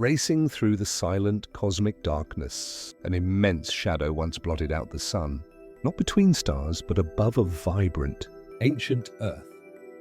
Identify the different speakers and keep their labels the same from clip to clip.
Speaker 1: Racing through the silent cosmic darkness, an immense shadow once blotted out the sun, not between stars, but above a vibrant, ancient Earth.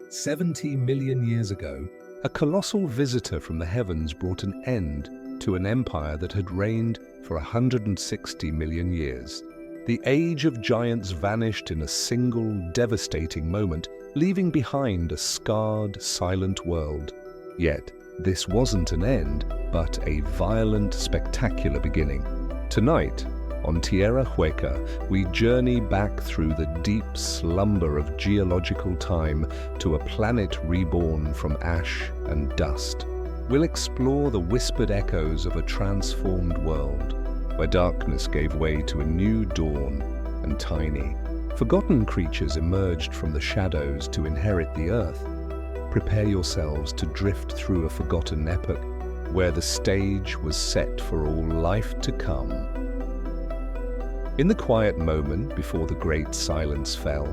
Speaker 1: 70 million years ago, a colossal visitor from the heavens brought an end to an empire that had reigned for 160 million years. The age of giants vanished in a single, devastating moment, leaving behind a scarred, silent world. Yet, this wasn't an end, but a violent, spectacular beginning. Tonight, on Tierra Hueca, we journey back through the deep slumber of geological time to a planet reborn from ash and dust. We'll explore the whispered echoes of a transformed world, where darkness gave way to a new dawn, and tiny, forgotten creatures emerged from the shadows to inherit the Earth. Prepare yourselves to drift through a forgotten epoch, where the stage was set for all life to come. In the quiet moment before the great silence fell,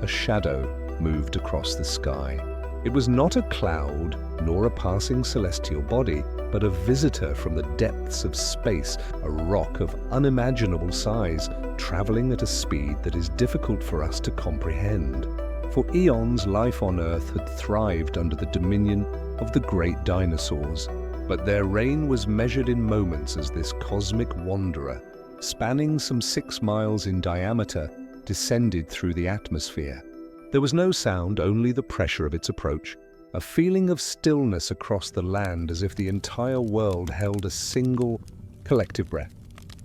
Speaker 1: a shadow moved across the sky. It was not a cloud nor a passing celestial body, but a visitor from the depths of space, a rock of unimaginable size, traveling at a speed that is difficult for us to comprehend. For eons, life on Earth had thrived under the dominion of the great dinosaurs, but their reign was measured in moments as this cosmic wanderer, spanning some 6 miles in diameter, descended through the atmosphere. There was no sound, only the pressure of its approach, a feeling of stillness across the land as if the entire world held a single, collective breath.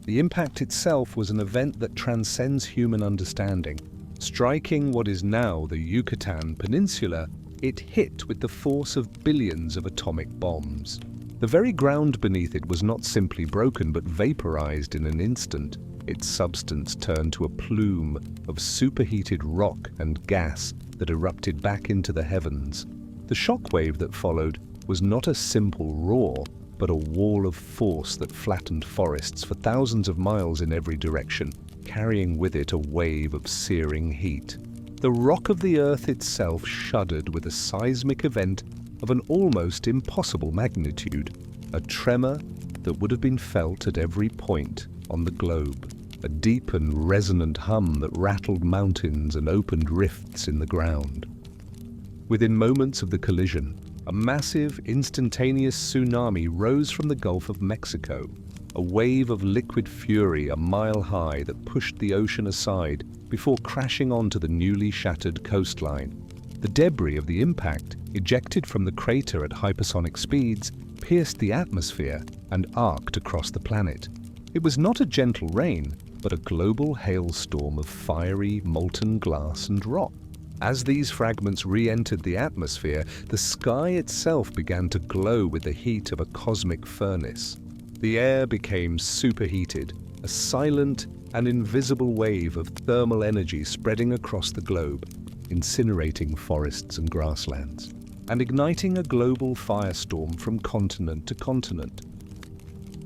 Speaker 1: The impact itself was an event that transcends human understanding. Striking what is now the Yucatan Peninsula, it hit with the force of billions of atomic bombs. The very ground beneath it was not simply broken but vaporized in an instant. Its substance turned to a plume of superheated rock and gas that erupted back into the heavens. The shockwave that followed was not a simple roar, but a wall of force that flattened forests for thousands of miles in every direction, carrying with it a wave of searing heat. The rock of the Earth itself shuddered with a seismic event of an almost impossible magnitude, a tremor that would have been felt at every point on the globe, a deep and resonant hum that rattled mountains and opened rifts in the ground. Within moments of the collision, a massive, instantaneous tsunami rose from the Gulf of Mexico, a wave of liquid fury a mile high that pushed the ocean aside before crashing onto the newly shattered coastline. The debris of the impact, ejected from the crater at hypersonic speeds, pierced the atmosphere and arced across the planet. It was not a gentle rain, but a global hailstorm of fiery, molten glass and rock. As these fragments re-entered the atmosphere, the sky itself began to glow with the heat of a cosmic furnace. The air became superheated, a silent and invisible wave of thermal energy spreading across the globe, incinerating forests and grasslands, and igniting a global firestorm from continent to continent.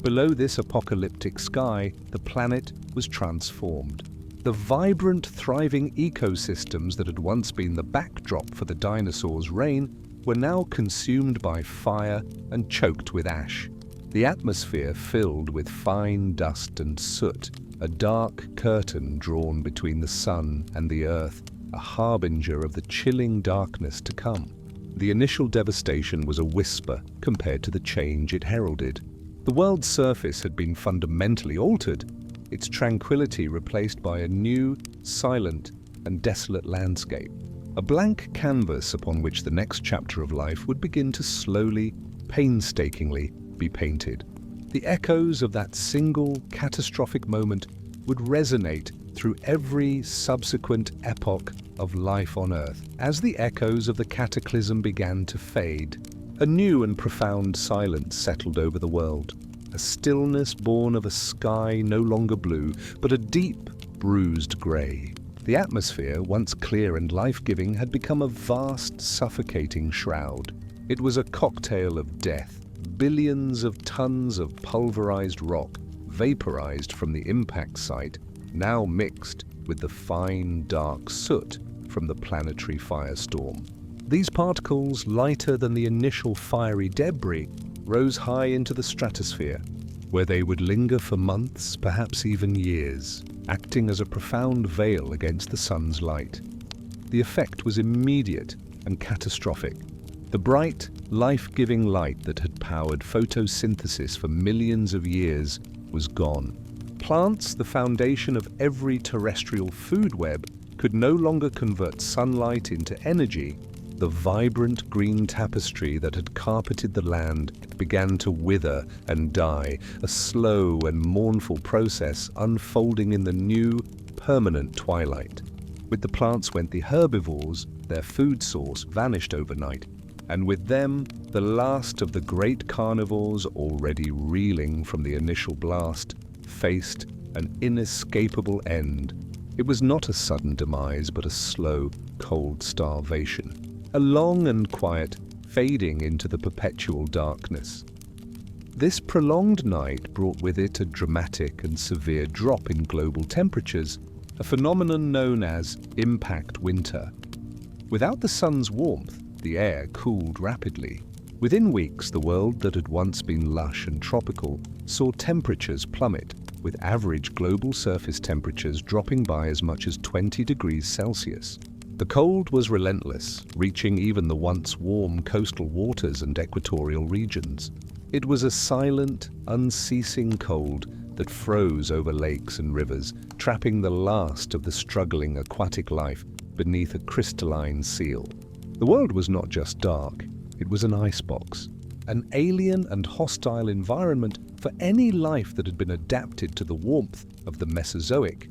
Speaker 1: Below this apocalyptic sky, the planet was transformed. The vibrant, thriving ecosystems that had once been the backdrop for the dinosaurs' reign were now consumed by fire and choked with ash. The atmosphere filled with fine dust and soot, a dark curtain drawn between the sun and the earth, a harbinger of the chilling darkness to come. The initial devastation was a whisper compared to the change it heralded. The world's surface had been fundamentally altered, its tranquility replaced by a new, silent, and desolate landscape. A blank canvas upon which the next chapter of life would begin to slowly, painstakingly be painted. The echoes of that single, catastrophic moment would resonate through every subsequent epoch of life on Earth. As the echoes of the cataclysm began to fade, a new and profound silence settled over the world. A stillness born of a sky no longer blue, but a deep, bruised grey. The atmosphere, once clear and life-giving, had become a vast, suffocating shroud. It was a cocktail of death, billions of tons of pulverized rock, vaporized from the impact site, now mixed with the fine, dark soot from the planetary firestorm. These particles, lighter than the initial fiery debris, rose high into the stratosphere, where they would linger for months, perhaps even years, acting as a profound veil against the sun's light. The effect was immediate and catastrophic. The bright, life-giving light that had powered photosynthesis for millions of years was gone. Plants, the foundation of every terrestrial food web, could no longer convert sunlight into energy. The vibrant green tapestry that had carpeted the land began to wither and die, a slow and mournful process unfolding in the new, permanent twilight. With the plants went the herbivores. Their food source vanished overnight, and with them, the last of the great carnivores, already reeling from the initial blast, faced an inescapable end. It was not a sudden demise, but a slow, cold starvation, a long and quiet fading into the perpetual darkness. This prolonged night brought with it a dramatic and severe drop in global temperatures, a phenomenon known as impact winter. Without the sun's warmth, the air cooled rapidly. Within weeks, the world that had once been lush and tropical saw temperatures plummet, with average global surface temperatures dropping by as much as 20 degrees Celsius. The cold was relentless, reaching even the once warm coastal waters and equatorial regions. It was a silent, unceasing cold that froze over lakes and rivers, trapping the last of the struggling aquatic life beneath a crystalline seal. The world was not just dark, it was an icebox, an alien and hostile environment for any life that had been adapted to the warmth of the Mesozoic.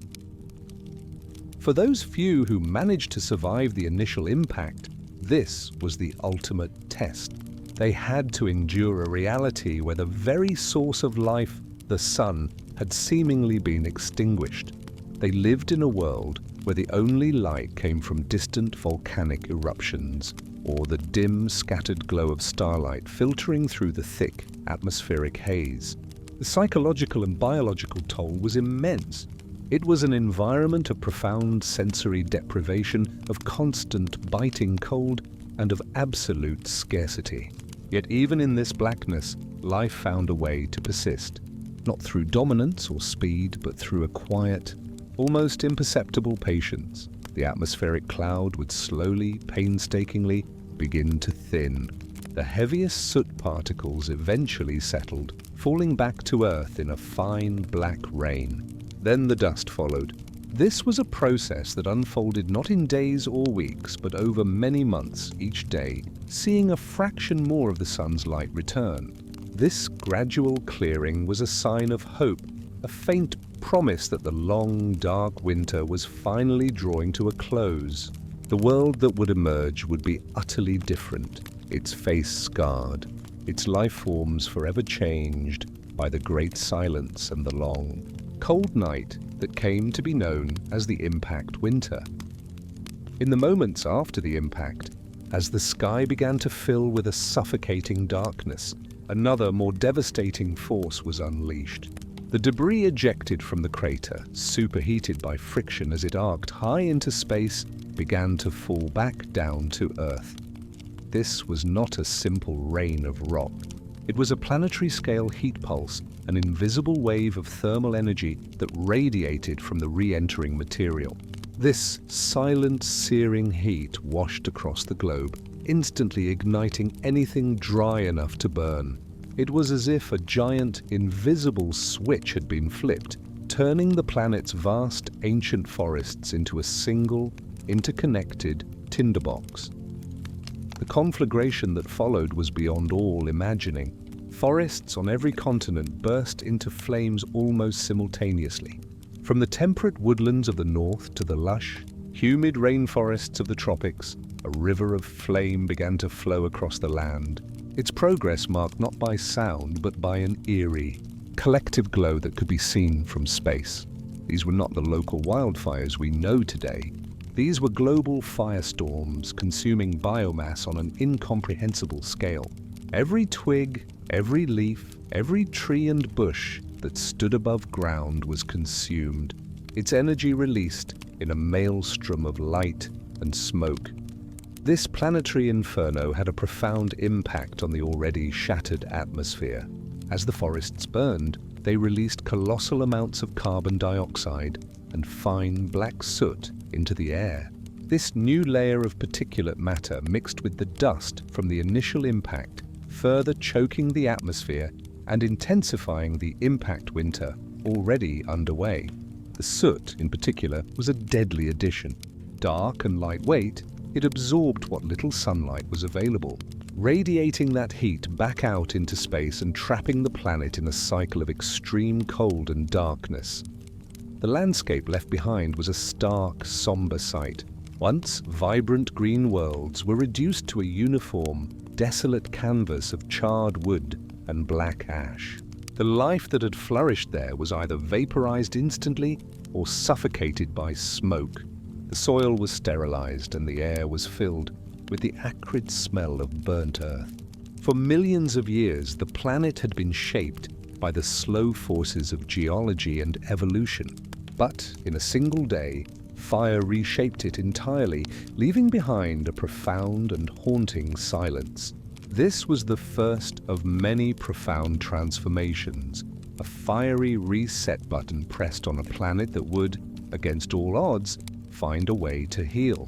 Speaker 1: For those few who managed to survive the initial impact, this was the ultimate test. They had to endure a reality where the very source of life, the sun, had seemingly been extinguished. They lived in a world where the only light came from distant volcanic eruptions, or the dim, scattered glow of starlight filtering through the thick, atmospheric haze. The psychological and biological toll was immense. It was an environment of profound sensory deprivation, of constant biting cold, and of absolute scarcity. Yet even in this blackness, life found a way to persist. Not through dominance or speed, but through a quiet, almost imperceptible patience. The atmospheric cloud would slowly, painstakingly begin to thin. The heaviest soot particles eventually settled, falling back to Earth in a fine black rain. Then the dust followed. This was a process that unfolded not in days or weeks, but over many months, each day, seeing a fraction more of the sun's light return. This gradual clearing was a sign of hope, a faint promise that the long, dark winter was finally drawing to a close. The world that would emerge would be utterly different, its face scarred, its life forms forever changed by the great silence and the long, cold night that came to be known as the impact winter. In the moments after the impact, as the sky began to fill with a suffocating darkness, another more devastating force was unleashed. The debris ejected from the crater, superheated by friction as it arced high into space, began to fall back down to Earth. This was not a simple rain of rock. It was a planetary-scale heat pulse, an invisible wave of thermal energy that radiated from the re-entering material. This silent, searing heat washed across the globe, instantly igniting anything dry enough to burn. It was as if a giant, invisible switch had been flipped, turning the planet's vast, ancient forests into a single, interconnected tinderbox. The conflagration that followed was beyond all imagining. Forests on every continent burst into flames almost simultaneously. From the temperate woodlands of the north to the lush, humid rainforests of the tropics, a river of flame began to flow across the land. Its progress marked not by sound, but by an eerie, collective glow that could be seen from space. These were not the local wildfires we know today. These were global firestorms consuming biomass on an incomprehensible scale. Every twig, every leaf, every tree and bush that stood above ground was consumed, its energy released in a maelstrom of light and smoke. This planetary inferno had a profound impact on the already shattered atmosphere. As the forests burned, they released colossal amounts of carbon dioxide and fine black soot into the air. This new layer of particulate matter mixed with the dust from the initial impact, further choking the atmosphere and intensifying the impact winter already underway. The soot, in particular, was a deadly addition. Dark and lightweight, it absorbed what little sunlight was available, radiating that heat back out into space and trapping the planet in a cycle of extreme cold and darkness. The landscape left behind was a stark, somber sight. Once vibrant green worlds were reduced to a uniform, desolate canvas of charred wood and black ash. The life that had flourished there was either vaporized instantly or suffocated by smoke. The soil was sterilized and the air was filled with the acrid smell of burnt earth. For millions of years, the planet had been shaped by the slow forces of geology and evolution. But in a single day, fire reshaped it entirely, leaving behind a profound and haunting silence. This was the first of many profound transformations, a fiery reset button pressed on a planet that would, against all odds, find a way to heal.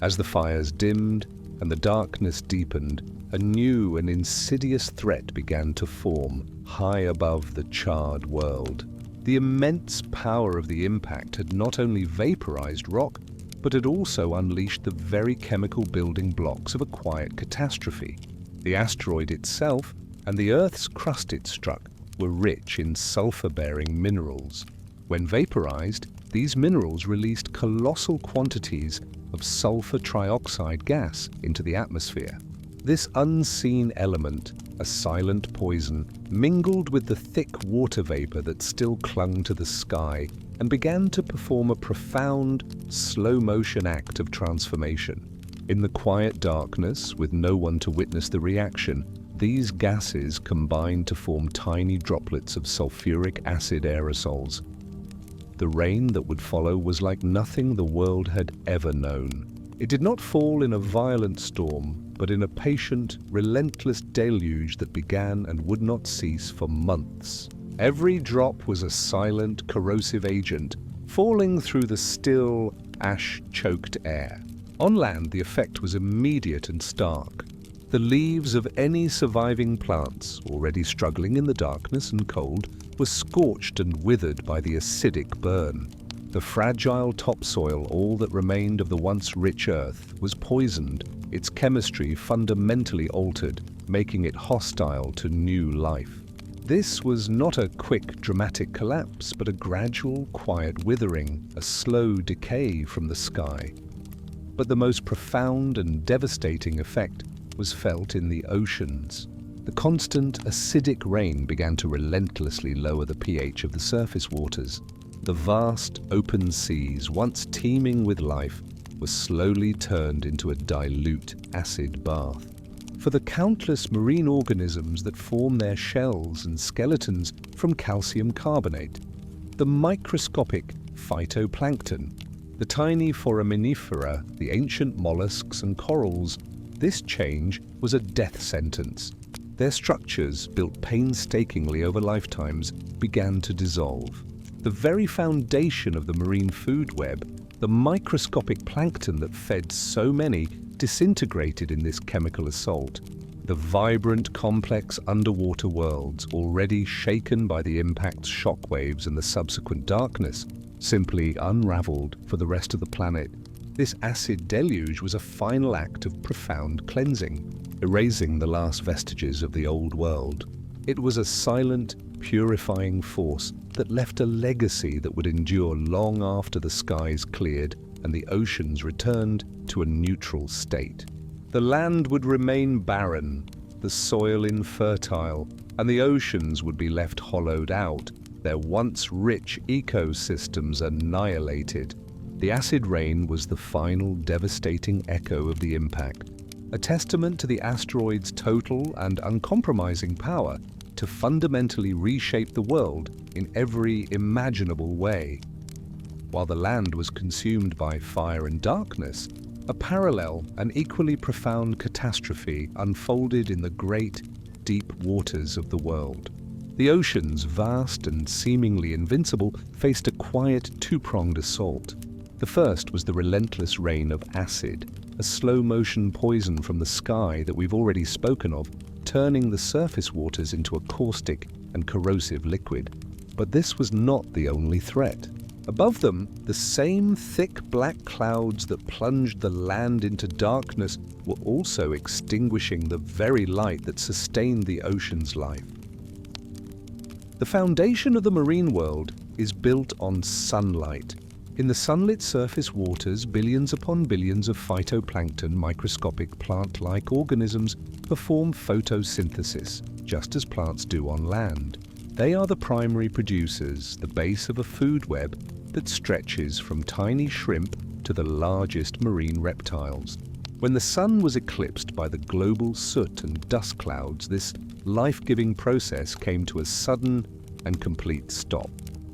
Speaker 1: As the fires dimmed and the darkness deepened, a new and insidious threat began to form high above the charred world. The immense power of the impact had not only vaporized rock, but had also unleashed the very chemical building blocks of a quiet catastrophe. The asteroid itself and the Earth's crust it struck were rich in sulfur-bearing minerals. When vaporized, these minerals released colossal quantities of sulfur trioxide gas into the atmosphere. This unseen element, a silent poison, mingled with the thick water vapor that still clung to the sky and began to perform a profound, slow-motion act of transformation. In the quiet darkness, with no one to witness the reaction, these gases combined to form tiny droplets of sulfuric acid aerosols. The rain that would follow was like nothing the world had ever known. It did not fall in a violent storm, but in a patient, relentless deluge that began and would not cease for months. Every drop was a silent, corrosive agent, falling through the still, ash-choked air. On land, the effect was immediate and stark. The leaves of any surviving plants, already struggling in the darkness and cold, were scorched and withered by the acidic burn. The fragile topsoil, all that remained of the once rich earth, was poisoned, its chemistry fundamentally altered, making it hostile to new life. This was not a quick, dramatic collapse, but a gradual, quiet withering, a slow decay from the sky. But the most profound and devastating effect was felt in the oceans. The constant acidic rain began to relentlessly lower the pH of the surface waters. The vast open seas, once teeming with life, were slowly turned into a dilute acid bath. For the countless marine organisms that form their shells and skeletons from calcium carbonate, the microscopic phytoplankton, the tiny foraminifera, the ancient mollusks and corals, this change was a death sentence. Their structures, built painstakingly over lifetimes, began to dissolve. The very foundation of the marine food web, the microscopic plankton that fed so many, disintegrated in this chemical assault. The vibrant, complex underwater worlds, already shaken by the impact's shockwaves and the subsequent darkness, simply unraveled for the rest of the planet. This acid deluge was a final act of profound cleansing, erasing the last vestiges of the old world. It was a silent, purifying force that left a legacy that would endure long after the skies cleared and the oceans returned to a neutral state. The land would remain barren, the soil infertile, and the oceans would be left hollowed out, their once rich ecosystems annihilated. The acid rain was the final devastating echo of the impact, a testament to the asteroid's total and uncompromising power to fundamentally reshape the world in every imaginable way. While the land was consumed by fire and darkness, A parallel and equally profound catastrophe unfolded in the great, deep waters of the world. The oceans, vast and seemingly invincible, faced a quiet two-pronged assault. The first was the relentless rain of acid, a slow-motion poison from the sky that we've already spoken of, turning the surface waters into a caustic and corrosive liquid. But this was not the only threat. Above them, the same thick black clouds that plunged the land into darkness were also extinguishing the very light that sustained the ocean's life. The foundation of the marine world is built on sunlight. In the sunlit surface waters, billions upon billions of phytoplankton, microscopic plant-like organisms, perform photosynthesis, just as plants do on land. They are the primary producers, the base of a food web that stretches from tiny shrimp to the largest marine reptiles. When the sun was eclipsed by the global soot and dust clouds, this life-giving process came to a sudden and complete stop.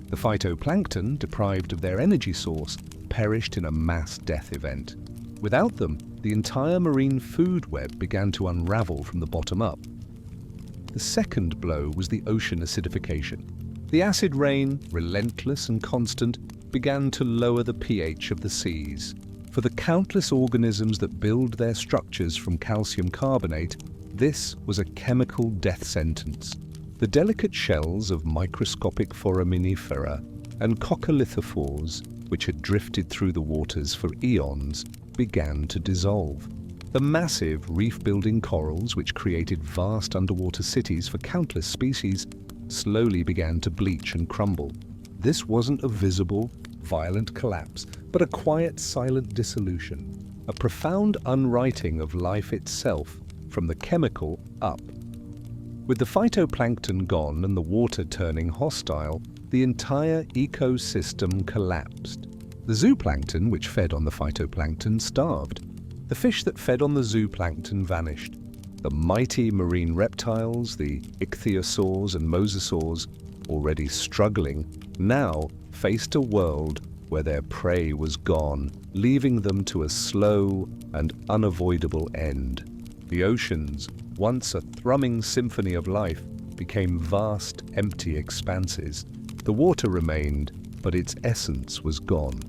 Speaker 1: The phytoplankton, deprived of their energy source, perished in a mass death event. Without them, the entire marine food web began to unravel from the bottom up. The second blow was the ocean acidification. The acid rain, relentless and constant, began to lower the pH of the seas. For the countless organisms that build their structures from calcium carbonate, this was a chemical death sentence. The delicate shells of microscopic foraminifera and coccolithophores, which had drifted through the waters for eons, began to dissolve. The massive reef-building corals, which created vast underwater cities for countless species, slowly began to bleach and crumble. This wasn't a visible, violent collapse, but a quiet, silent dissolution, a profound unwriting of life itself from the chemical up. With the phytoplankton gone and the water turning hostile, the entire ecosystem collapsed. The zooplankton, which fed on the phytoplankton, starved. The fish that fed on the zooplankton vanished. The mighty marine reptiles, the ichthyosaurs and mosasaurs, already struggling, now faced a world where their prey was gone, leaving them to a slow and unavoidable end. The oceans, once a thrumming symphony of life, became vast, empty expanses. The water remained, but its essence was gone.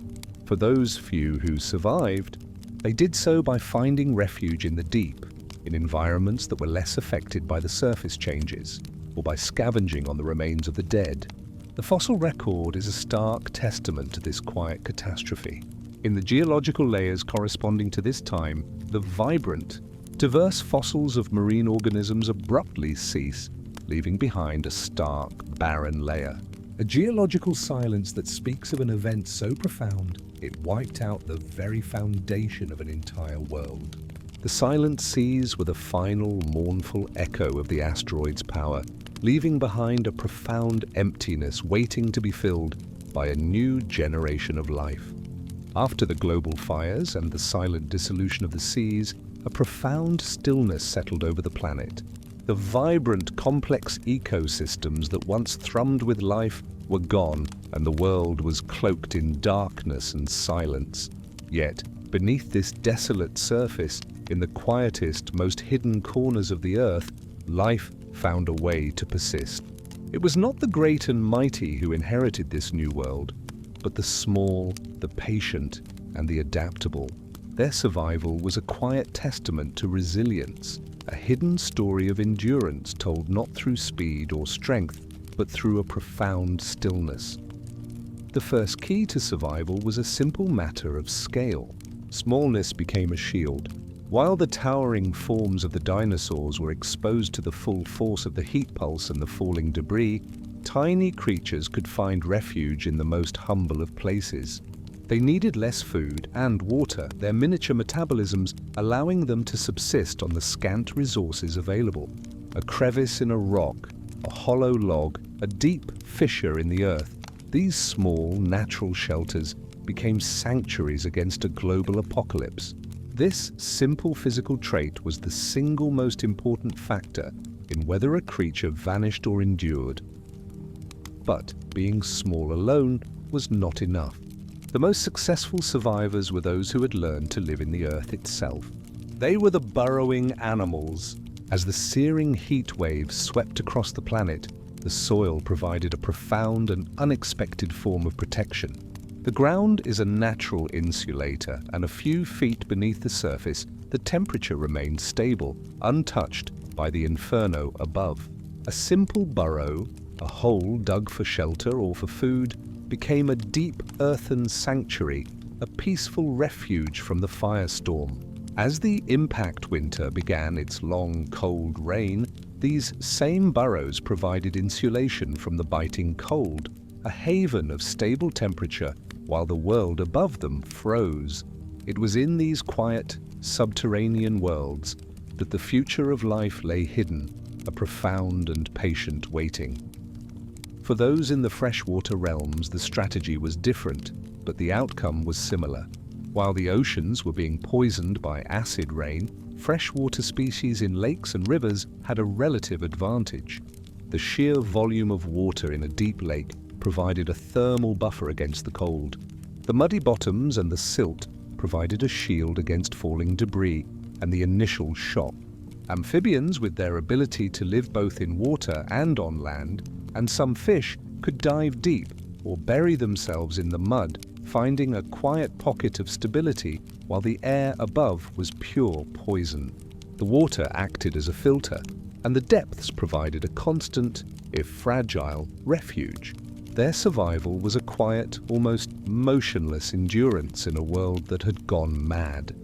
Speaker 1: For those few who survived, they did so by finding refuge in the deep, in environments that were less affected by the surface changes, or by scavenging on the remains of the dead. The fossil record is a stark testament to this quiet catastrophe. In the geological layers corresponding to this time, the vibrant, diverse fossils of marine organisms abruptly cease, leaving behind a stark, barren layer. A geological silence that speaks of an event so profound, it wiped out the very foundation of an entire world. The silent seas were the final, mournful echo of the asteroid's power, leaving behind a profound emptiness waiting to be filled by a new generation of life. After the global fires and the silent dissolution of the seas, a profound stillness settled over the planet. The vibrant, complex ecosystems that once thrummed with life were gone, and the world was cloaked in darkness and silence. Yet, beneath this desolate surface, in the quietest, most hidden corners of the earth, life found a way to persist. It was not the great and mighty who inherited this new world, but the small, the patient, and the adaptable. Their survival was a quiet testament to resilience, a hidden story of endurance told not through speed or strength, but through a profound stillness. The first key to survival was a simple matter of scale. Smallness became a shield. While the towering forms of the dinosaurs were exposed to the full force of the heat pulse and the falling debris, tiny creatures could find refuge in the most humble of places. They needed less food and water, their miniature metabolisms allowing them to subsist on the scant resources available. A crevice in a rock, a hollow log, a deep fissure in the earth, these small, natural shelters became sanctuaries against a global apocalypse. This simple physical trait was the single most important factor in whether a creature vanished or endured. But being small alone was not enough. The The most successful survivors were those who had learned to live in the Earth itself. They were the burrowing animals. As the searing heat waves swept across the planet, the soil provided a profound and unexpected form of protection. The ground is a natural insulator, and a few feet beneath the surface, the temperature remained stable, untouched by the inferno above. A simple burrow, a hole dug for shelter or for food, became a deep earthen sanctuary, a peaceful refuge from the firestorm. As the impact winter began its long, cold reign, these same burrows provided insulation from the biting cold, a haven of stable temperature while the world above them froze. It was in these quiet, subterranean worlds that the future of life lay hidden, a profound and patient waiting. For those in the freshwater realms, the strategy was different, but the outcome was similar. While the oceans were being poisoned by acid rain, freshwater species in lakes and rivers had a relative advantage. The sheer volume of water in a deep lake provided a thermal buffer against the cold. The muddy bottoms and the silt provided a shield against falling debris and the initial shock. Amphibians, with their ability to live both in water and on land, and some fish, could dive deep or bury themselves in the mud, finding a quiet pocket of stability while the air above was pure poison. The water acted as a filter, and the depths provided a constant, if fragile, refuge. Their survival was a quiet, almost motionless endurance in a world that had gone mad.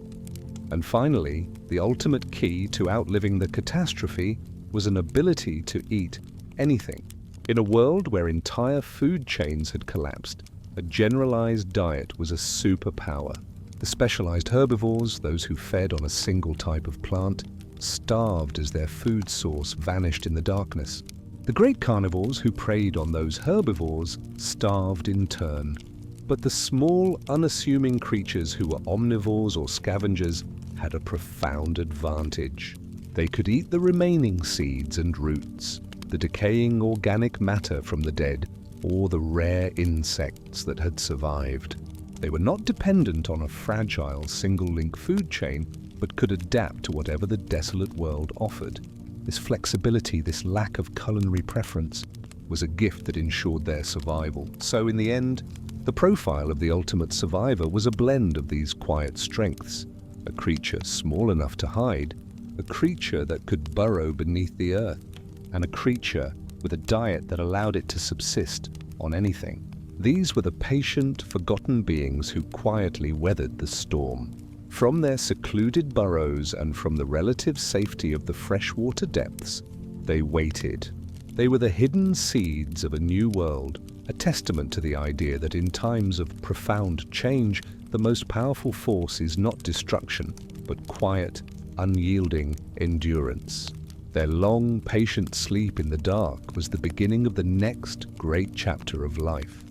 Speaker 1: And finally, the ultimate key to outliving the catastrophe was an ability to eat anything. In a world where entire food chains had collapsed, a generalized diet was a superpower. The specialized herbivores, those who fed on a single type of plant, starved as their food source vanished in the darkness. The great carnivores who preyed on those herbivores starved in turn. But the small, unassuming creatures who were omnivores or scavengers had a profound advantage. They could eat the remaining seeds and roots, the decaying organic matter from the dead, or the rare insects that had survived. They were not dependent on a fragile single-link food chain, but could adapt to whatever the desolate world offered. This flexibility, this lack of culinary preference, was a gift that ensured their survival. So in the end, the profile of the ultimate survivor was a blend of these quiet strengths. A creature small enough to hide, a creature that could burrow beneath the earth, and a creature with a diet that allowed it to subsist on anything. These were the patient, forgotten beings who quietly weathered the storm. From their secluded burrows and from the relative safety of the freshwater depths, they waited. They were the hidden seeds of a new world, a testament to the idea that in times of profound change, the most powerful force is not destruction, but quiet, unyielding endurance. Their long, patient sleep in the dark was the beginning of the next great chapter of life.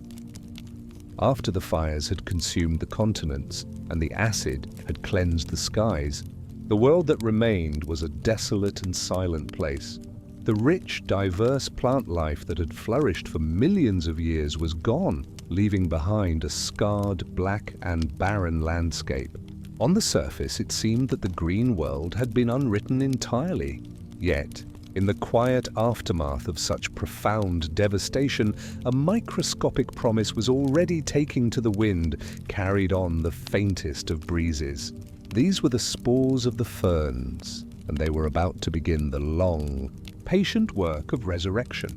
Speaker 1: After the fires had consumed the continents and the acid had cleansed the skies, the world that remained was a desolate and silent place. The rich, diverse plant life that had flourished for millions of years was gone, leaving behind a scarred, black and barren landscape. On the surface, it seemed that the green world had been unwritten entirely. Yet, in the quiet aftermath of such profound devastation, a microscopic promise was already taking to the wind, carried on the faintest of breezes. These were the spores of the ferns, and they were about to begin the long, patient work of resurrection.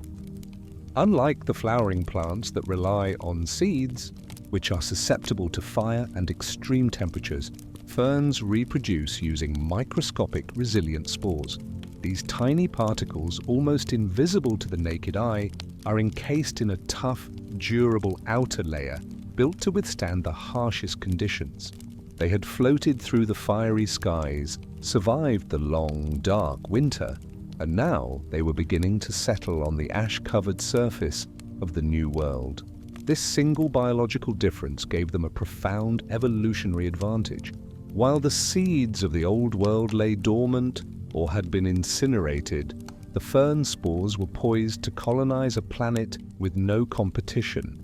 Speaker 1: Unlike the flowering plants that rely on seeds, which are susceptible to fire and extreme temperatures, ferns reproduce using microscopic, resilient spores. These tiny particles, almost invisible to the naked eye, are encased in a tough, durable outer layer built to withstand the harshest conditions. They had floated through the fiery skies, survived the long, dark winter, and now they were beginning to settle on the ash-covered surface of the new world. This single biological difference gave them a profound evolutionary advantage. While the seeds of the old world lay dormant or had been incinerated, the fern spores were poised to colonize a planet with no competition.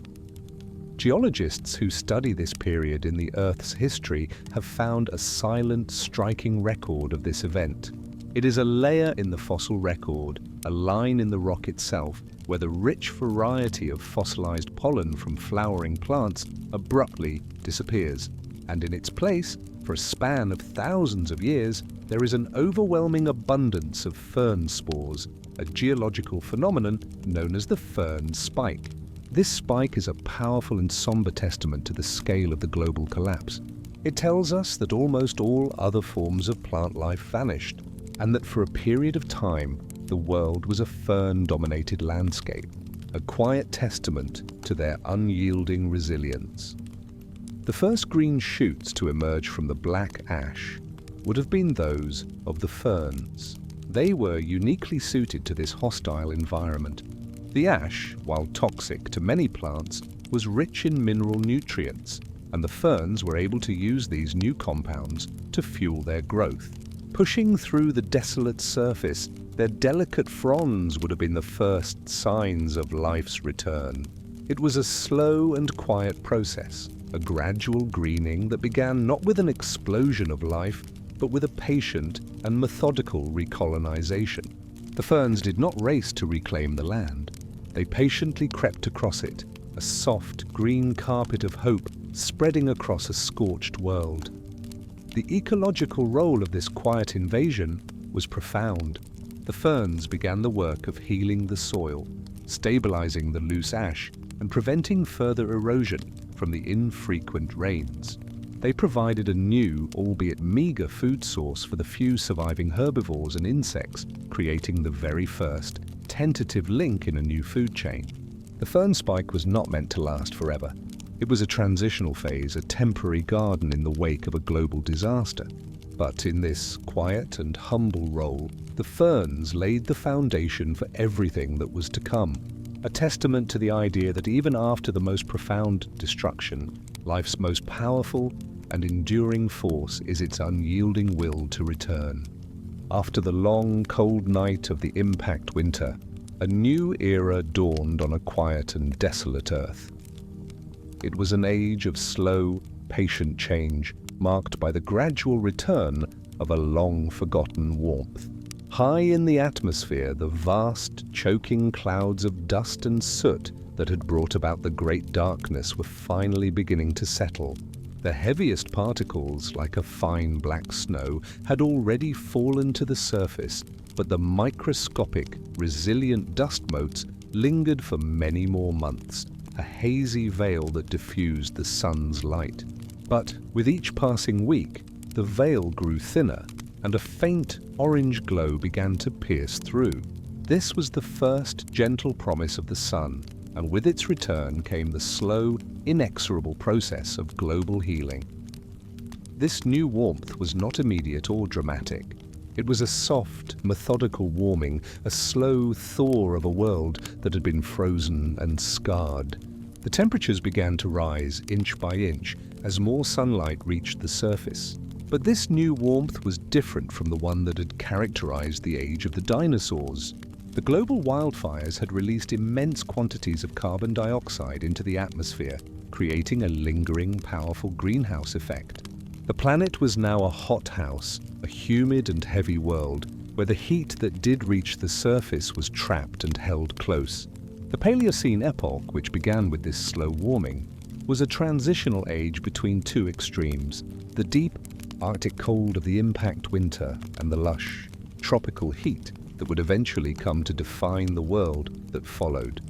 Speaker 1: Geologists who study this period in the Earth's history have found a silent, striking record of this event. It is a layer in the fossil record, a line in the rock itself, where the rich variety of fossilized pollen from flowering plants abruptly disappears. And in its place, for a span of thousands of years, there is an overwhelming abundance of fern spores, a geological phenomenon known as the fern spike. This spike is a powerful and somber testament to the scale of the global collapse. It tells us that almost all other forms of plant life vanished, and that for a period of time, the world was a fern-dominated landscape, a quiet testament to their unyielding resilience. The first green shoots to emerge from the black ash would have been those of the ferns. They were uniquely suited to this hostile environment. The ash, while toxic to many plants, was rich in mineral nutrients, and the ferns were able to use these new compounds to fuel their growth. Pushing through the desolate surface, their delicate fronds would have been the first signs of life's return. It was a slow and quiet process, a gradual greening that began not with an explosion of life, but with a patient and methodical recolonization. The ferns did not race to reclaim the land. They patiently crept across it, a soft, green carpet of hope spreading across a scorched world. The ecological role of this quiet invasion was profound. The ferns began the work of healing the soil, stabilizing the loose ash, and preventing further erosion from the infrequent rains. They provided a new, albeit meager, food source for the few surviving herbivores and insects, creating the very first tentative link in a new food chain. The fern spike was not meant to last forever. It was a transitional phase, a temporary garden in the wake of a global disaster. But in this quiet and humble role, the ferns laid the foundation for everything that was to come, a testament to the idea that even after the most profound destruction, life's most powerful and enduring force is its unyielding will to return. After the long, cold night of the impact winter, a new era dawned on a quiet and desolate Earth. It was an age of slow, patient change, marked by the gradual return of a long-forgotten warmth. High in the atmosphere, the vast, choking clouds of dust and soot that had brought about the great darkness were finally beginning to settle. The heaviest particles, like a fine black snow, had already fallen to the surface, but the microscopic, resilient dust motes lingered for many more months, a hazy veil that diffused the sun's light. But with each passing week, the veil grew thinner, and a faint orange glow began to pierce through. This was the first gentle promise of the sun, and with its return came the slow, inexorable process of global healing. This new warmth was not immediate or dramatic. It was a soft, methodical warming, a slow thaw of a world that had been frozen and scarred. The temperatures began to rise inch by inch as more sunlight reached the surface. But this new warmth was different from the one that had characterized the age of the dinosaurs. The global wildfires had released immense quantities of carbon dioxide into the atmosphere, creating a lingering, powerful greenhouse effect. The planet was now a hothouse, a humid and heavy world, where the heat that did reach the surface was trapped and held close. The Paleocene epoch, which began with this slow warming, was a transitional age between two extremes: the deep, Arctic cold of the impact winter and the lush, tropical heat that would eventually come to define the world that followed.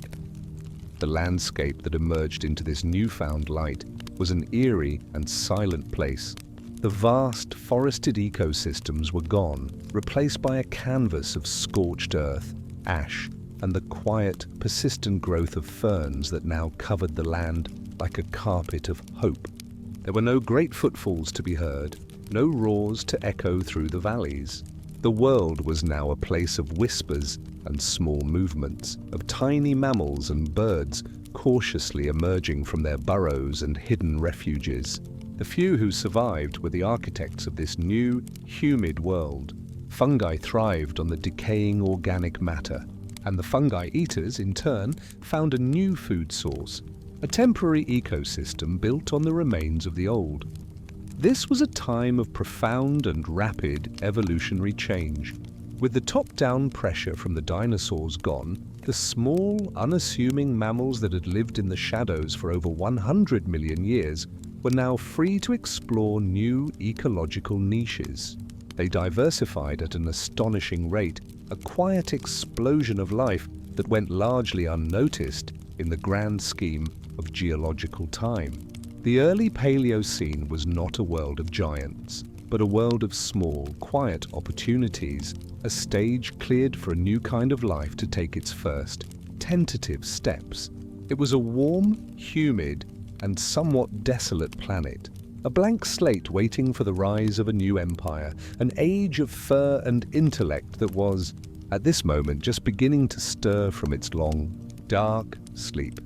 Speaker 1: The landscape that emerged into this newfound light was an eerie and silent place. The vast forested ecosystems were gone, replaced by a canvas of scorched earth, ash, and the quiet, persistent growth of ferns that now covered the land like a carpet of hope. There were no great footfalls to be heard, no roars to echo through the valleys. The world was now a place of whispers and small movements, of tiny mammals and birds cautiously emerging from their burrows and hidden refuges. The few who survived were the architects of this new, humid world. Fungi thrived on the decaying organic matter, and the fungi eaters, in turn, found a new food source: a temporary ecosystem built on the remains of the old. This was a time of profound and rapid evolutionary change. With the top-down pressure from the dinosaurs gone, the small, unassuming mammals that had lived in the shadows for over 100 million years were now free to explore new ecological niches. They diversified at an astonishing rate, a quiet explosion of life that went largely unnoticed in the grand scheme of geological time. The early Paleocene was not a world of giants, but a world of small, quiet opportunities, a stage cleared for a new kind of life to take its first, tentative steps. It was a warm, humid, and somewhat desolate planet, a blank slate waiting for the rise of a new empire, an age of fur and intellect that was, at this moment, just beginning to stir from its long, dark sleep.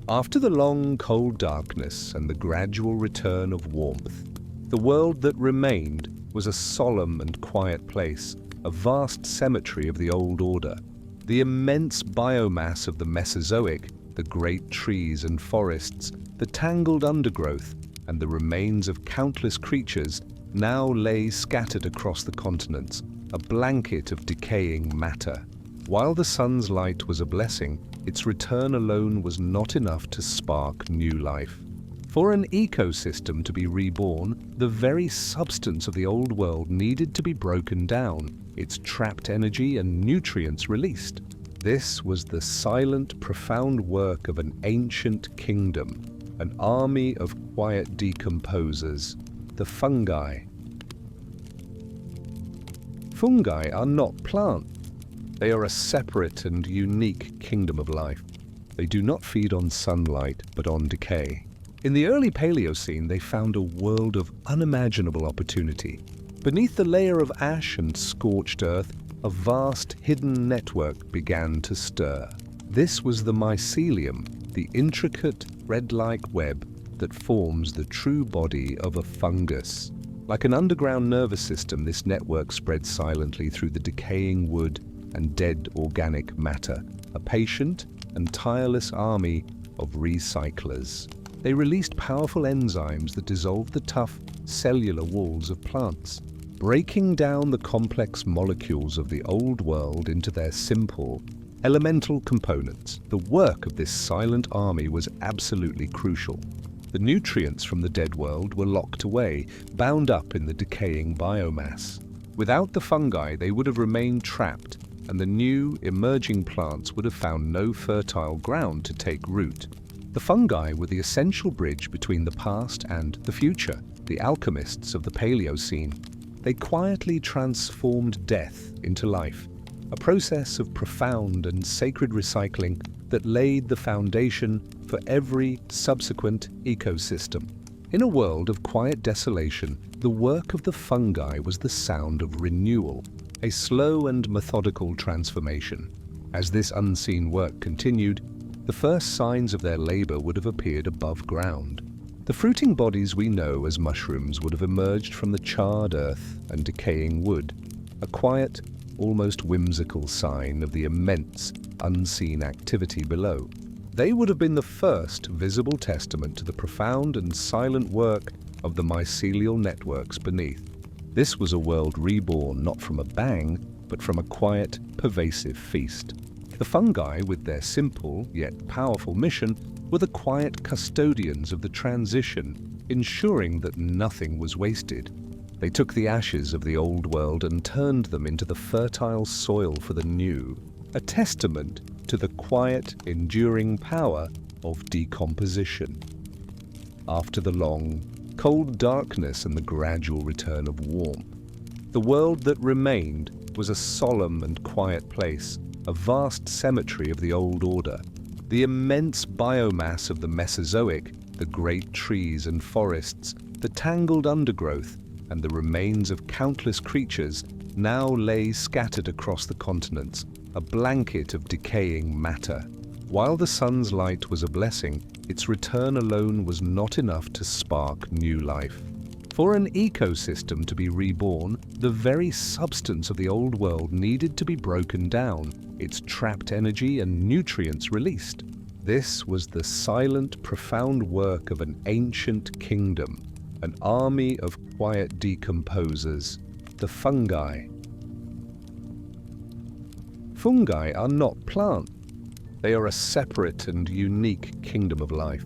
Speaker 1: After the long, cold darkness and the gradual return of warmth, the world that remained was a solemn and quiet place, a vast cemetery of the old order. The immense biomass of the Mesozoic, the great trees and forests, the tangled undergrowth, and the remains of countless creatures now lay scattered across the continents, a blanket of decaying matter. While the sun's light was a blessing, its return alone was not enough to spark new life. For an ecosystem to be reborn, the very substance of the old world needed to be broken down, its trapped energy and nutrients released. This was the silent, profound work of an ancient kingdom, an army of quiet decomposers, the fungi. Fungi are not plants. They are a separate and unique kingdom of life. They do not feed on sunlight, but on decay. In the early Paleocene, they found a world of unimaginable opportunity. Beneath the layer of ash and scorched earth, a vast hidden network began to stir. This was the mycelium, the intricate thread-like web that forms the true body of a fungus. Like an underground nervous system, this network spread silently through the decaying wood and dead organic matter, a patient and tireless army of recyclers. They released powerful enzymes that dissolved the tough cellular walls of plants, breaking down the complex molecules of the old world into their simple, elemental components. The work of this silent army was absolutely crucial. The nutrients from the dead world were locked away, bound up in the decaying biomass. Without the fungi, they would have remained trapped, and the new, emerging plants would have found no fertile ground to take root. The fungi were the essential bridge between the past and the future, the alchemists of the Paleocene. They quietly transformed death into life, a process of profound and sacred recycling that laid the foundation for every subsequent ecosystem. In a world of quiet desolation, the work of the fungi was the sound of renewal, a slow and methodical transformation. As this unseen work continued, the first signs of their labor would have appeared above ground. The fruiting bodies we know as mushrooms would have emerged from the charred earth and decaying wood, a quiet, almost whimsical sign of the immense, unseen activity below. They would have been the first visible testament to the profound and silent work of the mycelial networks beneath. This was a world reborn not from a bang, but from a quiet, pervasive feast. The fungi, with their simple yet powerful mission, were the quiet custodians of the transition, ensuring that nothing was wasted. They took the ashes of the old world and turned them into the fertile soil for the new, a testament to the quiet, enduring power of decomposition. After the long, cold darkness and the gradual return of warmth, the world that remained was a solemn and quiet place, a vast cemetery of the old order. The immense biomass of the Mesozoic, the great trees and forests, the tangled undergrowth, and the remains of countless creatures now lay scattered across the continents, a blanket of decaying matter. While the sun's light was a blessing, its return alone was not enough to spark new life. For an ecosystem to be reborn, the very substance of the old world needed to be broken down, its trapped energy and nutrients released. This was the silent, profound work of an ancient kingdom, an army of quiet decomposers, the fungi. Fungi are not plants. They are a separate and unique kingdom of life.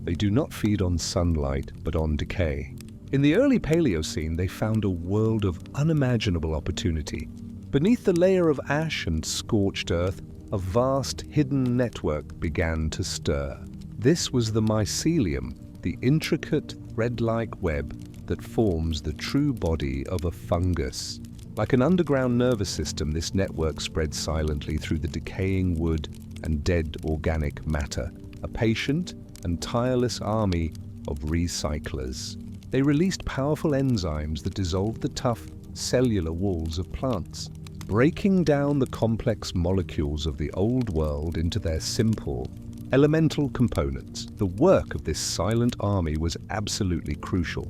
Speaker 1: They do not feed on sunlight, but on decay. In the early Paleocene, they found a world of unimaginable opportunity. Beneath the layer of ash and scorched earth, a vast hidden network began to stir. This was the mycelium, the intricate thread-like web that forms the true body of a fungus. Like an underground nervous system, this network spread silently through the decaying wood and dead organic matter, a patient and tireless army of recyclers. They released powerful enzymes that dissolved the tough cellular walls of plants, breaking down the complex molecules of the old world into their simple, elemental components. The work of this silent army was absolutely crucial.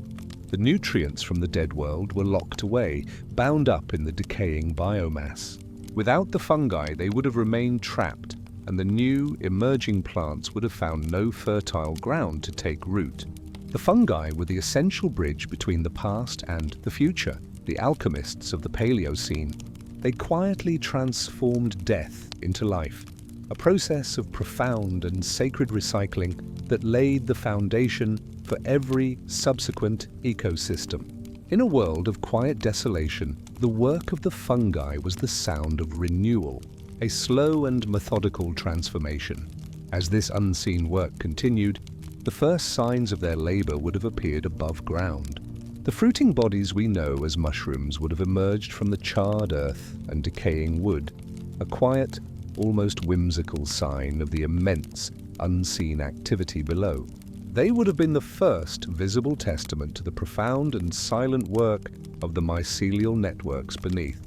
Speaker 1: The nutrients from the dead world were locked away, bound up in the decaying biomass. Without the fungi, they would have remained trapped, and the new, emerging plants would have found no fertile ground to take root. The fungi were the essential bridge between the past and the future, the alchemists of the Paleocene. They quietly transformed death into life, a process of profound and sacred recycling that laid the foundation for every subsequent ecosystem. In a world of quiet desolation, the work of the fungi was the sound of renewal, a slow and methodical transformation. As this unseen work continued, the first signs of their labor would have appeared above ground. The fruiting bodies we know as mushrooms would have emerged from the charred earth and decaying wood, a quiet, almost whimsical sign of the immense, unseen activity below. They would have been the first visible testament to the profound and silent work of the mycelial networks beneath.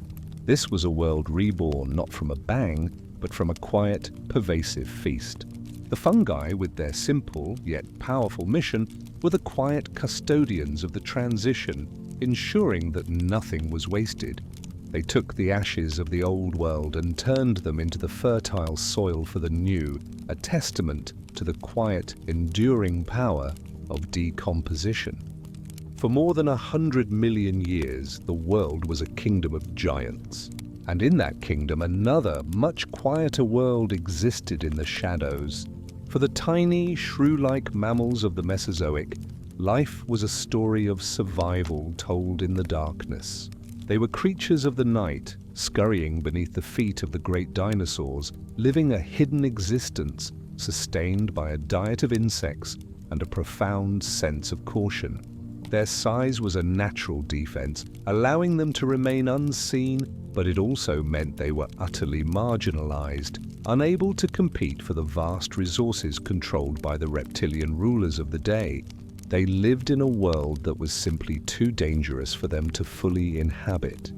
Speaker 1: This was a world reborn not from a bang, but from a quiet, pervasive feast. The fungi, with their simple yet powerful mission, were the quiet custodians of the transition, ensuring that nothing was wasted. They took the ashes of the old world and turned them into the fertile soil for the new, a testament to the quiet, enduring power of decomposition. For more than 100 million years, the world was a kingdom of giants. And in that kingdom, another, much quieter world existed in the shadows. For the tiny, shrew-like mammals of the Mesozoic, life was a story of survival told in the darkness. They were creatures of the night, scurrying beneath the feet of the great dinosaurs, living a hidden existence, sustained by a diet of insects and a profound sense of caution. Their size was a natural defense, allowing them to remain unseen, but it also meant they were utterly marginalized, unable to compete for the vast resources controlled by the reptilian rulers of the day. They lived in a world that was simply too dangerous for them to fully inhabit.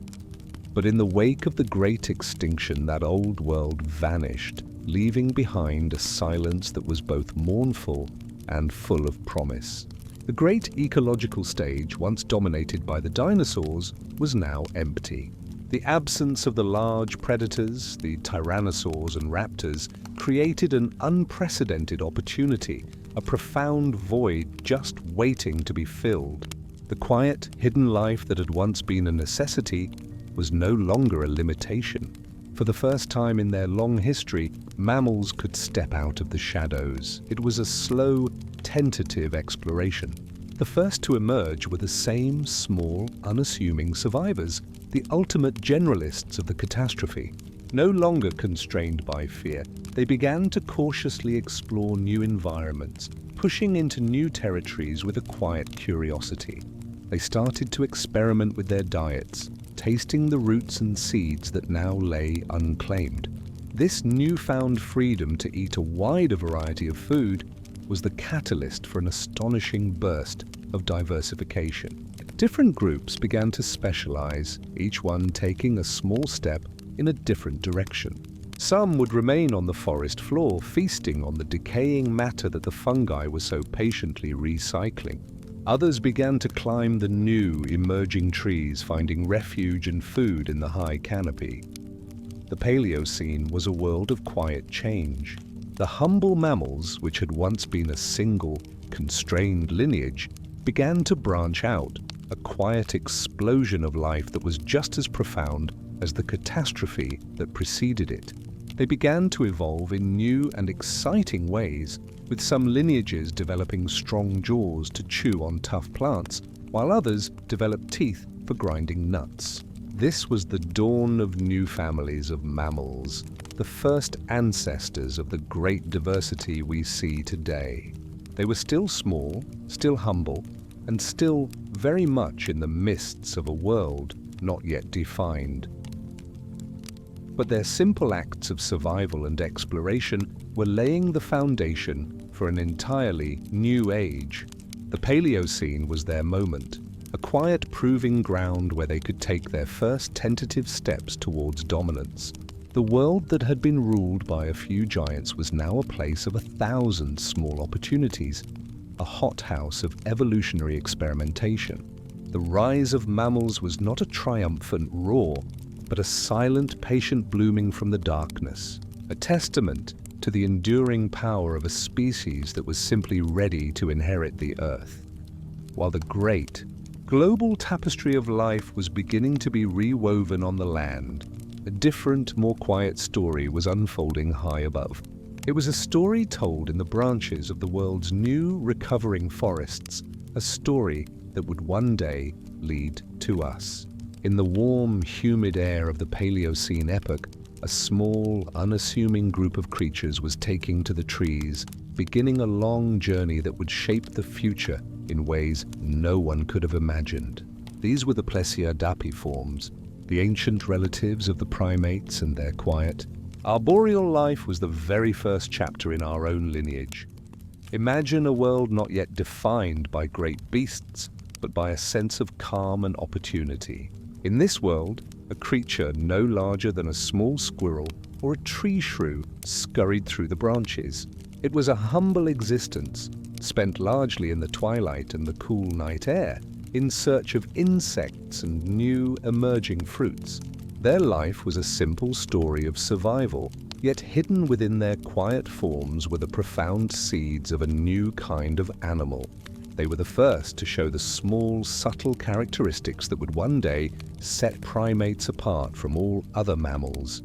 Speaker 1: But in the wake of the great extinction, that old world vanished, leaving behind a silence that was both mournful and full of promise. The great ecological stage, once dominated by the dinosaurs, was now empty. The absence of the large predators, the tyrannosaurs and raptors, created an unprecedented opportunity, a profound void just waiting to be filled. The quiet, hidden life that had once been a necessity was no longer a limitation. For the first time in their long history, mammals could step out of the shadows. It was a slow, tentative exploration. The first to emerge were the same small, unassuming survivors, the ultimate generalists of the catastrophe. No longer constrained by fear, they began to cautiously explore new environments, pushing into new territories with a quiet curiosity. They started to experiment with their diets, tasting the roots and seeds that now lay unclaimed. This newfound freedom to eat a wider variety of food was the catalyst for an astonishing burst of diversification. Different groups began to specialize, each one taking a small step in a different direction. Some would remain on the forest floor, feasting on the decaying matter that the fungi were so patiently recycling. Others began to climb the new, emerging trees, finding refuge and food in the high canopy. The Paleocene was a world of quiet change. The humble mammals, which had once been a single, constrained lineage, began to branch out, a quiet explosion of life that was just as profound as the catastrophe that preceded it. They began to evolve in new and exciting ways, with some lineages developing strong jaws to chew on tough plants, while others developed teeth for grinding nuts. This was the dawn of new families of mammals, the first ancestors of the great diversity we see today. They were still small, still humble, and still very much in the mists of a world not yet defined. But their simple acts of survival and exploration were laying the foundation for an entirely new age. The Paleocene was their moment, a quiet proving ground where they could take their first tentative steps towards dominance. The world that had been ruled by a few giants was now a place of 1,000 small opportunities, a hothouse of evolutionary experimentation. The rise of mammals was not a triumphant roar, but a silent, patient blooming from the darkness, a testament to the enduring power of a species that was simply ready to inherit the earth. While the great, global tapestry of life was beginning to be rewoven on the land, a different, more quiet story was unfolding high above. It was a story told in the branches of the world's new, recovering forests, a story that would one day lead to us. In the warm, humid air of the Paleocene epoch, a small, unassuming group of creatures was taking to the trees, beginning a long journey that would shape the future in ways no one could have imagined. These were the Plesiadapiforms, the ancient relatives of the primates and their quiet, arboreal life was the very first chapter in our own lineage. Imagine a world not yet defined by great beasts, but by a sense of calm and opportunity. In this world, a creature no larger than a small squirrel or a tree shrew scurried through the branches. It was a humble existence, spent largely in the twilight and the cool night air, in search of insects and new emerging fruits. Their life was a simple story of survival, yet hidden within their quiet forms were the profound seeds of a new kind of animal. They were the first to show the small, subtle characteristics that would one day set primates apart from all other mammals.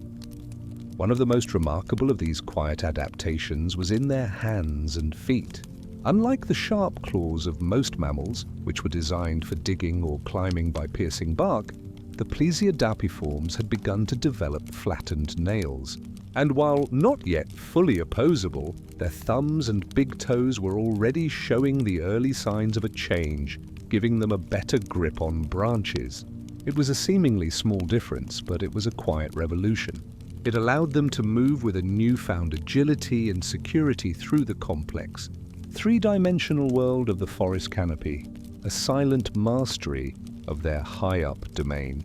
Speaker 1: One of the most remarkable of these quiet adaptations was in their hands and feet. Unlike the sharp claws of most mammals, which were designed for digging or climbing by piercing bark, the Plesiadapiforms had begun to develop flattened nails. And while not yet fully opposable, their thumbs and big toes were already showing the early signs of a change, giving them a better grip on branches. It was a seemingly small difference, but it was a quiet revolution. It allowed them to move with a newfound agility and security through the complex, three-dimensional world of the forest canopy, a silent mastery of their high-up domain.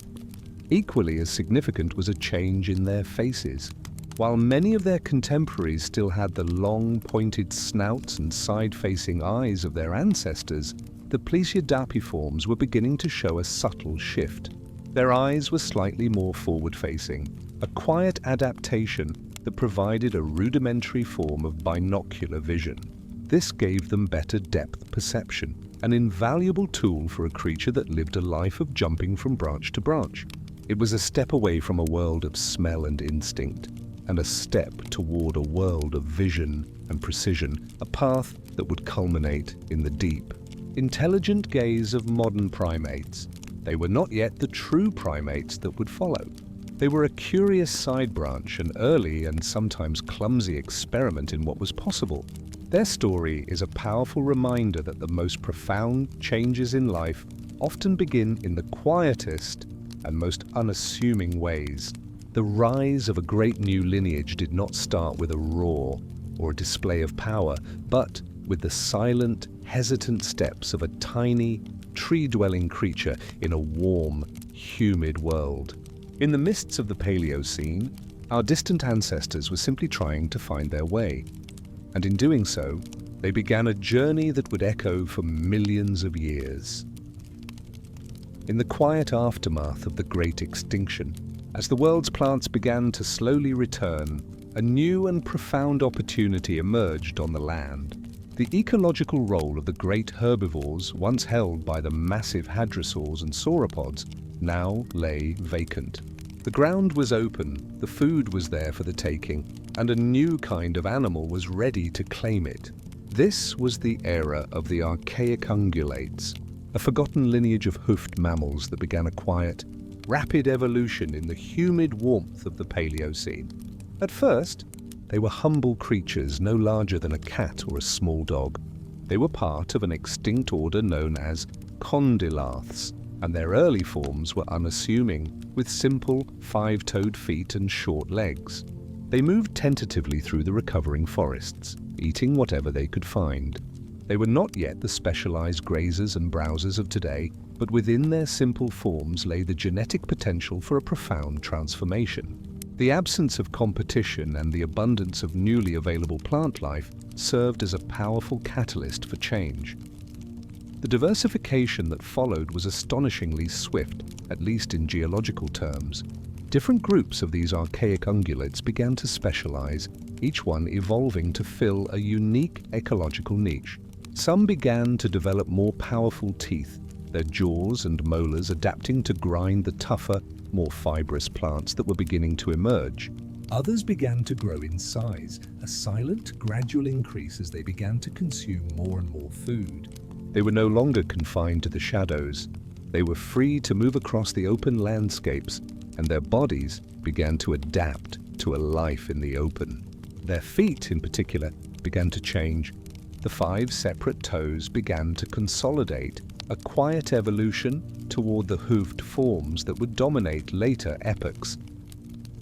Speaker 1: Equally as significant was a change in their faces. While many of their contemporaries still had the long, pointed snouts and side-facing eyes of their ancestors, the Plesiadapiforms were beginning to show a subtle shift. Their eyes were slightly more forward-facing, a quiet adaptation that provided a rudimentary form of binocular vision. This gave them better depth perception, an invaluable tool for a creature that lived a life of jumping from branch to branch. It was a step away from a world of smell and instinct, and a step toward a world of vision and precision, a path that would culminate in the deep, intelligent gaze of modern primates. They were not yet the true primates that would follow. They were a curious side branch, an early and sometimes clumsy experiment in what was possible. Their story is a powerful reminder that the most profound changes in life often begin in the quietest and most unassuming ways. The rise of a great new lineage did not start with a roar or a display of power, but with the silent, hesitant steps of a tiny, tree-dwelling creature in a warm, humid world. In the mists of the Paleocene, our distant ancestors were simply trying to find their way. And in doing so, they began a journey that would echo for millions of years. In the quiet aftermath of the Great Extinction, as the world's plants began to slowly return, a new and profound opportunity emerged on the land. The ecological role of the great herbivores, once held by the massive hadrosaurs and sauropods, now lay vacant. The ground was open, the food was there for the taking, and a new kind of animal was ready to claim it. This was the era of the archaic ungulates, a forgotten lineage of hoofed mammals that began a quiet, rapid evolution in the humid warmth of the Paleocene. At first, they were humble creatures no larger than a cat or a small dog. They were part of an extinct order known as condylarths, and their early forms were unassuming, with simple, five-toed feet and short legs. They moved tentatively through the recovering forests, eating whatever they could find. They were not yet the specialized grazers and browsers of today, but within their simple forms lay the genetic potential for a profound transformation. The absence of competition and the abundance of newly available plant life served as a powerful catalyst for change. The diversification that followed was astonishingly swift, at least in geological terms. Different groups of these archaic ungulates began to specialize, each one evolving to fill a unique ecological niche. Some began to develop more powerful teeth, their jaws and molars adapting to grind the tougher, more fibrous plants that were beginning to emerge. Others began to grow in size, a silent, gradual increase as they began to consume more and more food. They were no longer confined to the shadows. They were free to move across the open landscapes, and their bodies began to adapt to a life in the open. Their feet, in particular, began to change. The 5 separate toes began to consolidate, a quiet evolution toward the hoofed forms that would dominate later epochs.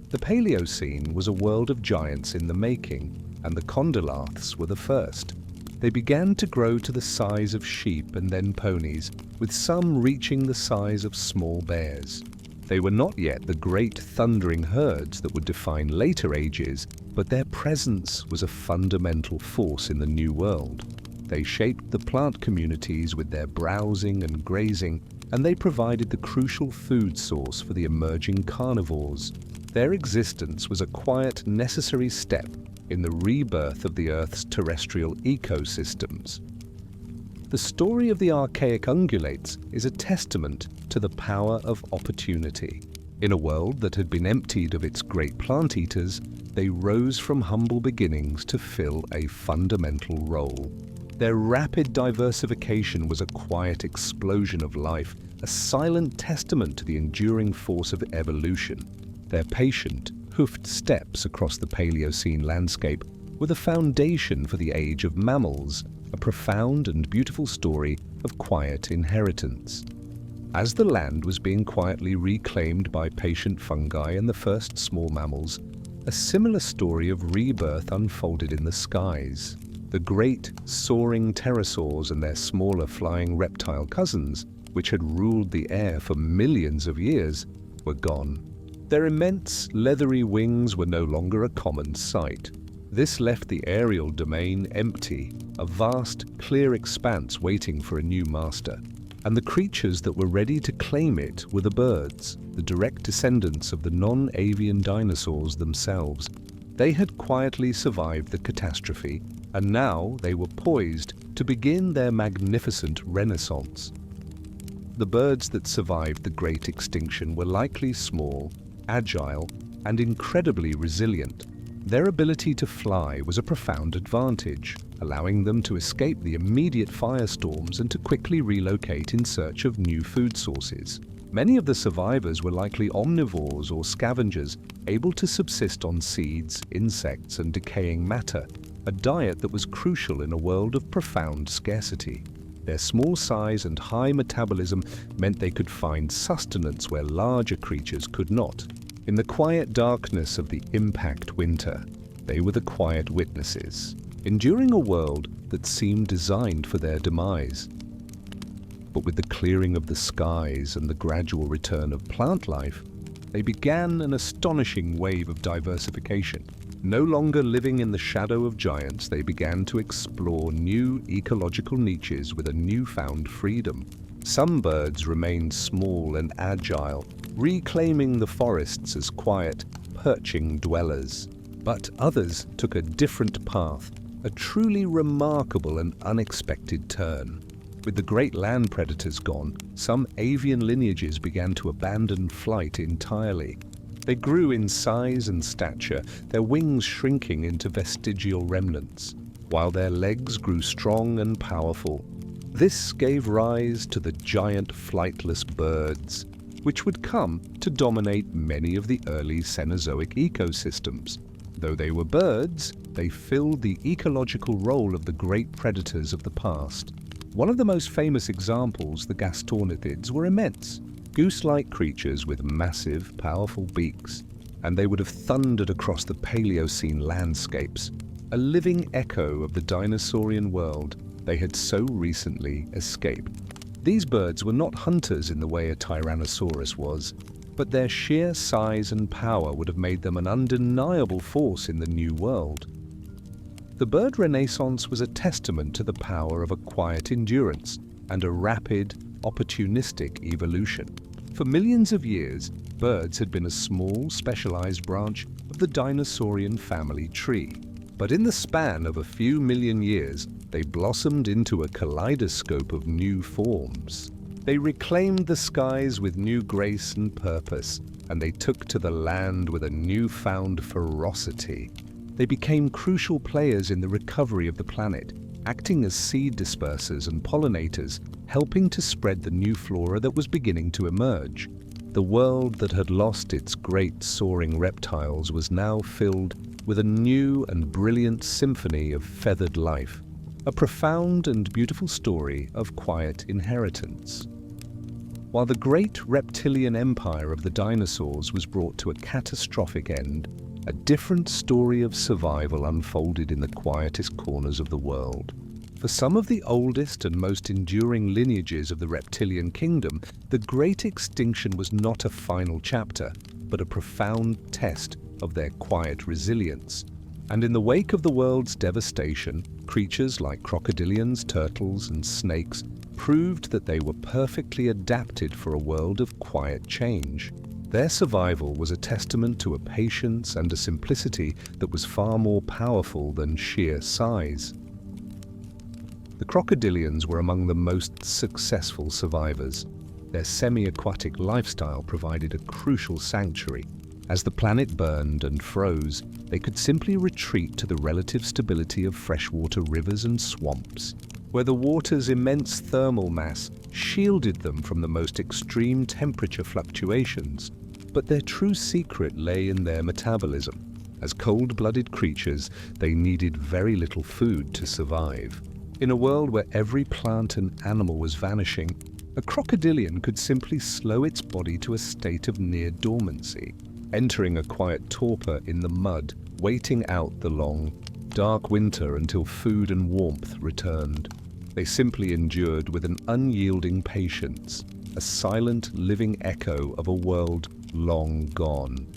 Speaker 1: The Paleocene was a world of giants in the making, and the condylarths were the first. They began to grow to the size of sheep and then ponies, with some reaching the size of small bears. They were not yet the great thundering herds that would define later ages, but their presence was a fundamental force in the new world. They shaped the plant communities with their browsing and grazing, and they provided the crucial food source for the emerging carnivores. Their existence was a quiet, necessary step in the rebirth of the Earth's terrestrial ecosystems. The story of the archaic ungulates is a testament to the power of opportunity. In a world that had been emptied of its great plant eaters, they rose from humble beginnings to fill a fundamental role. Their rapid diversification was a quiet explosion of life, a silent testament to the enduring force of evolution. Their patient, hoofed steps across the Paleocene landscape were the foundation for the age of mammals, a profound and beautiful story of quiet inheritance. As the land was being quietly reclaimed by patient fungi and the first small mammals, a similar story of rebirth unfolded in the skies. The great, soaring pterosaurs and their smaller flying reptile cousins, which had ruled the air for millions of years, were gone. Their immense, leathery wings were no longer a common sight. This left the aerial domain empty, a vast, clear expanse waiting for a new master. And the creatures that were ready to claim it were the birds, the direct descendants of the non-avian dinosaurs themselves. They had quietly survived the catastrophe, and now they were poised to begin their magnificent renaissance. The birds that survived the great extinction were likely small, agile, and incredibly resilient. Their ability to fly was a profound advantage, allowing them to escape the immediate firestorms and to quickly relocate in search of new food sources. Many of the survivors were likely omnivores or scavengers, able to subsist on seeds, insects, and decaying matter, a diet that was crucial in a world of profound scarcity. Their small size and high metabolism meant they could find sustenance where larger creatures could not. In the quiet darkness of the impact winter, they were the quiet witnesses, enduring a world that seemed designed for their demise. But with the clearing of the skies and the gradual return of plant life, they began an astonishing wave of diversification. No longer living in the shadow of giants, they began to explore new ecological niches with a newfound freedom. Some birds remained small and agile, reclaiming the forests as quiet, perching dwellers. But others took a different path, a truly remarkable and unexpected turn. With the great land predators gone, some avian lineages began to abandon flight entirely. They grew in size and stature, their wings shrinking into vestigial remnants, while their legs grew strong and powerful. This gave rise to the giant flightless birds, which would come to dominate many of the early Cenozoic ecosystems. Though they were birds, they filled the ecological role of the great predators of the past. One of the most famous examples, the gastornithids, were immense, goose-like creatures with massive, powerful beaks, and they would have thundered across the Paleocene landscapes, a living echo of the dinosaurian world they had so recently escaped. These birds were not hunters in the way a Tyrannosaurus was, but their sheer size and power would have made them an undeniable force in the New World. The bird renaissance was a testament to the power of a quiet endurance and a rapid, opportunistic evolution. For millions of years, birds had been a small, specialized branch of the dinosaurian family tree. But in the span of a few million years, they blossomed into a kaleidoscope of new forms. They reclaimed the skies with new grace and purpose, and they took to the land with a newfound ferocity. They became crucial players in the recovery of the planet, acting as seed dispersers and pollinators, helping to spread the new flora that was beginning to emerge. The world that had lost its great soaring reptiles was now filled with a new and brilliant symphony of feathered life, a profound and beautiful story of quiet inheritance. While the great reptilian empire of the dinosaurs was brought to a catastrophic end, a different story of survival unfolded in the quietest corners of the world. For some of the oldest and most enduring lineages of the reptilian kingdom, the great extinction was not a final chapter, but a profound test of their quiet resilience. And in the wake of the world's devastation, creatures like crocodilians, turtles, and snakes proved that they were perfectly adapted for a world of quiet change. Their survival was a testament to a patience and a simplicity that was far more powerful than sheer size. The crocodilians were among the most successful survivors. Their semi-aquatic lifestyle provided a crucial sanctuary. As the planet burned and froze, they could simply retreat to the relative stability of freshwater rivers and swamps, where the water's immense thermal mass shielded them from the most extreme temperature fluctuations. But their true secret lay in their metabolism. As cold-blooded creatures, they needed very little food to survive. In a world where every plant and animal was vanishing, a crocodilian could simply slow its body to a state of near dormancy, entering a quiet torpor in the mud, waiting out the long, dark winter until food and warmth returned. They simply endured with an unyielding patience, a silent, living echo of a world long gone.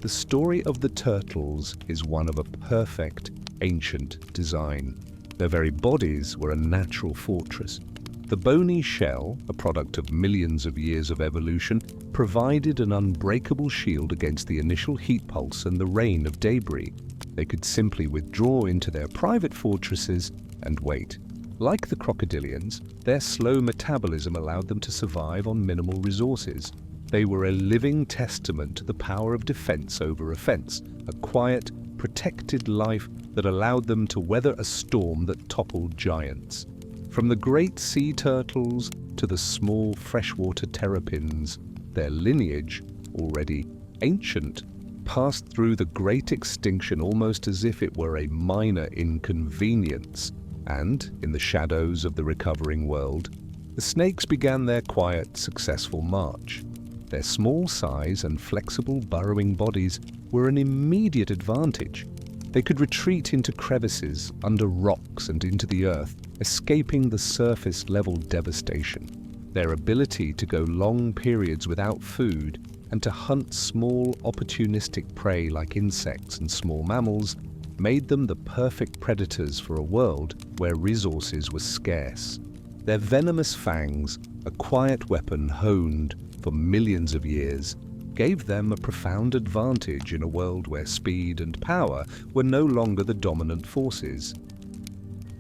Speaker 1: The story of the turtles is one of a perfect, ancient design. Their very bodies were a natural fortress. The bony shell, a product of millions of years of evolution, provided an unbreakable shield against the initial heat pulse and the rain of debris. They could simply withdraw into their private fortresses and wait. Like the crocodilians, their slow metabolism allowed them to survive on minimal resources. They were a living testament to the power of defense over offense, a quiet, protected life that allowed them to weather a storm that toppled giants. From the great sea turtles to the small freshwater terrapins, their lineage, already ancient, passed through the great extinction almost as if it were a minor inconvenience. And, in the shadows of the recovering world, the snakes began their quiet, successful march. Their small size and flexible burrowing bodies were an immediate advantage. They could retreat into crevices, under rocks and into the earth, escaping the surface-level devastation. Their ability to go long periods without food and to hunt small, opportunistic prey like insects and small mammals made them the perfect predators for a world where resources were scarce. Their venomous fangs, a quiet weapon honed for millions of years, gave them a profound advantage in a world where speed and power were no longer the dominant forces.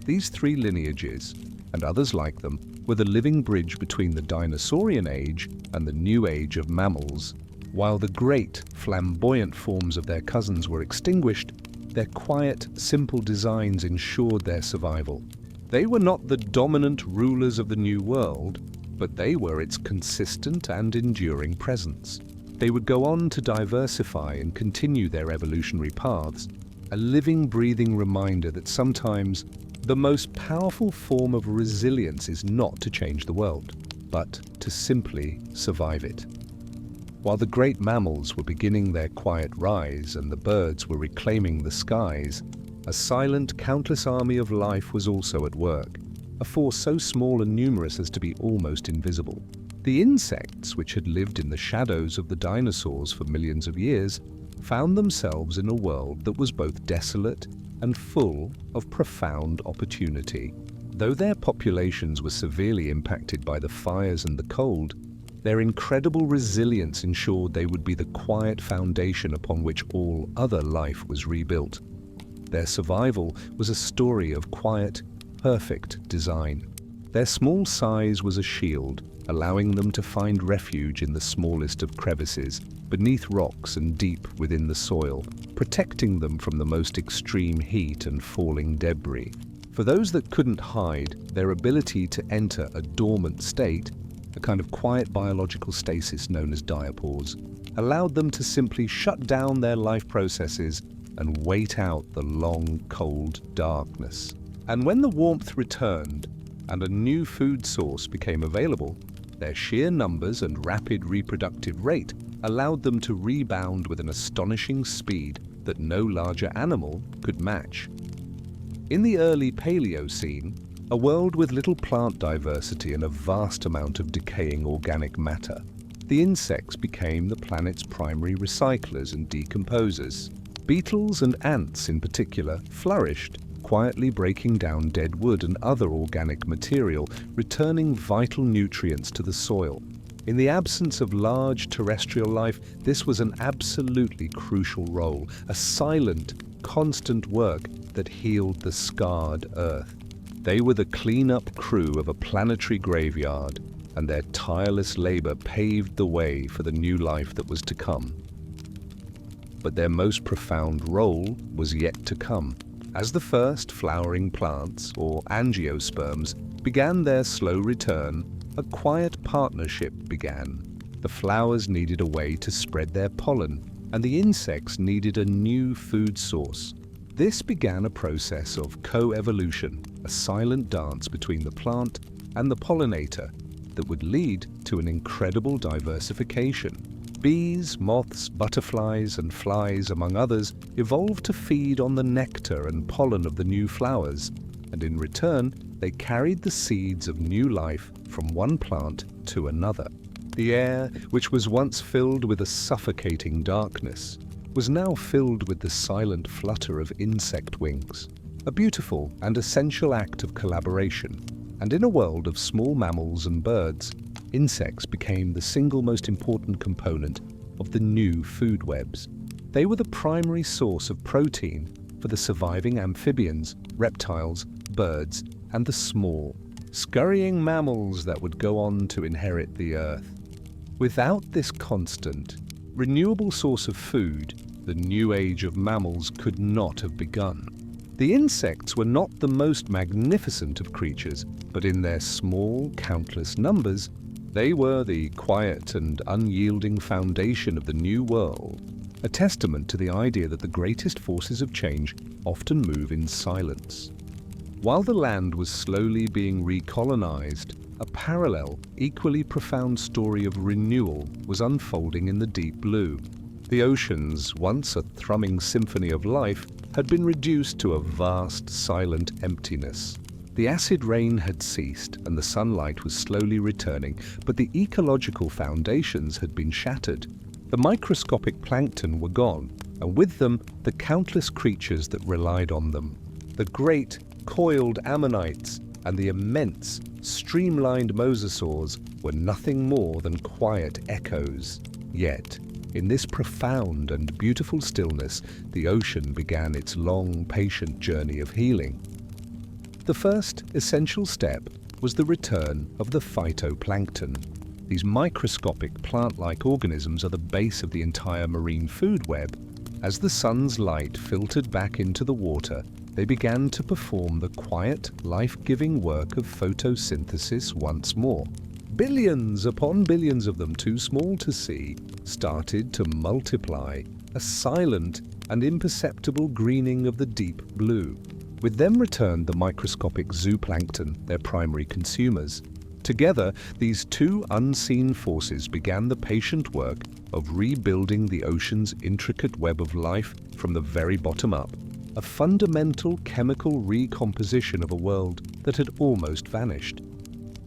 Speaker 1: These three lineages, and others like them, were the living bridge between the dinosaurian age and the new age of mammals. While the great, flamboyant forms of their cousins were extinguished, their quiet, simple designs ensured their survival. They were not the dominant rulers of the new world, but they were its consistent and enduring presence. They would go on to diversify and continue their evolutionary paths, a living, breathing reminder that sometimes the most powerful form of resilience is not to change the world, but to simply survive it. While the great mammals were beginning their quiet rise and the birds were reclaiming the skies, a silent, countless army of life was also at work, a force so small and numerous as to be almost invisible. The insects, which had lived in the shadows of the dinosaurs for millions of years, found themselves in a world that was both desolate and full of profound opportunity. Though their populations were severely impacted by the fires and the cold, their incredible resilience ensured they would be the quiet foundation upon which all other life was rebuilt. Their survival was a story of quiet, perfect design. Their small size was a shield, allowing them to find refuge in the smallest of crevices, beneath rocks and deep within the soil, protecting them from the most extreme heat and falling debris. For those that couldn't hide, their ability to enter a dormant state, a kind of quiet biological stasis known as diapause, allowed them to simply shut down their life processes and wait out the long, cold darkness. And when the warmth returned and a new food source became available, their sheer numbers and rapid reproductive rate allowed them to rebound with an astonishing speed that no larger animal could match. In the early Paleocene, a world with little plant diversity and a vast amount of decaying organic matter, the insects became the planet's primary recyclers and decomposers. Beetles and ants in particular flourished, quietly breaking down dead wood and other organic material, returning vital nutrients to the soil. In the absence of large terrestrial life, this was an absolutely crucial role, a silent, constant work that healed the scarred Earth. They were the clean-up crew of a planetary graveyard, and their tireless labor paved the way for the new life that was to come. But their most profound role was yet to come. As the first flowering plants, or angiosperms, began their slow return, a quiet partnership began. The flowers needed a way to spread their pollen, and the insects needed a new food source. This began a process of co-evolution, a silent dance between the plant and the pollinator that would lead to an incredible diversification. Bees, moths, butterflies, and flies, among others, evolved to feed on the nectar and pollen of the new flowers, and in return, they carried the seeds of new life from one plant to another. The air, which was once filled with a suffocating darkness, was now filled with the silent flutter of insect wings, a beautiful and essential act of collaboration. And in a world of small mammals and birds, insects became the single most important component of the new food webs. They were the primary source of protein for the surviving amphibians, reptiles, birds, and the small, scurrying mammals that would go on to inherit the Earth. Without this constant, renewable source of food, the new age of mammals could not have begun. The insects were not the most magnificent of creatures, but in their small, countless numbers, they were the quiet and unyielding foundation of the new world, a testament to the idea that the greatest forces of change often move in silence. While the land was slowly being recolonized, a parallel, equally profound story of renewal was unfolding in the deep blue. The oceans, once a thrumming symphony of life, had been reduced to a vast, silent emptiness. The acid rain had ceased and the sunlight was slowly returning, but the ecological foundations had been shattered. The microscopic plankton were gone, and with them the countless creatures that relied on them. The great, coiled ammonites and the immense, streamlined mosasaurs were nothing more than quiet echoes. Yet, In this profound and beautiful stillness, the ocean began its long, patient journey of healing. The first essential step was the return of the phytoplankton. These microscopic plant-like organisms are the base of the entire marine food web. As the sun's light filtered back into the water, they began to perform the quiet, life-giving work of photosynthesis once more. Billions upon billions of them, too small to see, started to multiply, a silent and imperceptible greening of the deep blue. With them returned the microscopic zooplankton, their primary consumers. Together, these two unseen forces began the patient work of rebuilding the ocean's intricate web of life from the very bottom up, a fundamental chemical recomposition of a world that had almost vanished.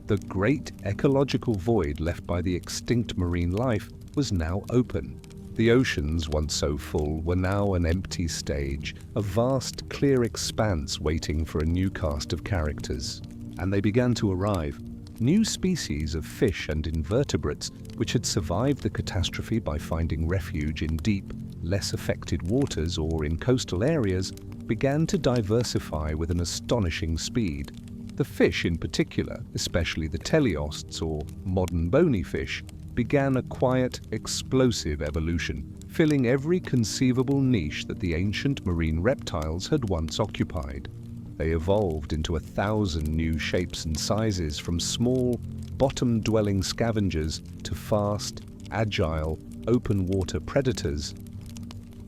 Speaker 1: The great ecological void left by the extinct marine life was now open. The oceans, once so full, were now an empty stage, a vast, clear expanse waiting for a new cast of characters. And they began to arrive. New species of fish and invertebrates, which had survived the catastrophe by finding refuge in deep, less affected waters or in coastal areas, began to diversify with an astonishing speed. The fish in particular, especially the teleosts or modern bony fish, began a quiet, explosive evolution, filling every conceivable niche that the ancient marine reptiles had once occupied. They evolved into 1,000 new shapes and sizes, from small, bottom-dwelling scavengers to fast, agile, open-water predators.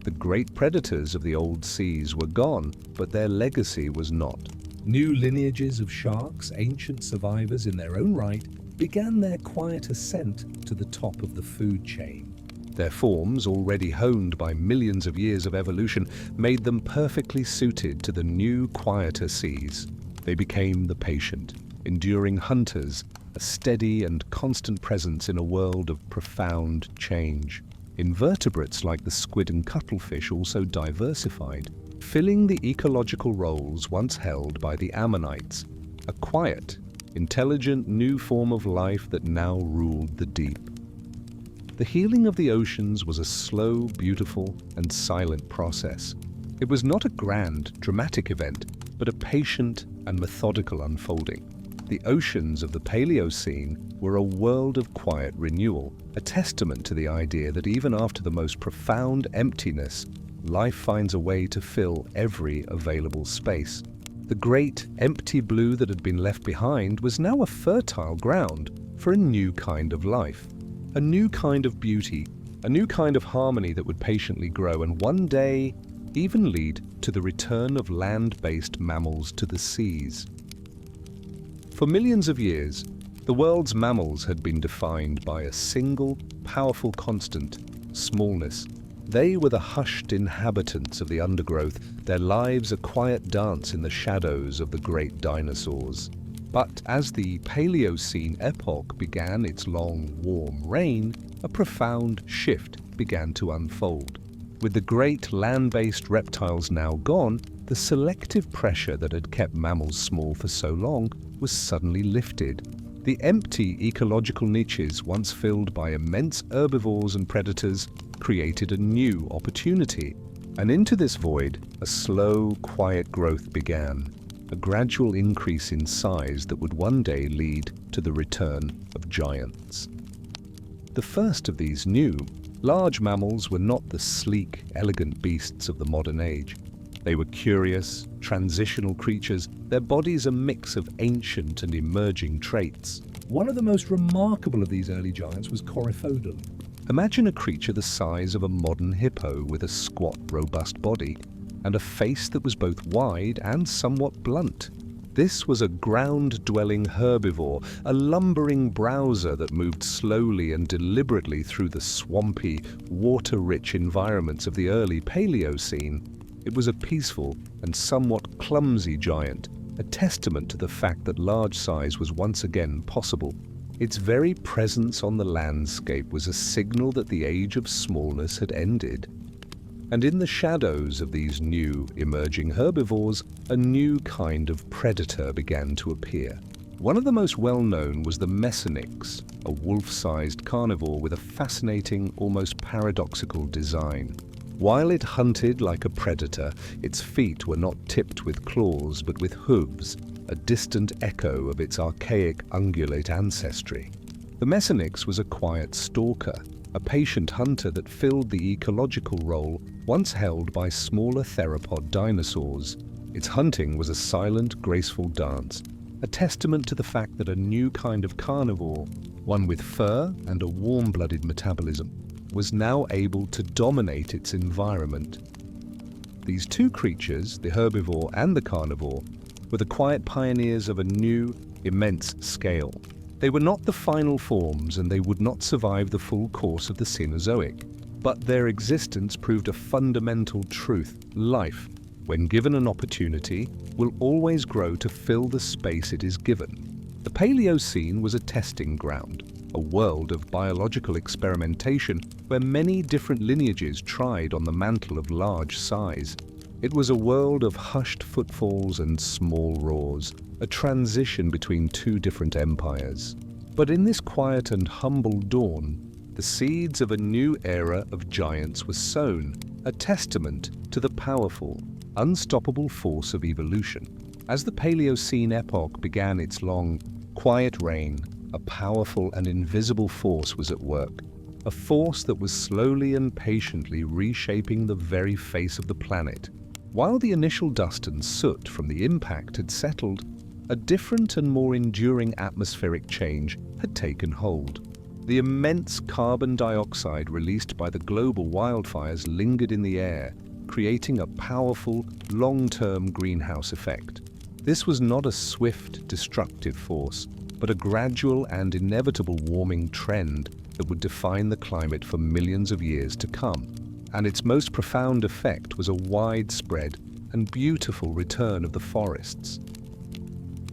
Speaker 1: The great predators of the old seas were gone, but their legacy was not. New lineages of sharks, ancient survivors in their own right, began their quiet ascent to the top of the food chain. Their forms, already honed by millions of years of evolution, made them perfectly suited to the new, quieter seas. They became the patient, enduring hunters, a steady and constant presence in a world of profound change. Invertebrates like the squid and cuttlefish also diversified, filling the ecological roles once held by the ammonites, a quiet, intelligent new form of life that now ruled the deep. The healing of the oceans was a slow, beautiful, and silent process. It was not a grand, dramatic event, but a patient and methodical unfolding. The oceans of the Paleocene were a world of quiet renewal, a testament to the idea that even after the most profound emptiness, life finds a way to fill every available space. The great, empty blue that had been left behind was now a fertile ground for a new kind of life, a new kind of beauty, a new kind of harmony that would patiently grow and one day even lead to the return of land-based mammals to the seas. For millions of years, the world's mammals had been defined by a single, powerful constant: smallness. They were the hushed inhabitants of the undergrowth, their lives a quiet dance in the shadows of the great dinosaurs. But as the Paleocene epoch began its long, warm reign, a profound shift began to unfold. With the great land-based reptiles now gone, the selective pressure that had kept mammals small for so long was suddenly lifted. The empty ecological niches once filled by immense herbivores and predators created a new opportunity. And into this void, a slow, quiet growth began, a gradual increase in size that would one day lead to the return of giants. The first of these new, large mammals were not the sleek, elegant beasts of the modern age. They were curious, transitional creatures, their bodies a mix of ancient and emerging traits. One of the most remarkable of these early giants was Coryphodon. Imagine a creature the size of a modern hippo with a squat, robust body and a face that was both wide and somewhat blunt. This was a ground-dwelling herbivore, a lumbering browser that moved slowly and deliberately through the swampy, water-rich environments of the early Paleocene. It was a peaceful and somewhat clumsy giant, a testament to the fact that large size was once again possible. Its very presence on the landscape was a signal that the age of smallness had ended. And in the shadows of these new, emerging herbivores, a new kind of predator began to appear. One of the most well-known was the Mesonyx, a wolf-sized carnivore with a fascinating, almost paradoxical design. While it hunted like a predator, its feet were not tipped with claws but with hooves, a distant echo of its archaic ungulate ancestry. The Mesonyx was a quiet stalker, a patient hunter that filled the ecological role once held by smaller theropod dinosaurs. Its hunting was a silent, graceful dance, a testament to the fact that a new kind of carnivore, one with fur and a warm-blooded metabolism, was now able to dominate its environment. These two creatures, the herbivore and the carnivore, were the quiet pioneers of a new, immense scale. They were not the final forms and they would not survive the full course of the Cenozoic, but their existence proved a fundamental truth. Life, when given an opportunity, will always grow to fill the space it is given. The Paleocene was a testing ground, a world of biological experimentation where many different lineages tried on the mantle of large size. It was a world of hushed footfalls and small roars, a transition between two different empires. But in this quiet and humble dawn, the seeds of a new era of giants were sown, a testament to the powerful, unstoppable force of evolution. As the Paleocene epoch began its long, quiet reign, a powerful and invisible force was at work, a force that was slowly and patiently reshaping the very face of the planet. While the initial dust and soot from the impact had settled, a different and more enduring atmospheric change had taken hold. The immense carbon dioxide released by the global wildfires lingered in the air, creating a powerful, long-term greenhouse effect. This was not a swift, destructive force, but a gradual and inevitable warming trend that would define the climate for millions of years to come. And its most profound effect was a widespread and beautiful return of the forests.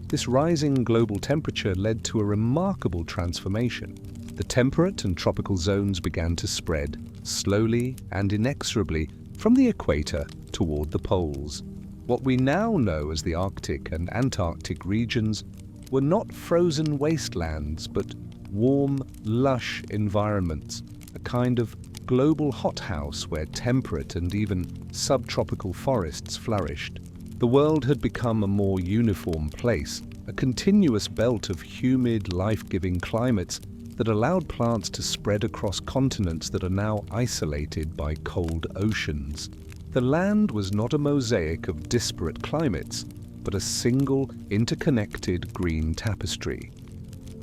Speaker 1: This rising global temperature led to a remarkable transformation. The temperate and tropical zones began to spread, slowly and inexorably, from the equator toward the poles. What we now know as the Arctic and Antarctic regions were not frozen wastelands, but warm, lush environments, a kind of global hothouse where temperate and even subtropical forests flourished. The world had become a more uniform place, a continuous belt of humid, life-giving climates that allowed plants to spread across continents that are now isolated by cold oceans. The land was not a mosaic of disparate climates, but a single, interconnected green tapestry.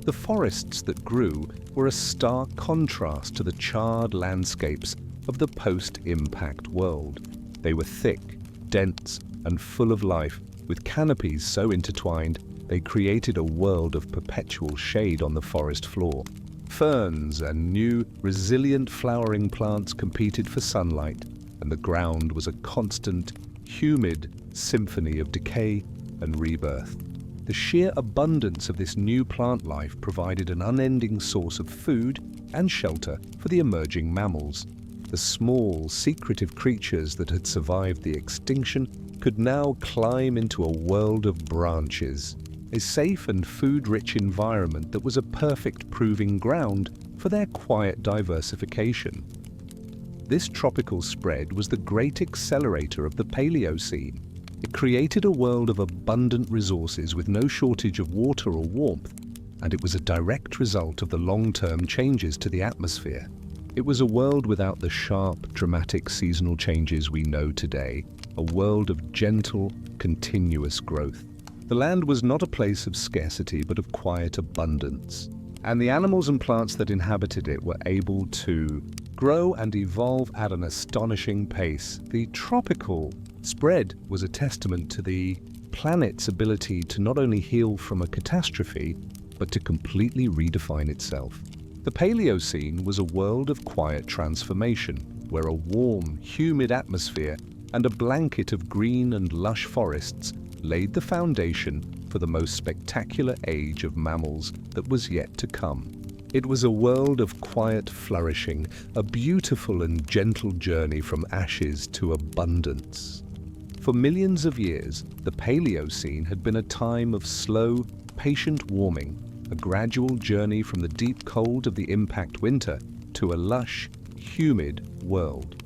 Speaker 1: The forests that grew were a stark contrast to the charred landscapes of the post-impact world. They were thick, dense, and full of life, with canopies so intertwined they created a world of perpetual shade on the forest floor. Ferns and new, resilient flowering plants competed for sunlight, and the ground was a constant, humid symphony of decay and rebirth. The sheer abundance of this new plant life provided an unending source of food and shelter for the emerging mammals. The small, secretive creatures that had survived the extinction could now climb into a world of branches, a safe and food-rich environment that was a perfect proving ground for their quiet diversification. This tropical spread was the great accelerator of the Paleocene. It created a world of abundant resources with no shortage of water or warmth, and it was a direct result of the long-term changes to the atmosphere. It was a world without the sharp, dramatic seasonal changes we know today, a world of gentle, continuous growth. The land was not a place of scarcity, but of quiet abundance, and the animals and plants that inhabited it were able to grow and evolve at an astonishing pace. The tropical spread was a testament to the planet's ability to not only heal from a catastrophe, but to completely redefine itself. The Paleocene was a world of quiet transformation, where a warm, humid atmosphere and a blanket of green and lush forests laid the foundation for the most spectacular age of mammals that was yet to come. It was a world of quiet flourishing, a beautiful and gentle journey from ashes to abundance. For millions of years, the Paleocene had been a time of slow, patient warming, a gradual journey from the deep cold of the impact winter to a lush, humid world.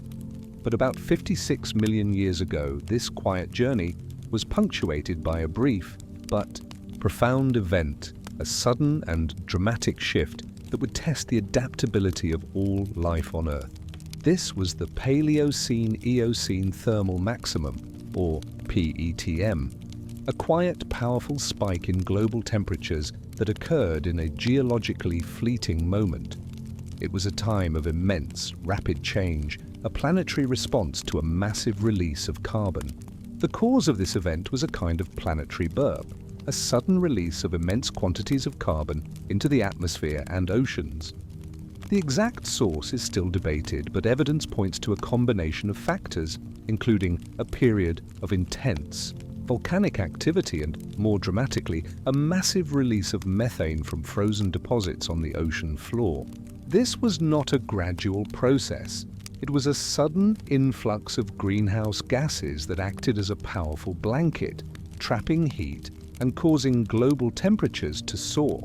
Speaker 1: But about 56 million years ago, this quiet journey was punctuated by a brief but profound event, a sudden and dramatic shift that would test the adaptability of all life on Earth. This was the Paleocene-Eocene thermal maximum, or PETM, a quiet, powerful spike in global temperatures that occurred in a geologically fleeting moment. It was a time of immense, rapid change, a planetary response to a massive release of carbon. The cause of this event was a kind of planetary burp, a sudden release of immense quantities of carbon into the atmosphere and oceans. The exact source is still debated, but evidence points to a combination of factors, including a period of intense volcanic activity and, more dramatically, a massive release of methane from frozen deposits on the ocean floor. This was not a gradual process. It was a sudden influx of greenhouse gases that acted as a powerful blanket, trapping heat and causing global temperatures to soar.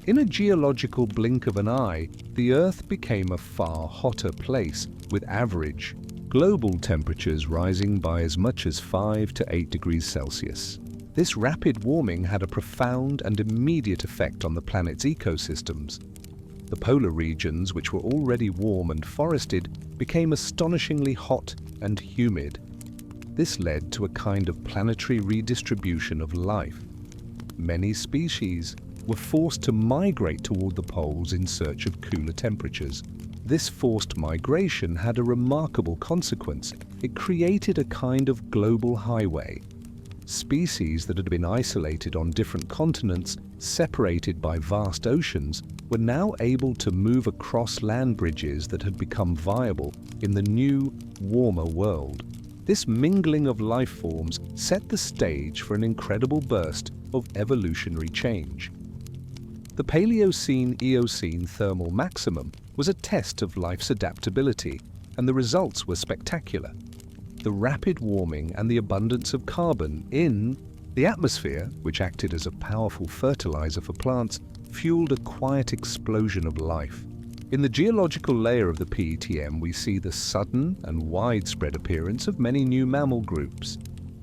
Speaker 1: In a geological blink of an eye, the Earth became a far hotter place, with average global temperatures rising by as much as 5 to 8 degrees Celsius. This rapid warming had a profound and immediate effect on the planet's ecosystems. The polar regions, which were already warm and forested, became astonishingly hot and humid. This led to a kind of planetary redistribution of life. Many species were forced to migrate toward the poles in search of cooler temperatures. This forced migration had a remarkable consequence. It created a kind of global highway. Species that had been isolated on different continents, separated by vast oceans, were now able to move across land bridges that had become viable in the new, warmer world. This mingling of life forms set the stage for an incredible burst of evolutionary change. The Paleocene-Eocene thermal maximum was a test of life's adaptability, and the results were spectacular. The rapid warming and the abundance of carbon in the atmosphere, which acted as a powerful fertilizer for plants, fueled a quiet explosion of life. In the geological layer of the PETM, we see the sudden and widespread appearance of many new mammal groups.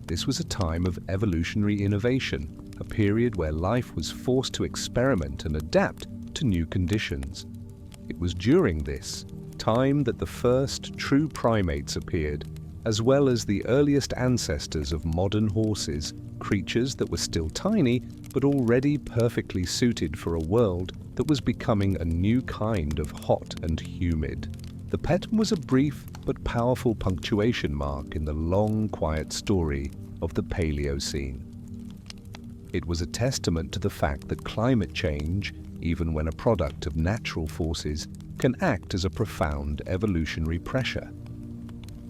Speaker 1: This was a time of evolutionary innovation, a period where life was forced to experiment and adapt to new conditions. It was during this time that the first true primates appeared, as well as the earliest ancestors of modern horses, creatures that were still tiny but already perfectly suited for a world that was becoming a new kind of hot and humid. The PETM was a brief but powerful punctuation mark in the long, quiet story of the Paleocene. It was a testament to the fact that climate change, even when a product of natural forces, can act as a profound evolutionary pressure.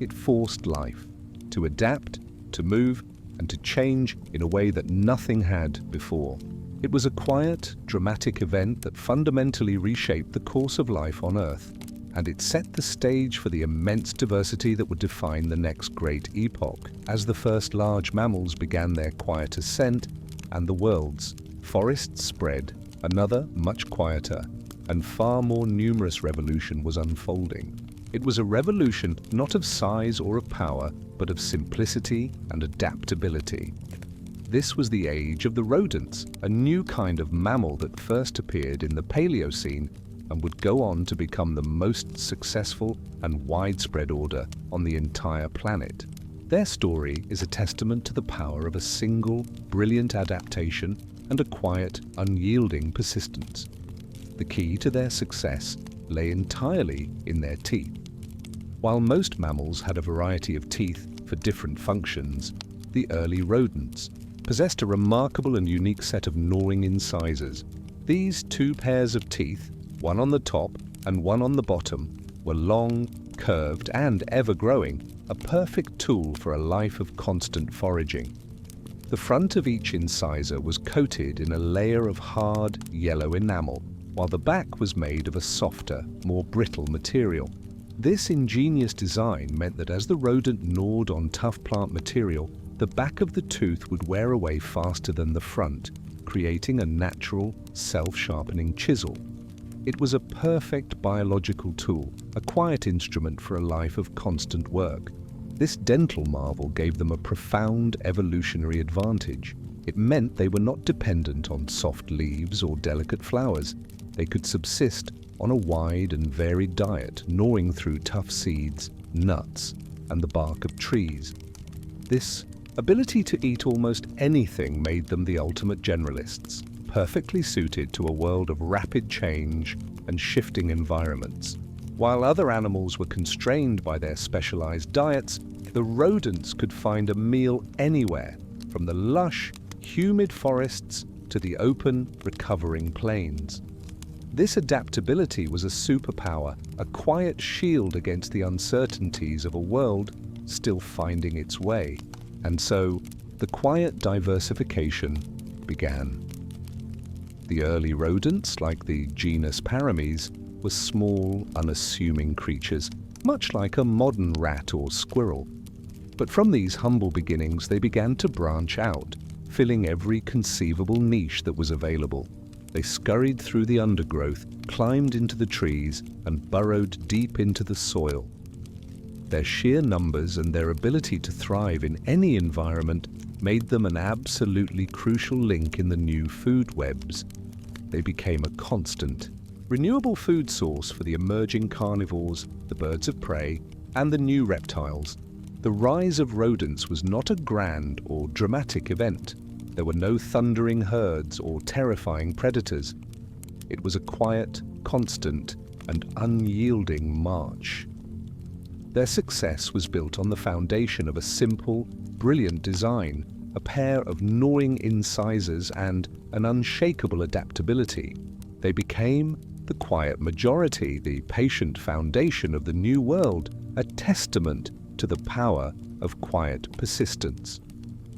Speaker 1: It forced life to adapt, to move, and to change in a way that nothing had before. It was a quiet, dramatic event that fundamentally reshaped the course of life on Earth, and it set the stage for the immense diversity that would define the next great epoch. As the first large mammals began their quiet ascent, and the world's forests spread, another, much quieter, and far more numerous revolution was unfolding. It was a revolution not of size or of power, but of simplicity and adaptability. This was the age of the rodents, a new kind of mammal that first appeared in the Paleocene and would go on to become the most successful and widespread order on the entire planet. Their story is a testament to the power of a single, brilliant adaptation and a quiet, unyielding persistence. The key to their success lay entirely in their teeth. While most mammals had a variety of teeth for different functions, the early rodents possessed a remarkable and unique set of gnawing incisors. These two pairs of teeth, one on the top and one on the bottom, were long, curved, and ever-growing, a perfect tool for a life of constant foraging. The front of each incisor was coated in a layer of hard, yellow enamel, while the back was made of a softer, more brittle material. This ingenious design meant that as the rodent gnawed on tough plant material, the back of the tooth would wear away faster than the front, creating a natural, self-sharpening chisel. It was a perfect biological tool, a quiet instrument for a life of constant work. This dental marvel gave them a profound evolutionary advantage. It meant they were not dependent on soft leaves or delicate flowers. They could subsist on a wide and varied diet, gnawing through tough seeds, nuts, and the bark of trees. This ability to eat almost anything made them the ultimate generalists, perfectly suited to a world of rapid change and shifting environments. While other animals were constrained by their specialized diets, the rodents could find a meal anywhere, from the lush, humid forests to the open, recovering plains. This adaptability was a superpower, a quiet shield against the uncertainties of a world still finding its way. And so, the quiet diversification began. The early rodents, like the genus Parames, were small, unassuming creatures, much like a modern rat or squirrel. But from these humble beginnings, they began to branch out, filling every conceivable niche that was available. They scurried through the undergrowth, climbed into the trees, and burrowed deep into the soil. Their sheer numbers and their ability to thrive in any environment made them an absolutely crucial link in the new food webs. They became a constant, renewable food source for the emerging carnivores, the birds of prey, and the new reptiles. The rise of rodents was not a grand or dramatic event. There were no thundering herds or terrifying predators. It was a quiet, constant, and unyielding march. Their success was built on the foundation of a simple, brilliant design, a pair of gnawing incisors, and an unshakable adaptability. They became the quiet majority, the patient foundation of the new world, a testament to the power of quiet persistence.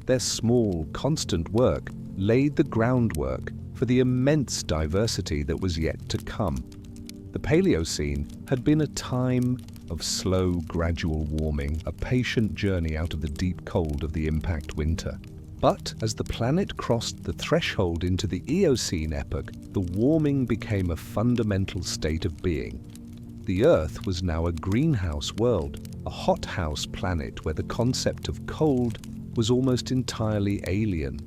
Speaker 1: Their small, constant work laid the groundwork for the immense diversity that was yet to come. The Paleocene had been a time of slow, gradual warming, a patient journey out of the deep cold of the impact winter. But as the planet crossed the threshold into the Eocene epoch, the warming became a fundamental state of being. The Earth was now a greenhouse world, a hothouse planet where the concept of cold was almost entirely alien.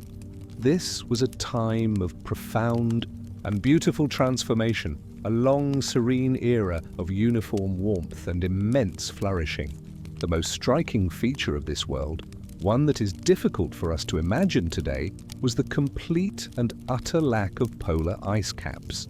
Speaker 1: This was a time of profound and beautiful transformation, a long, serene era of uniform warmth and immense flourishing. The most striking feature of this world, one that is difficult for us to imagine today, was the complete and utter lack of polar ice caps.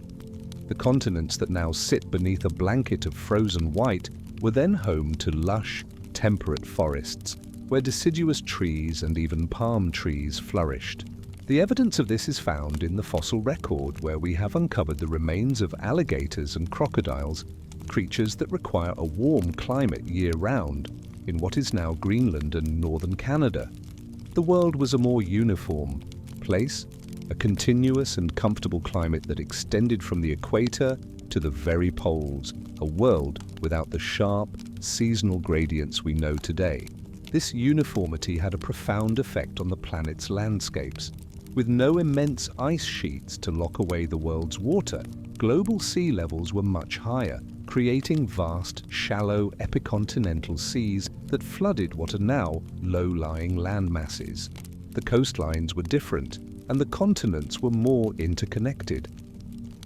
Speaker 1: The continents that now sit beneath a blanket of frozen white were then home to lush, temperate forests, where deciduous trees and even palm trees flourished. The evidence of this is found in the fossil record, where we have uncovered the remains of alligators and crocodiles, creatures that require a warm climate year-round, in what is now Greenland and northern Canada. The world was a more uniform place, a continuous and comfortable climate that extended from the equator to the very poles, a world without the sharp, seasonal gradients we know today. This uniformity had a profound effect on the planet's landscapes. With no immense ice sheets to lock away the world's water, global sea levels were much higher, creating vast, shallow epicontinental seas that flooded what are now low-lying land masses. The coastlines were different, and the continents were more interconnected.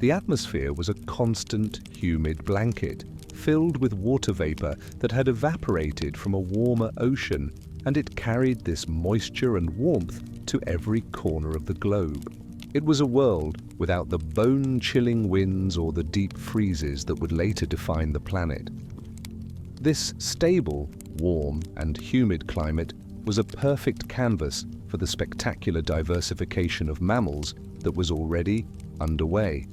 Speaker 1: The atmosphere was a constant, humid blanket, filled with water vapor that had evaporated from a warmer ocean, and it carried this moisture and warmth to every corner of the globe. It was a world without the bone-chilling winds or the deep freezes that would later define the planet. This stable, warm, and humid climate was a perfect canvas for the spectacular diversification of mammals that was already underway.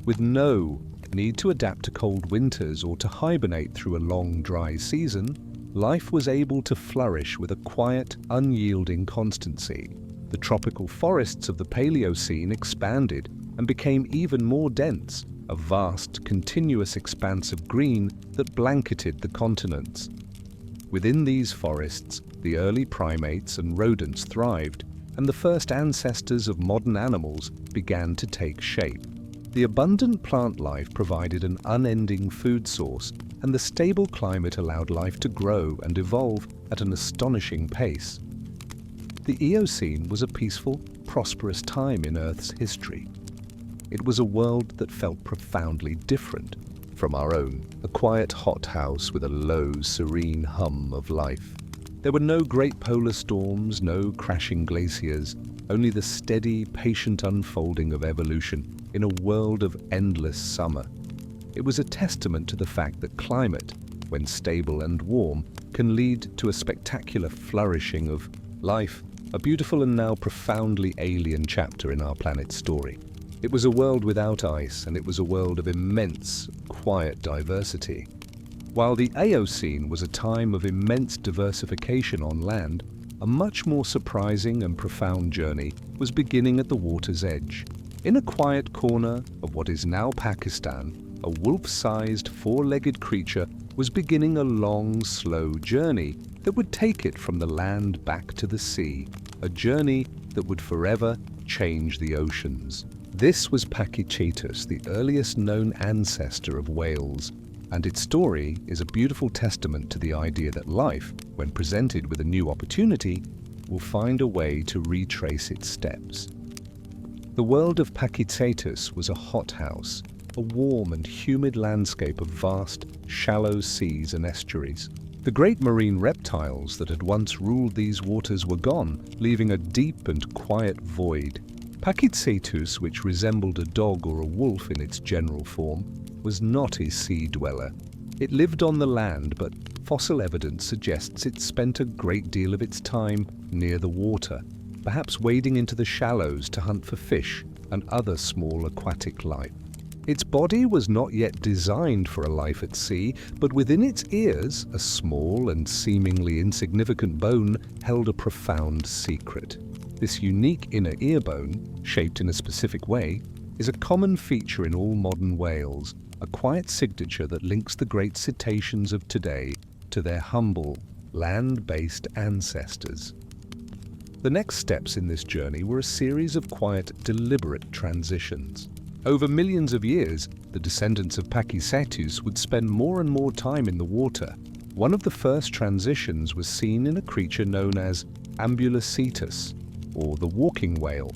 Speaker 1: With no need to adapt to cold winters or to hibernate through a long, dry season, life was able to flourish with a quiet, unyielding constancy. The tropical forests of the Paleocene expanded and became even more dense, a vast, continuous expanse of green that blanketed the continents. Within these forests, the early primates and rodents thrived, and the first ancestors of modern animals began to take shape. The abundant plant life provided an unending food source, and the stable climate allowed life to grow and evolve at an astonishing pace. The Eocene was a peaceful, prosperous time in Earth's history. It was a world that felt profoundly different from our own, a quiet hothouse with a low, serene hum of life. There were no great polar storms, no crashing glaciers, only the steady, patient unfolding of evolution in a world of endless summer. It was a testament to the fact that climate, when stable and warm, can lead to a spectacular flourishing of life, a beautiful and now profoundly alien chapter in our planet's story. It was a world without ice, and it was a world of immense, quiet diversity. While the Eocene was a time of immense diversification on land, a much more surprising and profound journey was beginning at the water's edge. In a quiet corner of what is now Pakistan, a wolf-sized, four-legged creature was beginning a long, slow journey that would take it from the land back to the sea, a journey that would forever change the oceans. This was Pachycetus, the earliest known ancestor of whales, and its story is a beautiful testament to the idea that life, when presented with a new opportunity, will find a way to retrace its steps. The world of Pachycetus was a hothouse, a warm and humid landscape of vast, shallow seas and estuaries. The great marine reptiles that had once ruled these waters were gone, leaving a deep and quiet void. Pachycetus, which resembled a dog or a wolf in its general form, was not a sea dweller. It lived on the land, but fossil evidence suggests it spent a great deal of its time near the water, perhaps wading into the shallows to hunt for fish and other small aquatic life. Its body was not yet designed for a life at sea, but within its ears, a small and seemingly insignificant bone held a profound secret. This unique inner ear bone, shaped in a specific way, is a common feature in all modern whales, a quiet signature that links the great cetaceans of today to their humble, land-based ancestors. The next steps in this journey were a series of quiet, deliberate transitions. Over millions of years, the descendants of Pachycetus would spend more and more time in the water. One of the first transitions was seen in a creature known as Ambulocetus, or the walking whale.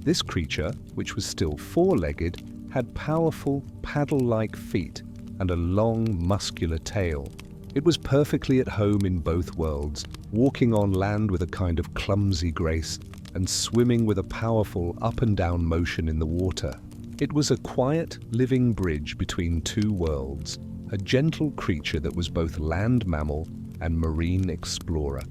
Speaker 1: This creature, which was still four-legged, had powerful, paddle-like feet and a long, muscular tail. It was perfectly at home in both worlds, walking on land with a kind of clumsy grace and swimming with a powerful up-and-down motion in the water. It was a quiet, living bridge between two worlds, a gentle creature that was both land mammal and marine explorer.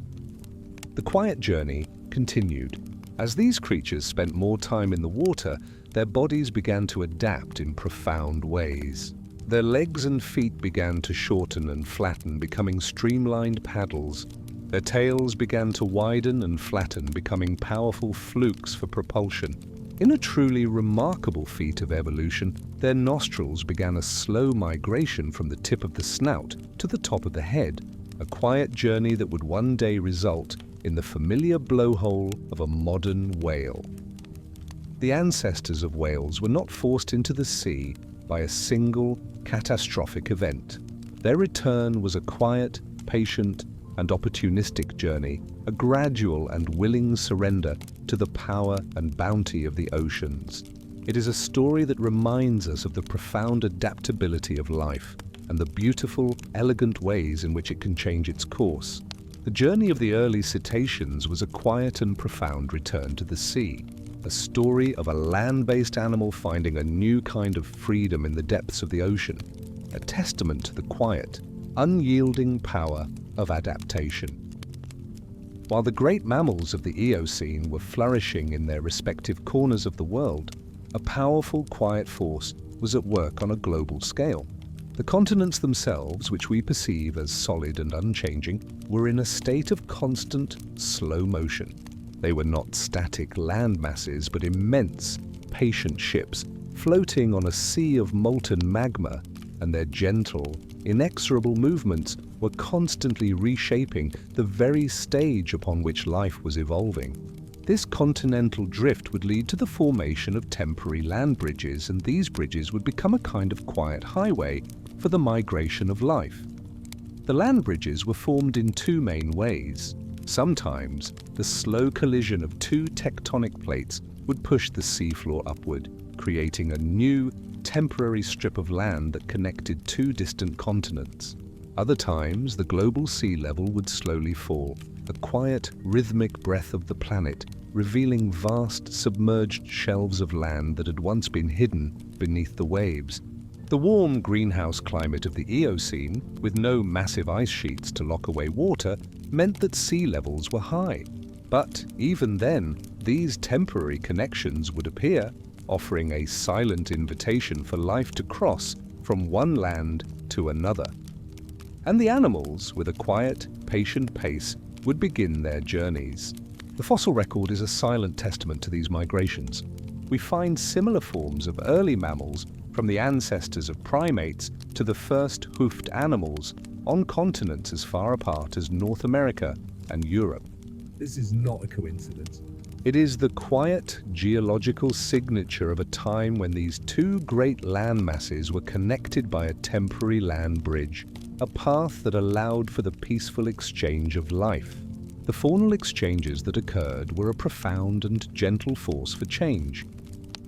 Speaker 1: The quiet journey continued. As these creatures spent more time in the water, their bodies began to adapt in profound ways. Their legs and feet began to shorten and flatten, becoming streamlined paddles. Their tails began to widen and flatten, becoming powerful flukes for propulsion. In a truly remarkable feat of evolution, their nostrils began a slow migration from the tip of the snout to the top of the head, a quiet journey that would one day result in the familiar blowhole of a modern whale. The ancestors of whales were not forced into the sea by a single catastrophic event. Their return was a quiet, patient, and opportunistic journey, a gradual and willing surrender to the power and bounty of the oceans. It is a story that reminds us of the profound adaptability of life and the beautiful, elegant ways in which it can change its course. The journey of the early cetaceans was a quiet and profound return to the sea, a story of a land-based animal finding a new kind of freedom in the depths of the ocean, a testament to the quiet, unyielding power of adaptation. While the great mammals of the Eocene were flourishing in their respective corners of the world, a powerful, quiet force was at work on a global scale. The continents themselves, which we perceive as solid and unchanging, were in a state of constant, slow motion. They were not static land masses, but immense, patient ships, floating on a sea of molten magma, and their gentle, inexorable movements were constantly reshaping the very stage upon which life was evolving. This continental drift would lead to the formation of temporary land bridges, and these bridges would become a kind of quiet highway for the migration of life. The land bridges were formed in two main ways. Sometimes, the slow collision of two tectonic plates would push the seafloor upward, creating a new, temporary strip of land that connected two distant continents. Other times, the global sea level would slowly fall, a quiet, rhythmic breath of the planet, revealing vast, submerged shelves of land that had once been hidden beneath the waves. The warm greenhouse climate of the Eocene, with no massive ice sheets to lock away water, meant that sea levels were high. But even then, these temporary connections would appear, offering a silent invitation for life to cross from one land to another. And the animals, with a quiet, patient pace, would begin their journeys. The fossil record is a silent testament to these migrations. We find similar forms of early mammals, from the ancestors of primates to the first hoofed animals, on continents as far apart as North America and Europe.
Speaker 2: This is not a coincidence.
Speaker 1: It is the quiet geological signature of a time when these two great land masses were connected by a temporary land bridge, a path that allowed for the peaceful exchange of life. The faunal exchanges that occurred were a profound and gentle force for change.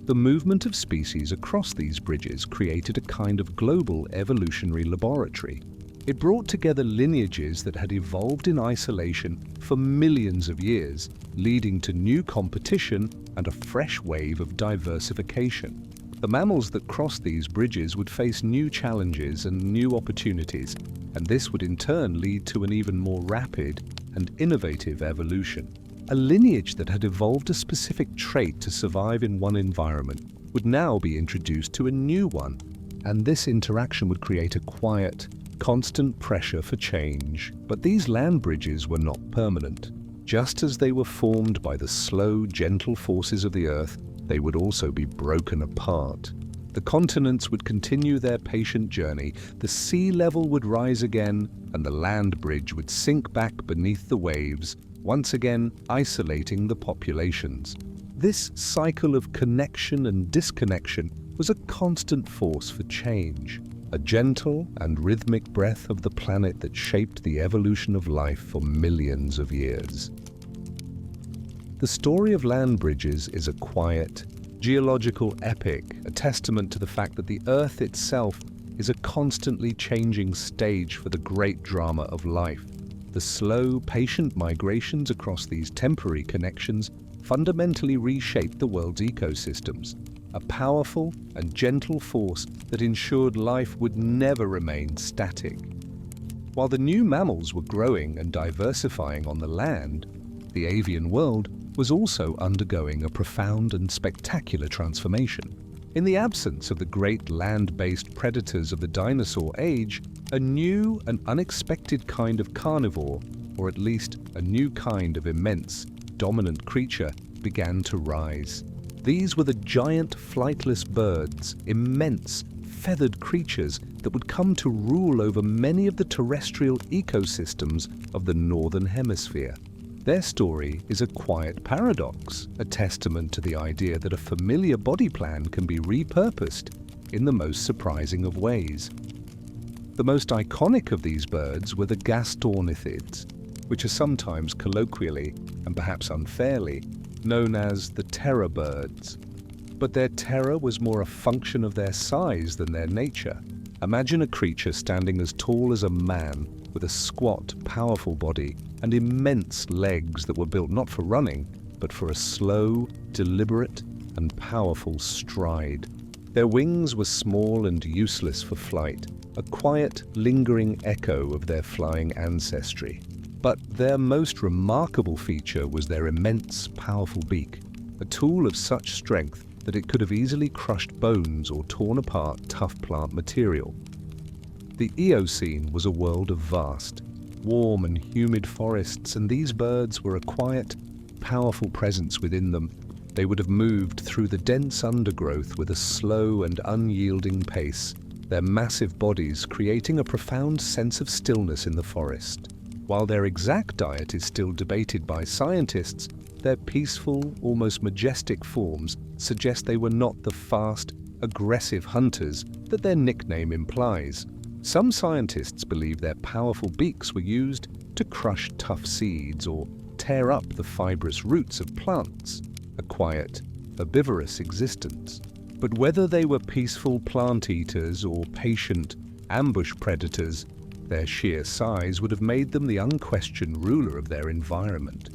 Speaker 1: The movement of species across these bridges created a kind of global evolutionary laboratory. It brought together lineages that had evolved in isolation for millions of years, leading to new competition and a fresh wave of diversification. The mammals that crossed these bridges would face new challenges and new opportunities, and this would in turn lead to an even more rapid and innovative evolution. A lineage that had evolved a specific trait to survive in one environment would now be introduced to a new one, and this interaction would create a quiet, constant pressure for change. But these land bridges were not permanent. Just as they were formed by the slow, gentle forces of the Earth, they would also be broken apart. The continents would continue their patient journey, the sea level would rise again, and the land bridge would sink back beneath the waves, once again isolating the populations. This cycle of connection and disconnection was a constant force for change, a gentle and rhythmic breath of the planet that shaped the evolution of life for millions of years. The story of land bridges is a quiet, geological epic, a testament to the fact that the Earth itself is a constantly changing stage for the great drama of life. The slow, patient migrations across these temporary connections fundamentally reshaped the world's ecosystems, a powerful and gentle force that ensured life would never remain static. While the new mammals were growing and diversifying on the land, the avian world was also undergoing a profound and spectacular transformation. In the absence of the great land-based predators of the dinosaur age, a new and unexpected kind of carnivore, or at least a new kind of immense, dominant creature, began to rise. These were the giant flightless birds, immense, feathered creatures that would come to rule over many of the terrestrial ecosystems of the Northern Hemisphere. Their story is a quiet paradox, a testament to the idea that a familiar body plan can be repurposed in the most surprising of ways. The most iconic of these birds were the gastornithids, which are sometimes colloquially, and perhaps unfairly, known as the terror birds. But their terror was more a function of their size than their nature. Imagine a creature standing as tall as a man, with a squat, powerful body and immense legs that were built not for running, but for a slow, deliberate, and powerful stride. Their wings were small and useless for flight, a quiet, lingering echo of their flying ancestry. But their most remarkable feature was their immense, powerful beak, a tool of such strength that it could have easily crushed bones or torn apart tough plant material. The Eocene was a world of vast, warm and humid forests, and these birds were a quiet, powerful presence within them, They would have moved through the dense undergrowth with a slow and unyielding pace, their massive bodies creating a profound sense of stillness in the forest. While their exact diet is still debated by scientists, their peaceful, almost majestic forms suggest they were not the fast, aggressive hunters that their nickname implies. Some scientists believe their powerful beaks were used to crush tough seeds or tear up the fibrous roots of plants, a quiet, herbivorous existence. But whether they were peaceful plant eaters or patient, ambush predators, their sheer size would have made them the unquestioned ruler of their environment.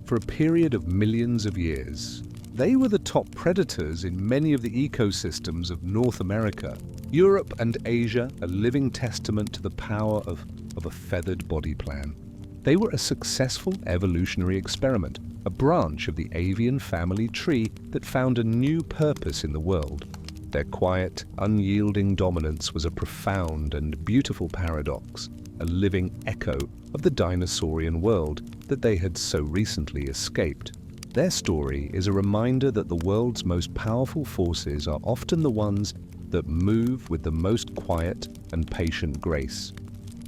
Speaker 1: For a period of millions of years, they were the top predators in many of the ecosystems of North America, Europe, and Asia, a living testament to the power of a feathered body plan. They were a successful evolutionary experiment, a branch of the avian family tree that found a new purpose in the world. Their quiet, unyielding dominance was a profound and beautiful paradox, a living echo of the dinosaurian world that they had so recently escaped. Their story is a reminder that the world's most powerful forces are often the ones that move with the most quiet and patient grace.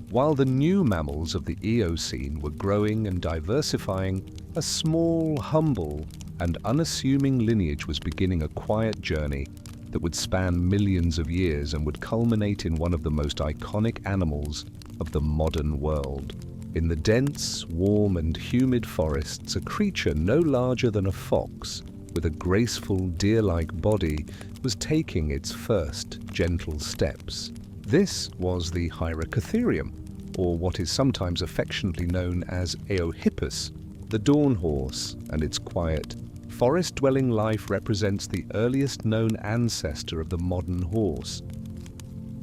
Speaker 1: While the new mammals of the Eocene were growing and diversifying, a small, humble, and unassuming lineage was beginning a quiet journey that would span millions of years and would culminate in one of the most iconic animals of the modern world. In the dense, warm, and humid forests, a creature no larger than a fox, with a graceful, deer-like body, was taking its first gentle steps. This was the Hyracotherium, or what is sometimes affectionately known as Eohippus, the dawn horse, and its quiet, forest-dwelling life represents the earliest known ancestor of the modern horse.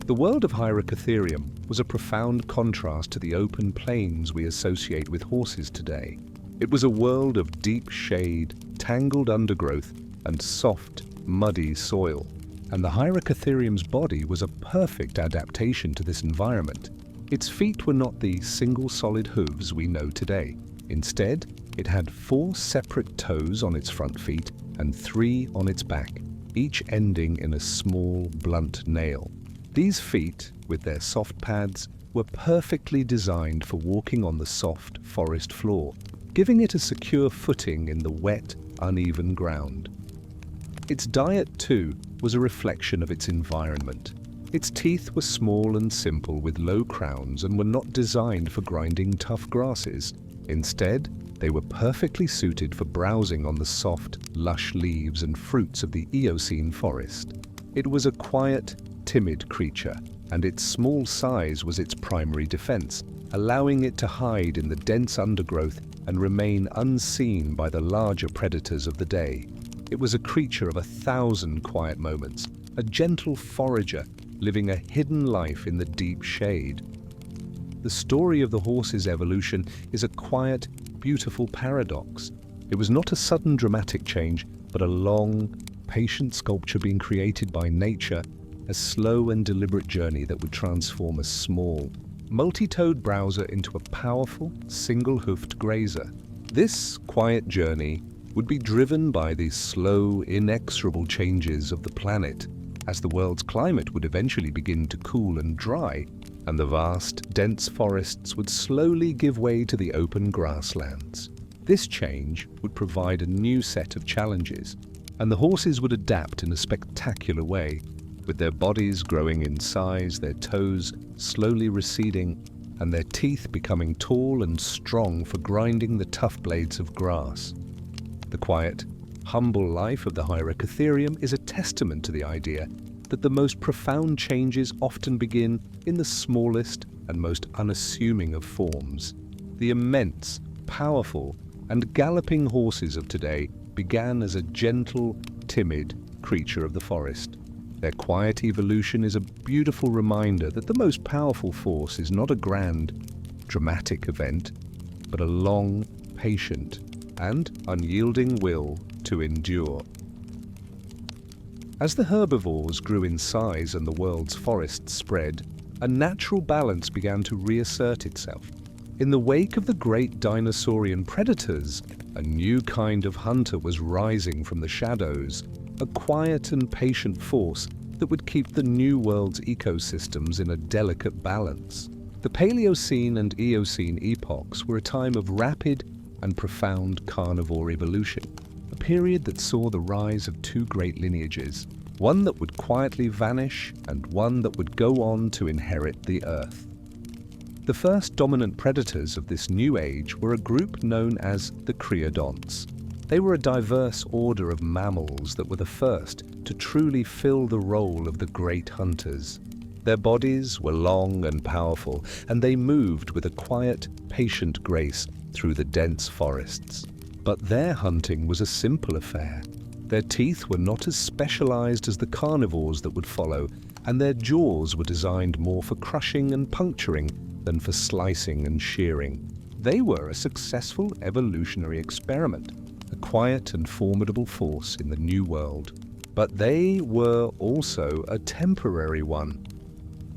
Speaker 1: The world of Hyracotherium was a profound contrast to the open plains we associate with horses today. It was a world of deep shade, tangled undergrowth, and soft, muddy soil. And the Hyracotherium's body was a perfect adaptation to this environment. Its feet were not the single solid hooves we know today. Instead, it had 4 separate toes on its front feet and 3 on its back, each ending in a small, blunt nail. These feet, with their soft pads, were perfectly designed for walking on the soft forest floor, giving it a secure footing in the wet, uneven ground. Its diet, too, was a reflection of its environment. Its teeth were small and simple with low crowns and were not designed for grinding tough grasses. Instead, they were perfectly suited for browsing on the soft, lush leaves and fruits of the Eocene forest. It was a quiet, timid creature, and its small size was its primary defense, allowing it to hide in the dense undergrowth and remain unseen by the larger predators of the day. It was a creature of 1,000 quiet moments, a gentle forager living a hidden life in the deep shade. The story of the horse's evolution is a quiet, beautiful paradox. It was not a sudden dramatic change, but a long, patient sculpture being created by nature, a slow and deliberate journey that would transform a small, multi-toed browser into a powerful, single-hoofed grazer. This quiet journey would be driven by the slow, inexorable changes of the planet, as the world's climate would eventually begin to cool and dry, and the vast, dense forests would slowly give way to the open grasslands. This change would provide a new set of challenges, and the horses would adapt in a spectacular way, with their bodies growing in size, their toes slowly receding, and their teeth becoming tall and strong for grinding the tough blades of grass. The quiet, humble life of the Hyracotherium is a testament to the idea that the most profound changes often begin in the smallest and most unassuming of forms. The immense, powerful, and galloping horses of today began as a gentle, timid creature of the forest. Their quiet evolution is a beautiful reminder that the most powerful force is not a grand, dramatic event, but a long, patient, and unyielding will to endure. As the herbivores grew in size and the world's forests spread, a natural balance began to reassert itself. In the wake of the great dinosaurian predators, A new kind of hunter was rising from the shadows, a quiet and patient force that would keep the New World's ecosystems in a delicate balance. The Paleocene and Eocene epochs were a time of rapid and profound carnivore evolution, a period that saw the rise of two great lineages, one that would quietly vanish and one that would go on to inherit the Earth. The first dominant predators of this new age were a group known as the creodonts. They were a diverse order of mammals that were the first to truly fill the role of the great hunters. Their bodies were long and powerful, and they moved with a quiet, patient grace through the dense forests. But their hunting was a simple affair. Their teeth were not as specialized as the carnivores that would follow, and their jaws were designed more for crushing and puncturing than for slicing and shearing. They were a successful evolutionary experiment, a quiet and formidable force in the New World. But they were also a temporary one.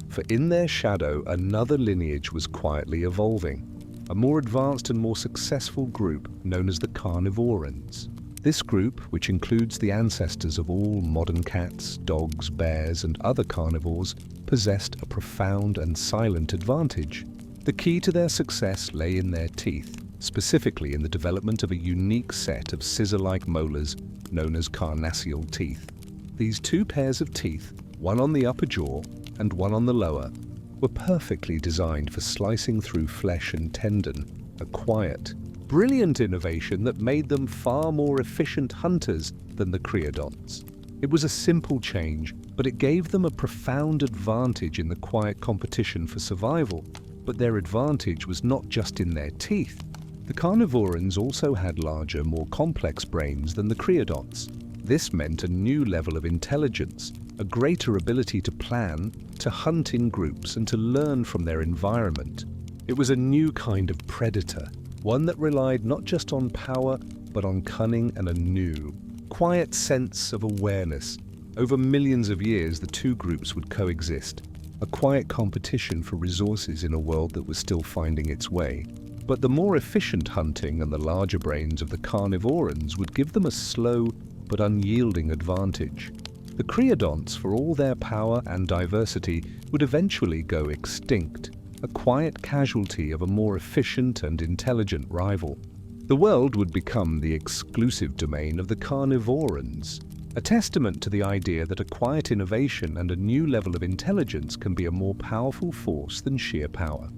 Speaker 1: For in their shadow, another lineage was quietly evolving, a more advanced and more successful group known as the carnivorans. This group, which includes the ancestors of all modern cats, dogs, bears, and other carnivores, possessed a profound and silent advantage. The key to their success lay in their teeth, specifically in the development of a unique set of scissor-like molars known as carnassial teeth. These two pairs of teeth, one on the upper jaw and one on the lower, were perfectly designed for slicing through flesh and tendon, a quiet, brilliant innovation that made them far more efficient hunters than the creodonts. It was a simple change, but it gave them a profound advantage in the quiet competition for survival. But their advantage was not just in their teeth. The carnivorans also had larger, more complex brains than the creodonts. This meant a new level of intelligence, a greater ability to plan, to hunt in groups, and to learn from their environment. It was a new kind of predator, one that relied not just on power, but on cunning and a new, quiet sense of awareness. Over millions of years, the two groups would coexist, a quiet competition for resources in a world that was still finding its way. But the more efficient hunting and the larger brains of the carnivorans would give them a slow but unyielding advantage. The creodonts, for all their power and diversity, would eventually go extinct, a quiet casualty of a more efficient and intelligent rival. The world would become the exclusive domain of the carnivorans, a testament to the idea that a quiet innovation and a new level of intelligence can be a more powerful force than sheer power.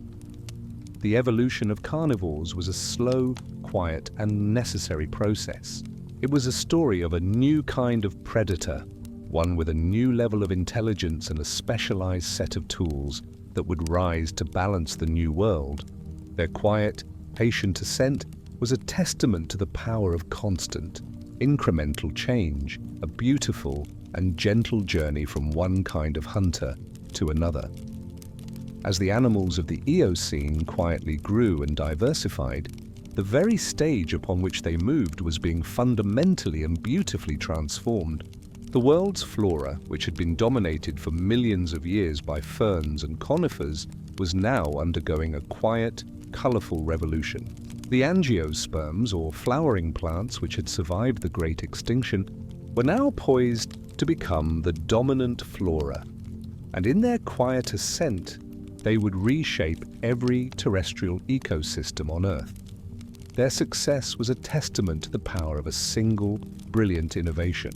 Speaker 1: The evolution of carnivores was a slow, quiet, and necessary process. It was a story of a new kind of predator, one with a new level of intelligence and a specialized set of tools that would rise to balance the new world. Their quiet, patient ascent was a testament to the power of constant, incremental change, a beautiful and gentle journey from one kind of hunter to another. As the animals of the Eocene quietly grew and diversified, the very stage upon which they moved was being fundamentally and beautifully transformed. The world's flora, which had been dominated for millions of years by ferns and conifers, was now undergoing a quiet, colorful revolution. The angiosperms, or flowering plants which had survived the Great Extinction, were now poised to become the dominant flora. And in their quiet ascent, they would reshape every terrestrial ecosystem on Earth. Their success was a testament to the power of a single, brilliant innovation.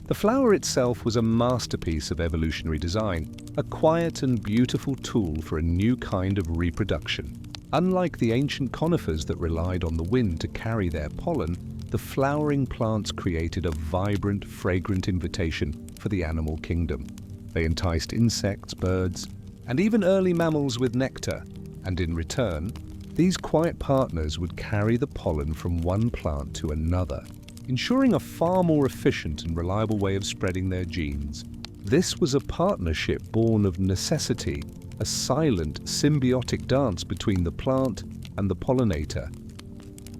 Speaker 1: The flower itself was a masterpiece of evolutionary design, a quiet and beautiful tool for a new kind of reproduction. Unlike the ancient conifers that relied on the wind to carry their pollen, the flowering plants created a vibrant, fragrant invitation for the animal kingdom. They enticed insects, birds, and even early mammals with nectar, and in return, these quiet partners would carry the pollen from one plant to another, ensuring a far more efficient and reliable way of spreading their genes. This was a partnership born of necessity, a silent, symbiotic dance between the plant and the pollinator.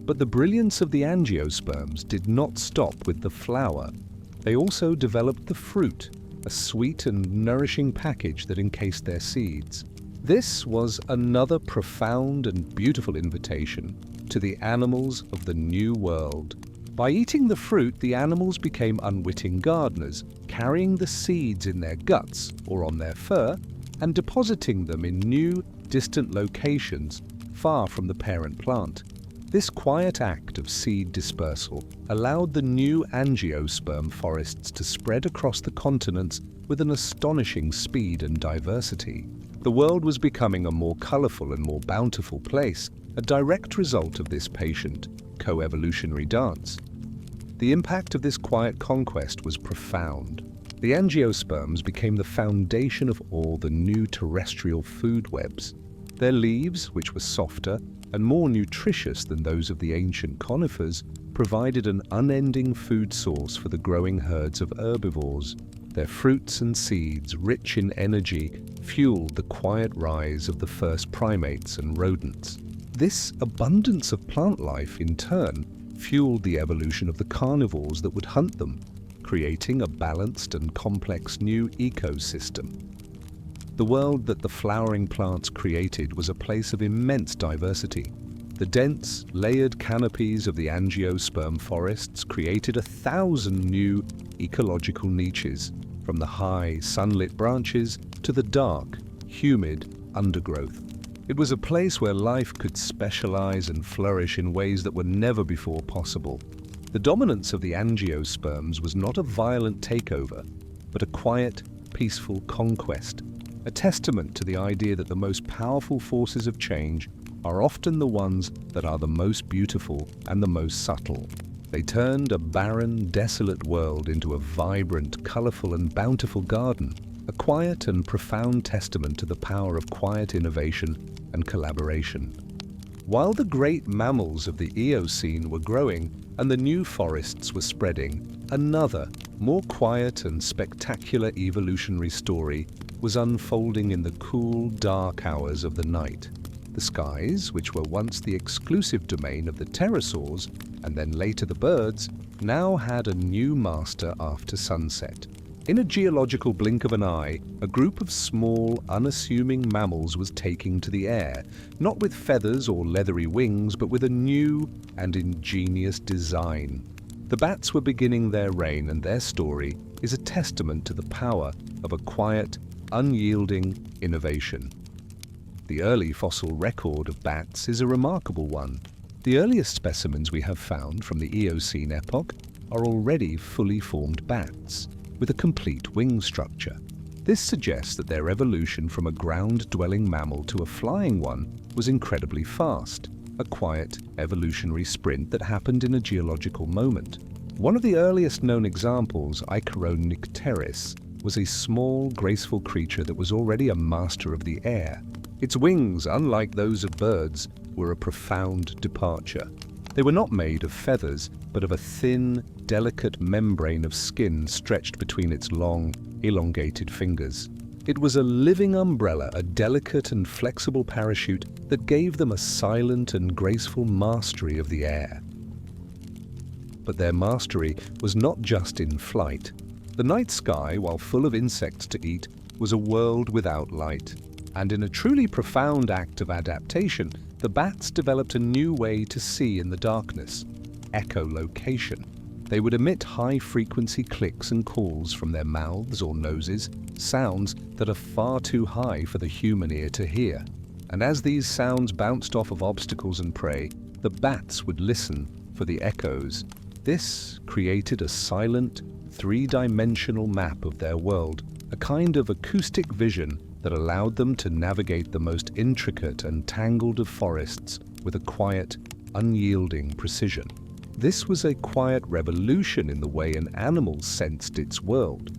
Speaker 1: But the brilliance of the angiosperms did not stop with the flower. They also developed the fruit, a sweet and nourishing package that encased their seeds. This was another profound and beautiful invitation, to the animals of the New World. By eating the fruit, the animals became unwitting gardeners, carrying the seeds in their guts or on their fur and depositing them in new, distant locations far from the parent plant. This quiet act of seed dispersal allowed the new angiosperm forests to spread across the continents with an astonishing speed and diversity. The world was becoming a more colorful and more bountiful place, a direct result of this patient, co-evolutionary dance. The impact of this quiet conquest was profound. The angiosperms became the foundation of all the new terrestrial food webs. Their leaves, which were softer and more nutritious than those of the ancient conifers, provided an unending food source for the growing herds of herbivores. Their fruits and seeds, rich in energy, fueled the quiet rise of the first primates and rodents. This abundance of plant life, in turn, fueled the evolution of the carnivores that would hunt them, creating a balanced and complex new ecosystem. The world that the flowering plants created was a place of immense diversity. The dense, layered canopies of the angiosperm forests created 1,000 new ecological niches, from the high, sunlit branches to the dark, humid undergrowth. It was a place where life could specialize and flourish in ways that were never before possible. The dominance of the angiosperms was not a violent takeover, but a quiet, peaceful conquest, a testament to the idea that the most powerful forces of change are often the ones that are the most beautiful and the most subtle. They turned a barren, desolate world into a vibrant, colorful and bountiful garden, a quiet and profound testament to the power of quiet innovation and collaboration. While the great mammals of the Eocene were growing and the new forests were spreading, another, more quiet and spectacular evolutionary story was unfolding in the cool, dark hours of the night. The skies, which were once the exclusive domain of the pterosaurs and then later the birds, now had a new master after sunset. In a geological blink of an eye, a group of small, unassuming mammals was taking to the air, not with feathers or leathery wings, but with a new and ingenious design. The bats were beginning their reign, and their story is a testament to the power of a quiet, unyielding innovation. The early fossil record of bats is a remarkable one. The earliest specimens we have found from the Eocene epoch are already fully formed bats, with a complete wing structure. This suggests that their evolution from a ground-dwelling mammal to a flying one was incredibly fast, a quiet evolutionary sprint that happened in a geological moment. One of the earliest known examples, Icaronicteris, was a small, graceful creature that was already a master of the air. Its wings, unlike those of birds, were a profound departure. They were not made of feathers, but of a thin, delicate membrane of skin stretched between its long, elongated fingers. It was a living umbrella, a delicate and flexible parachute that gave them a silent and graceful mastery of the air. But their mastery was not just in flight. The night sky, while full of insects to eat, was a world without light. And in a truly profound act of adaptation, the bats developed a new way to see in the darkness: echolocation. They would emit high-frequency clicks and calls from their mouths or noses, sounds that are far too high for the human ear to hear. And as these sounds bounced off of obstacles and prey, the bats would listen for the echoes. This created a silent, three-dimensional map of their world, a kind of acoustic vision that allowed them to navigate the most intricate and tangled of forests with a quiet, unyielding precision. This was a quiet revolution in the way an animal sensed its world.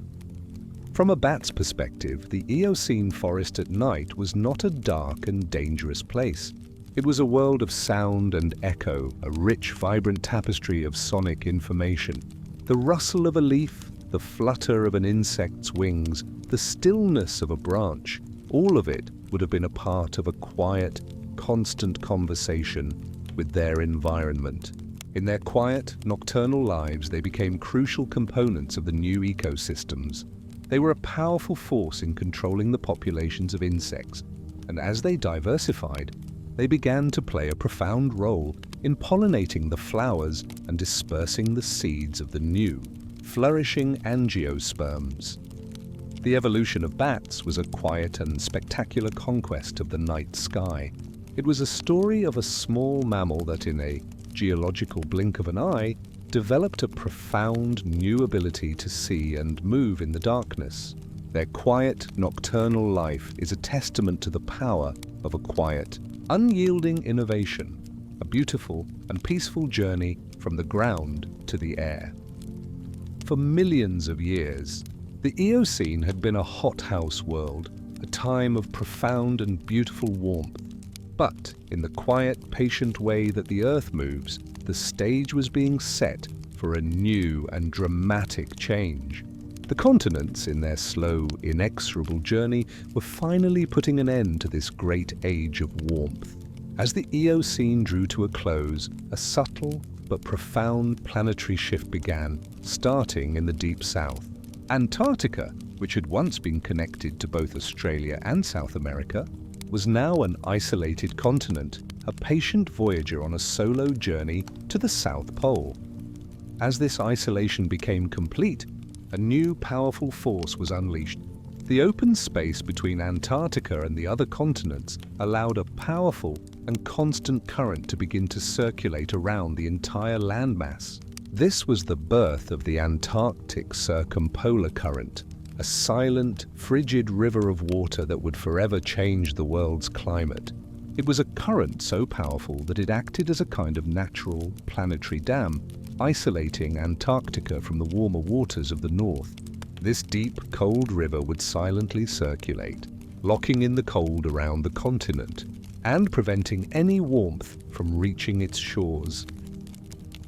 Speaker 1: From a bat's perspective, the Eocene forest at night was not a dark and dangerous place. It was a world of sound and echo, a rich, vibrant tapestry of sonic information. The rustle of a leaf, the flutter of an insect's wings, the stillness of a branch, all of it would have been a part of a quiet, constant conversation with their environment. In their quiet, nocturnal lives, they became crucial components of the new ecosystems. They were a powerful force in controlling the populations of insects, and as they diversified, they began to play a profound role in pollinating the flowers and dispersing the seeds of the new, flourishing angiosperms. The evolution of bats was a quiet and spectacular conquest of the night sky. It was a story of a small mammal that, in a geological blink of an eye, developed a profound new ability to see and move in the darkness. Their quiet, nocturnal life is a testament to the power of a quiet, unyielding innovation, a beautiful and peaceful journey from the ground to the air. For millions of years, the Eocene had been a hothouse world, a time of profound and beautiful warmth. But in the quiet, patient way that the Earth moves, the stage was being set for a new and dramatic change. The continents, in their slow, inexorable journey, were finally putting an end to this great age of warmth. As the Eocene drew to a close, a subtle but profound planetary shift began, starting in the deep south. Antarctica, which had once been connected to both Australia and South America, was now an isolated continent, a patient voyager on a solo journey to the South Pole. As this isolation became complete, a new powerful force was unleashed. The open space between Antarctica and the other continents allowed a powerful and constant current to begin to circulate around the entire landmass. This was the birth of the Antarctic Circumpolar Current, a silent, frigid river of water that would forever change the world's climate. It was a current so powerful that it acted as a kind of natural planetary dam, isolating Antarctica from the warmer waters of the north. This deep, cold river would silently circulate, locking in the cold around the continent and preventing any warmth from reaching its shores.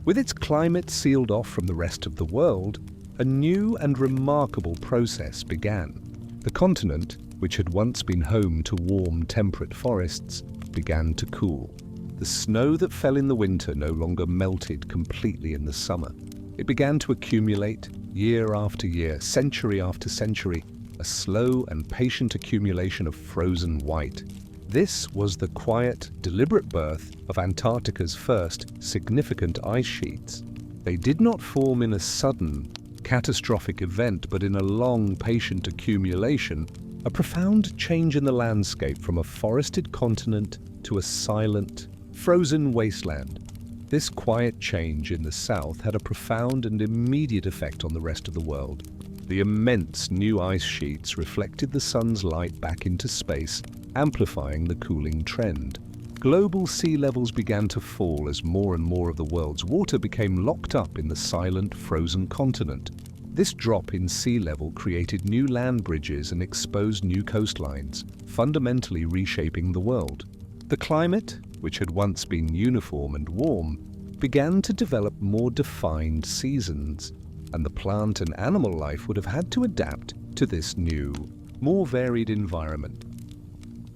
Speaker 1: With its climate sealed off from the rest of the world, a new and remarkable process began. The continent, which had once been home to warm, temperate forests, began to cool. The snow that fell in the winter no longer melted completely in the summer. It began to accumulate, year after year, century after century, a slow and patient accumulation of frozen white. This was the quiet, deliberate birth of Antarctica's first significant ice sheets. They did not form in a sudden, catastrophic event, but in a long, patient accumulation, a profound change in the landscape from a forested continent to a silent, frozen wasteland. This quiet change in the south had a profound and immediate effect on the rest of the world. The immense new ice sheets reflected the sun's light back into space, amplifying the cooling trend. Global sea levels began to fall as more and more of the world's water became locked up in the silent, frozen continent. This drop in sea level created new land bridges and exposed new coastlines, fundamentally reshaping the world. The climate, which had once been uniform and warm, began to develop more defined seasons, and the plant and animal life would have had to adapt to this new, more varied environment.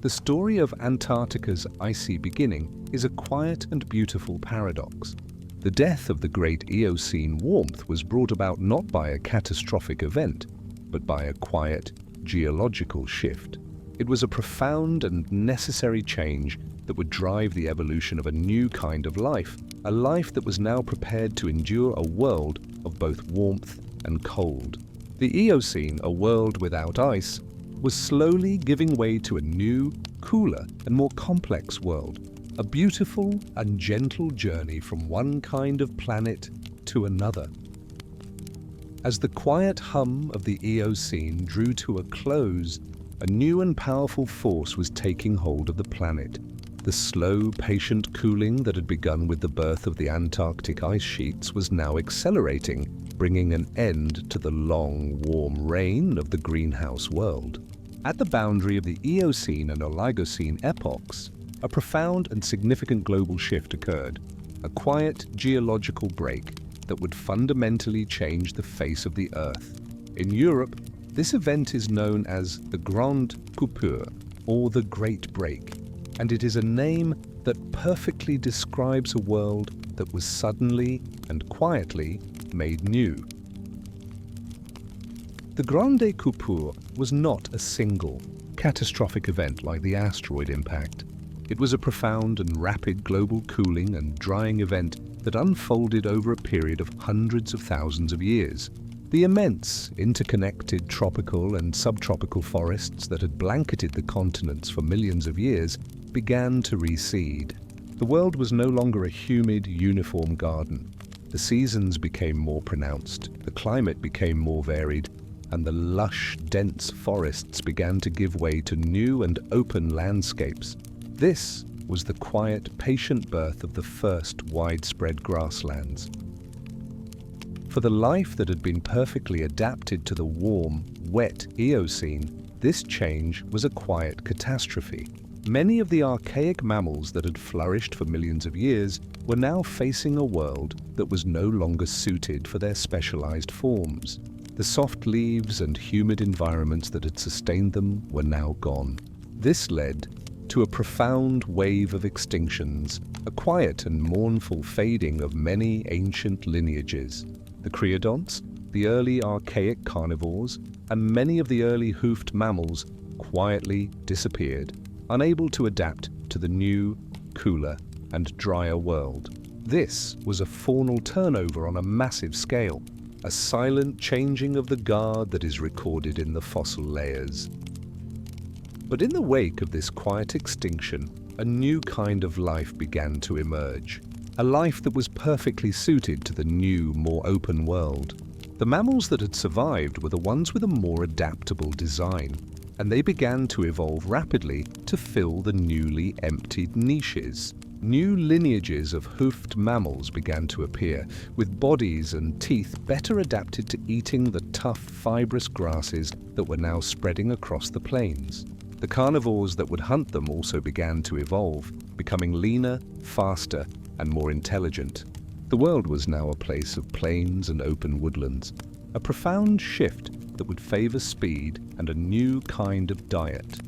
Speaker 1: The story of Antarctica's icy beginning is a quiet and beautiful paradox. The death of the great Eocene warmth was brought about not by a catastrophic event, but by a quiet, geological shift. It was a profound and necessary change that would drive the evolution of a new kind of life, a life that was now prepared to endure a world of both warmth and cold. The Eocene, a world without ice, was slowly giving way to a new, cooler and more complex world, a beautiful and gentle journey from one kind of planet to another. As the quiet hum of the Eocene drew to a close, a new and powerful force was taking hold of the planet. The slow, patient cooling that had begun with the birth of the Antarctic ice sheets was now accelerating, bringing an end to the long, warm reign of the greenhouse world. At the boundary of the Eocene and Oligocene epochs, a profound and significant global shift occurred, a quiet geological break that would fundamentally change the face of the Earth. In Europe, this event is known as the Grande Coupure, or the Great Break, and it is a name that perfectly describes a world that was suddenly and quietly made new. The Grande Coupure was not a single, catastrophic event like the asteroid impact. It was a profound and rapid global cooling and drying event that unfolded over a period of hundreds of thousands of years. The immense, interconnected tropical and subtropical forests that had blanketed the continents for millions of years began to recede. The world was no longer a humid, uniform garden. The seasons became more pronounced, the climate became more varied, and the lush, dense forests began to give way to new and open landscapes. This was the quiet, patient birth of the first widespread grasslands. For the life that had been perfectly adapted to the warm, wet Eocene, this change was a quiet catastrophe. Many of the archaic mammals that had flourished for millions of years were now facing a world that was no longer suited for their specialized forms. The soft leaves and humid environments that had sustained them were now gone. This led to a profound wave of extinctions, a quiet and mournful fading of many ancient lineages. The creodonts, the early archaic carnivores, and many of the early hoofed mammals quietly disappeared, unable to adapt to the new, cooler, and drier world. This was a faunal turnover on a massive scale, a silent changing of the guard that is recorded in the fossil layers. But in the wake of this quiet extinction, a new kind of life began to emerge. A life that was perfectly suited to the new, more open world. The mammals that had survived were the ones with a more adaptable design, and they began to evolve rapidly to fill the newly emptied niches. New lineages of hoofed mammals began to appear, with bodies and teeth better adapted to eating the tough, fibrous grasses that were now spreading across the plains. The carnivores that would hunt them also began to evolve, becoming leaner, faster, and more intelligent. The world was now a place of plains and open woodlands, a profound shift that would favor speed and a new kind of diet.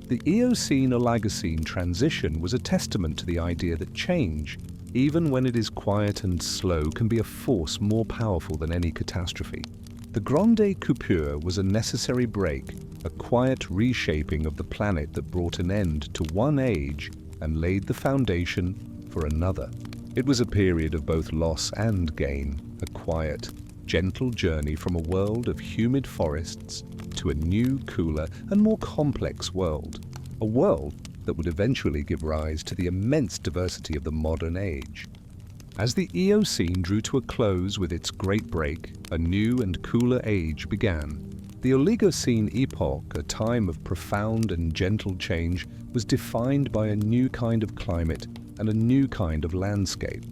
Speaker 1: The Eocene-Oligocene transition was a testament to the idea that change, even when it is quiet and slow, can be a force more powerful than any catastrophe. The Grande Coupure was a necessary break, a quiet reshaping of the planet that brought an end to one age and laid the foundation for another. It was a period of both loss and gain, a quiet, gentle journey from a world of humid forests to a new, cooler, and more complex world. A world that would eventually give rise to the immense diversity of the modern age. As the Eocene drew to a close with its great break, a new and cooler age began. The Oligocene epoch, a time of profound and gentle change, was defined by a new kind of climate and a new kind of landscape.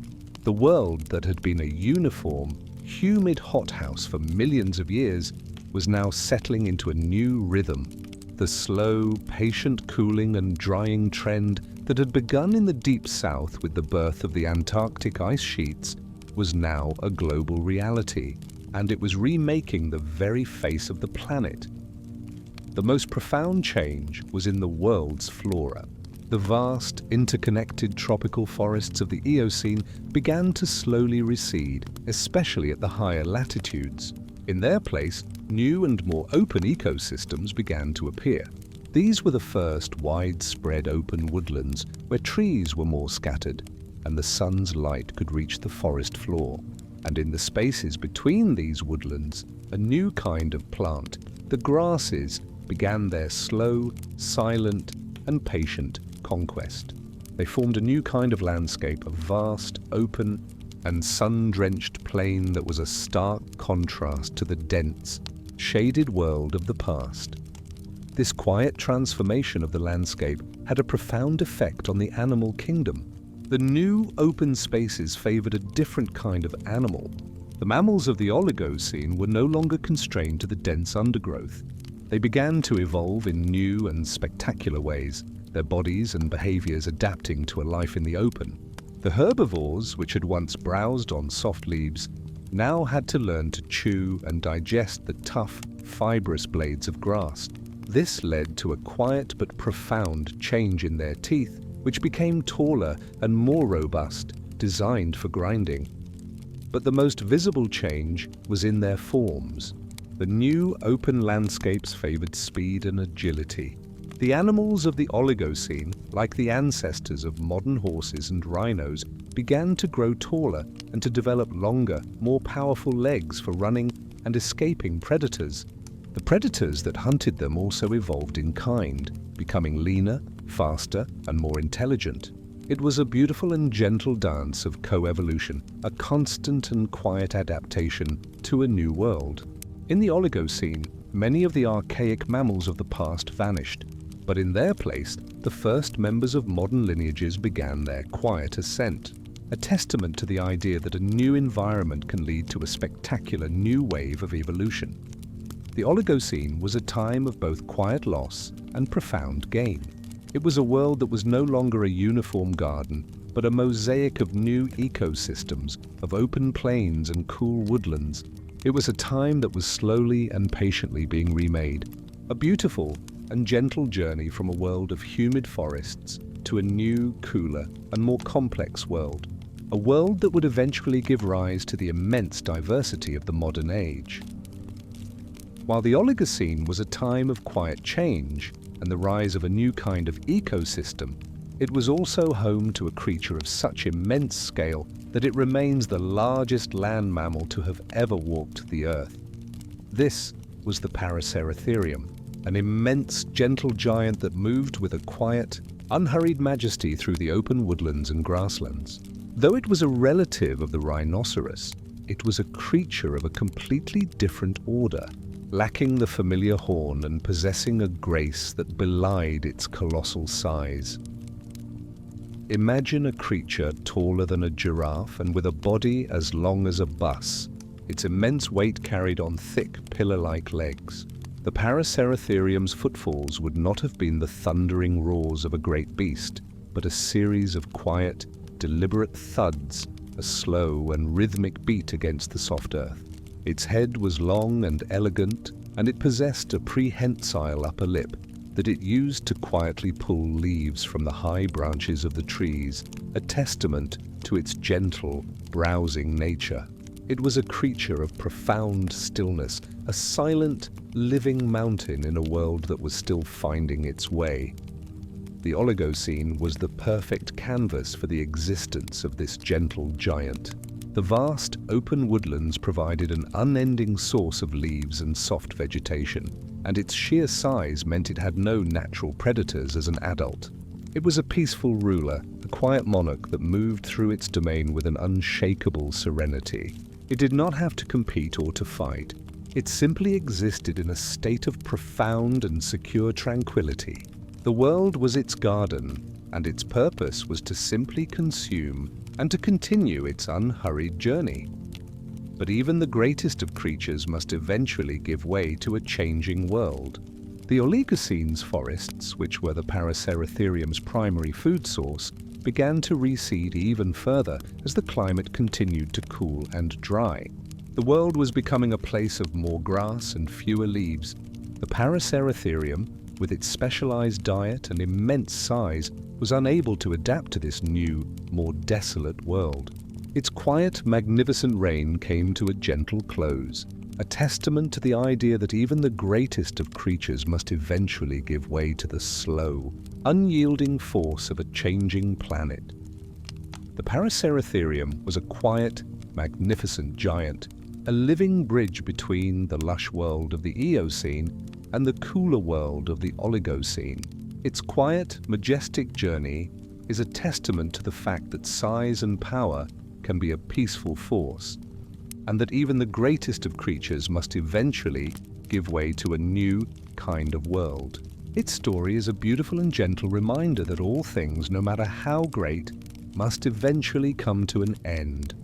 Speaker 1: The world that had been a uniform, humid hothouse for millions of years was now settling into a new rhythm. The slow, patient cooling and drying trend that had begun in the deep south with the birth of the Antarctic ice sheets was now a global reality, and it was remaking the very face of the planet. The most profound change was in the world's flora. The vast, interconnected tropical forests of the Eocene began to slowly recede, especially at the higher latitudes. In their place, new and more open ecosystems began to appear. These were the first widespread open woodlands where trees were more scattered and the sun's light could reach the forest floor. And in the spaces between these woodlands, a new kind of plant, the grasses, began their slow, silent, and patient conquest. They formed a new kind of landscape, a vast, open, and sun-drenched plain that was a stark contrast to the dense, shaded world of the past. This quiet transformation of the landscape had a profound effect on the animal kingdom. The new open spaces favored a different kind of animal. The mammals of the Oligocene were no longer constrained to the dense undergrowth. They began to evolve in new and spectacular ways, their bodies and behaviors adapting to a life in the open. The herbivores, which had once browsed on soft leaves, now had to learn to chew and digest the tough, fibrous blades of grass. This led to a quiet but profound change in their teeth, which became taller and more robust, designed for grinding. But the most visible change was in their forms. The new open landscapes favored speed and agility. The animals of the Oligocene, like the ancestors of modern horses and rhinos, began to grow taller and to develop longer, more powerful legs for running and escaping predators. The predators that hunted them also evolved in kind, becoming leaner, faster, and more intelligent. It was a beautiful and gentle dance of coevolution, a constant and quiet adaptation to a new world. In the Oligocene, many of the archaic mammals of the past vanished, but in their place, the first members of modern lineages began their quiet ascent, a testament to the idea that a new environment can lead to a spectacular new wave of evolution. The Oligocene was a time of both quiet loss and profound gain. It was a world that was no longer a uniform garden, but a mosaic of new ecosystems, of open plains and cool woodlands. It was a time that was slowly and patiently being remade, a beautiful and gentle journey from a world of humid forests to a new, cooler, and more complex world. A world that would eventually give rise to the immense diversity of the modern age. While the Oligocene was a time of quiet change and the rise of a new kind of ecosystem, it was also home to a creature of such immense scale that it remains the largest land mammal to have ever walked the earth. This was the Paraceratherium, an immense, gentle giant that moved with a quiet, unhurried majesty through the open woodlands and grasslands. Though it was a relative of the rhinoceros, it was a creature of a completely different order, lacking the familiar horn and possessing a grace that belied its colossal size. Imagine a creature taller than a giraffe and with a body as long as a bus, its immense weight carried on thick, pillar-like legs. The Paraceratherium's footfalls would not have been the thundering roars of a great beast, but a series of quiet, deliberate thuds, a slow and rhythmic beat against the soft earth. Its head was long and elegant, and it possessed a prehensile upper lip that it used to quietly pull leaves from the high branches of the trees, a testament to its gentle, browsing nature. It was a creature of profound stillness, a silent, living mountain in a world that was still finding its way. The Oligocene was the perfect canvas for the existence of this gentle giant. The vast, open woodlands provided an unending source of leaves and soft vegetation, and its sheer size meant it had no natural predators as an adult. It was a peaceful ruler, a quiet monarch that moved through its domain with an unshakable serenity. It did not have to compete or to fight. It simply existed in a state of profound and secure tranquility. The world was its garden, and its purpose was to simply consume and to continue its unhurried journey. But even the greatest of creatures must eventually give way to a changing world. The Oligocene's forests, which were the Paraceratherium's primary food source, began to recede even further as the climate continued to cool and dry. The world was becoming a place of more grass and fewer leaves. The Paraceratherium, with its specialized diet and immense size, was unable to adapt to this new, more desolate world. Its quiet, magnificent reign came to a gentle close, a testament to the idea that even the greatest of creatures must eventually give way to the slow, unyielding force of a changing planet. The Paraceratherium was a quiet, magnificent giant, a living bridge between the lush world of the Eocene and the cooler world of the Oligocene. Its quiet, majestic journey is a testament to the fact that size and power can be a peaceful force, and that even the greatest of creatures must eventually give way to a new kind of world. Its story is a beautiful and gentle reminder that all things, no matter how great, must eventually come to an end.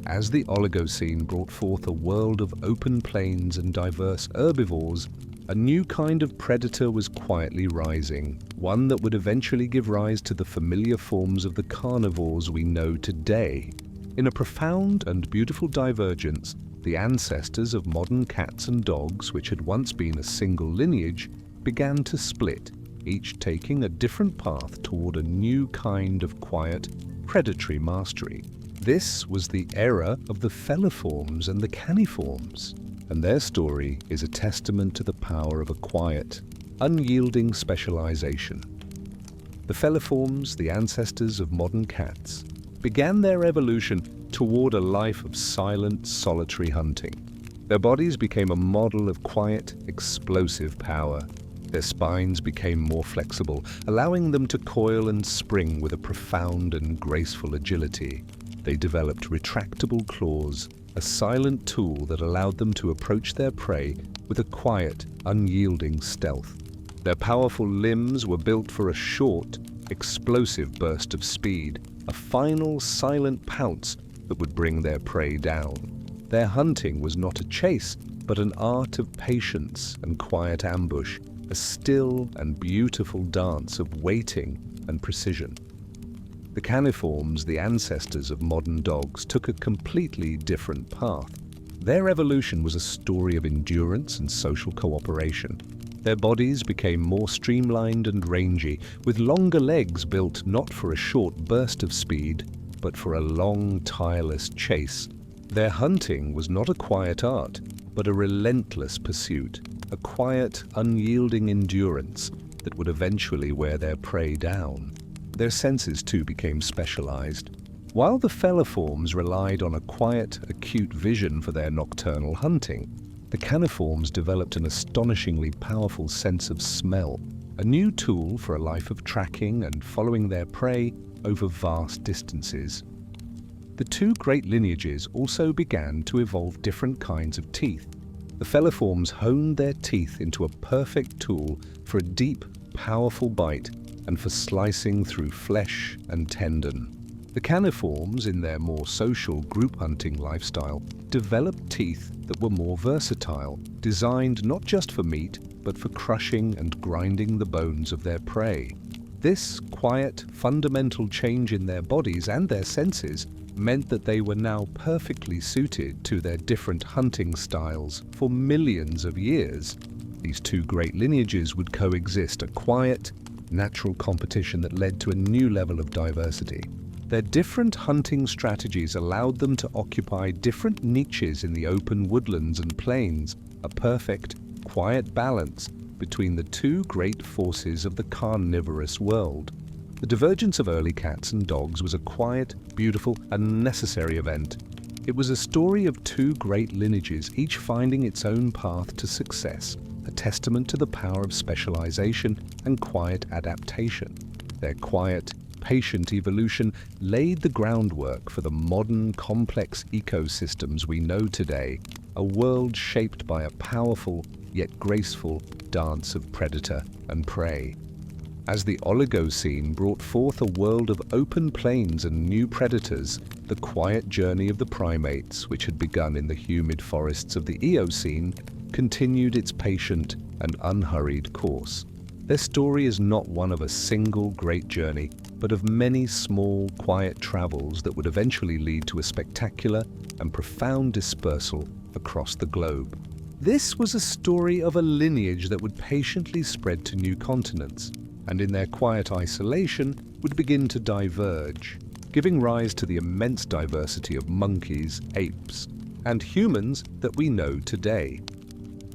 Speaker 1: As the Oligocene brought forth a world of open plains and diverse herbivores, a new kind of predator was quietly rising, one that would eventually give rise to the familiar forms of the carnivores we know today. In a profound and beautiful divergence, the ancestors of modern cats and dogs, which had once been a single lineage, began to split, each taking a different path toward a new kind of quiet, predatory mastery. This was the era of the Feliforms and the Caniforms, and their story is a testament to the power of a quiet, unyielding specialization. The feliforms, the ancestors of modern cats, began their evolution toward a life of silent, solitary hunting. Their bodies became a model of quiet, explosive power. Their spines became more flexible, allowing them to coil and spring with a profound and graceful agility. They developed retractable claws, a silent tool that allowed them to approach their prey with a quiet, unyielding stealth. Their powerful limbs were built for a short, explosive burst of speed, a final, silent pounce that would bring their prey down. Their hunting was not a chase, but an art of patience and quiet ambush, a still and beautiful dance of waiting and precision. The caniforms, the ancestors of modern dogs, took a completely different path. Their evolution was a story of endurance and social cooperation. Their bodies became more streamlined and rangy, with longer legs built not for a short burst of speed, but for a long, tireless chase. Their hunting was not a quiet art, but a relentless pursuit, a quiet, unyielding endurance that would eventually wear their prey down. Their senses, too, became specialized. While the feliforms relied on a quiet, acute vision for their nocturnal hunting, the caniforms developed an astonishingly powerful sense of smell, a new tool for a life of tracking and following their prey over vast distances. The two great lineages also began to evolve different kinds of teeth. The feliforms honed their teeth into a perfect tool for a deep, powerful bite and for slicing through flesh and tendon. The caniforms, in their more social group hunting lifestyle, developed teeth that were more versatile, designed not just for meat, but for crushing and grinding the bones of their prey. This quiet, fundamental change in their bodies and their senses meant that they were now perfectly suited to their different hunting styles for millions of years. These two great lineages would coexist, a quiet, natural competition that led to a new level of diversity. Their different hunting strategies allowed them to occupy different niches in the open woodlands and plains, a perfect, quiet balance between the two great forces of the carnivorous world. The divergence of early cats and dogs was a quiet, beautiful, and necessary event. It was a story of two great lineages, each finding its own path to success, a testament to the power of specialization and quiet adaptation. Their quiet, patient evolution laid the groundwork for the modern, complex ecosystems we know today, a world shaped by a powerful yet graceful dance of predator and prey. As the Oligocene brought forth a world of open plains and new predators, the quiet journey of the primates, which had begun in the humid forests of the Eocene, continued its patient and unhurried course. Their story is not one of a single great journey, but of many small, quiet travels that would eventually lead to a spectacular and profound dispersal across the globe. This was a story of a lineage that would patiently spread to new continents, and in their quiet isolation would begin to diverge, giving rise to the immense diversity of monkeys, apes, and humans that we know today.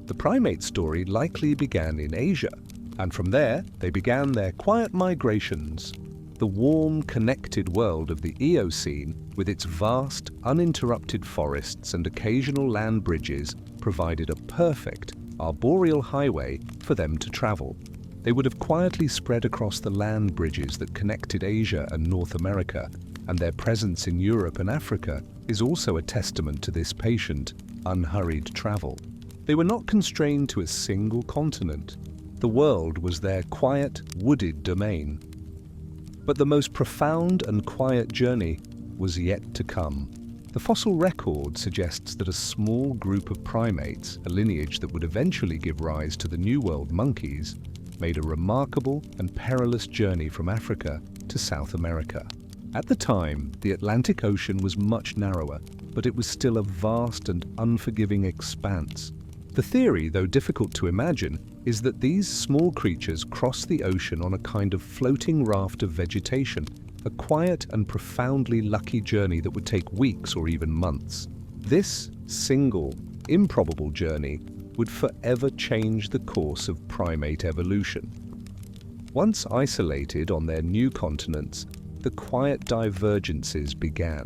Speaker 1: The primate story likely began in Asia, and from there they began their quiet migrations. The warm, connected world of the Eocene, with its vast, uninterrupted forests and occasional land bridges, provided a perfect, arboreal highway for them to travel. They would have quietly spread across the land bridges that connected Asia and North America, and their presence in Europe and Africa is also a testament to this patient, unhurried travel. They were not constrained to a single continent. The world was their quiet, wooded domain. But the most profound and quiet journey was yet to come. The fossil record suggests that a small group of primates, a lineage that would eventually give rise to the New World monkeys, made a remarkable and perilous journey from Africa to South America. At the time, the Atlantic Ocean was much narrower, but it was still a vast and unforgiving expanse. The theory, though difficult to imagine, is that these small creatures crossed the ocean on a kind of floating raft of vegetation, a quiet and profoundly lucky journey that would take weeks or even months. This single, improbable journey would forever change the course of primate evolution. Once isolated on their new continents, the quiet divergences began.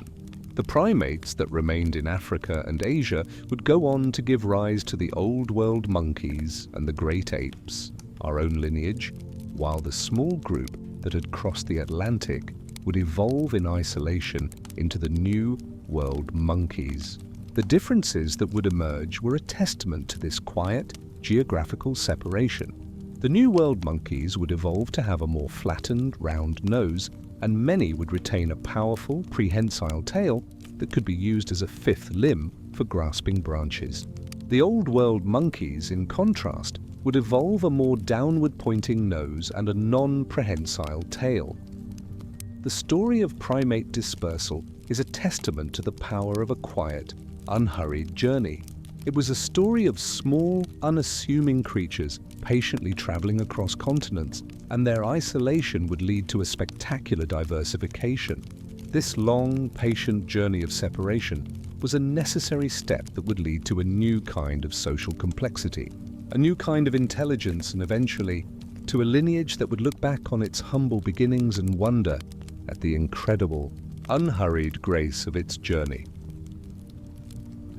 Speaker 1: The primates that remained in Africa and Asia would go on to give rise to the Old World monkeys and the great apes, our own lineage, while the small group that had crossed the Atlantic would evolve in isolation into the New World monkeys. The differences that would emerge were a testament to this quiet, geographical separation. The New World monkeys would evolve to have a more flattened, round nose, and many would retain a powerful, prehensile tail that could be used as a fifth limb for grasping branches. The Old World monkeys, in contrast, would evolve a more downward-pointing nose and a non-prehensile tail. The story of primate dispersal is a testament to the power of a quiet, unhurried journey. It was a story of small, unassuming creatures patiently traveling across continents, and their isolation would lead to a spectacular diversification. This long, patient journey of separation was a necessary step that would lead to a new kind of social complexity, a new kind of intelligence, and eventually to a lineage that would look back on its humble beginnings and wonder at the incredible, unhurried grace of its journey.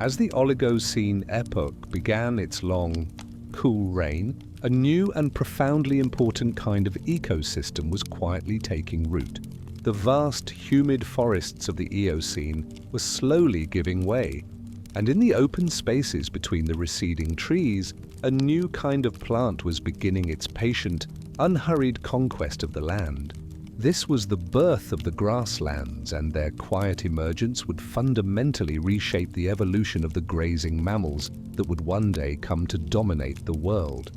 Speaker 1: As the Oligocene epoch began its long, cool reign, a new and profoundly important kind of ecosystem was quietly taking root. The vast, humid forests of the Eocene were slowly giving way, and in the open spaces between the receding trees, a new kind of plant was beginning its patient, unhurried conquest of the land. This was the birth of the grasslands, and their quiet emergence would fundamentally reshape the evolution of the grazing mammals that would one day come to dominate the world.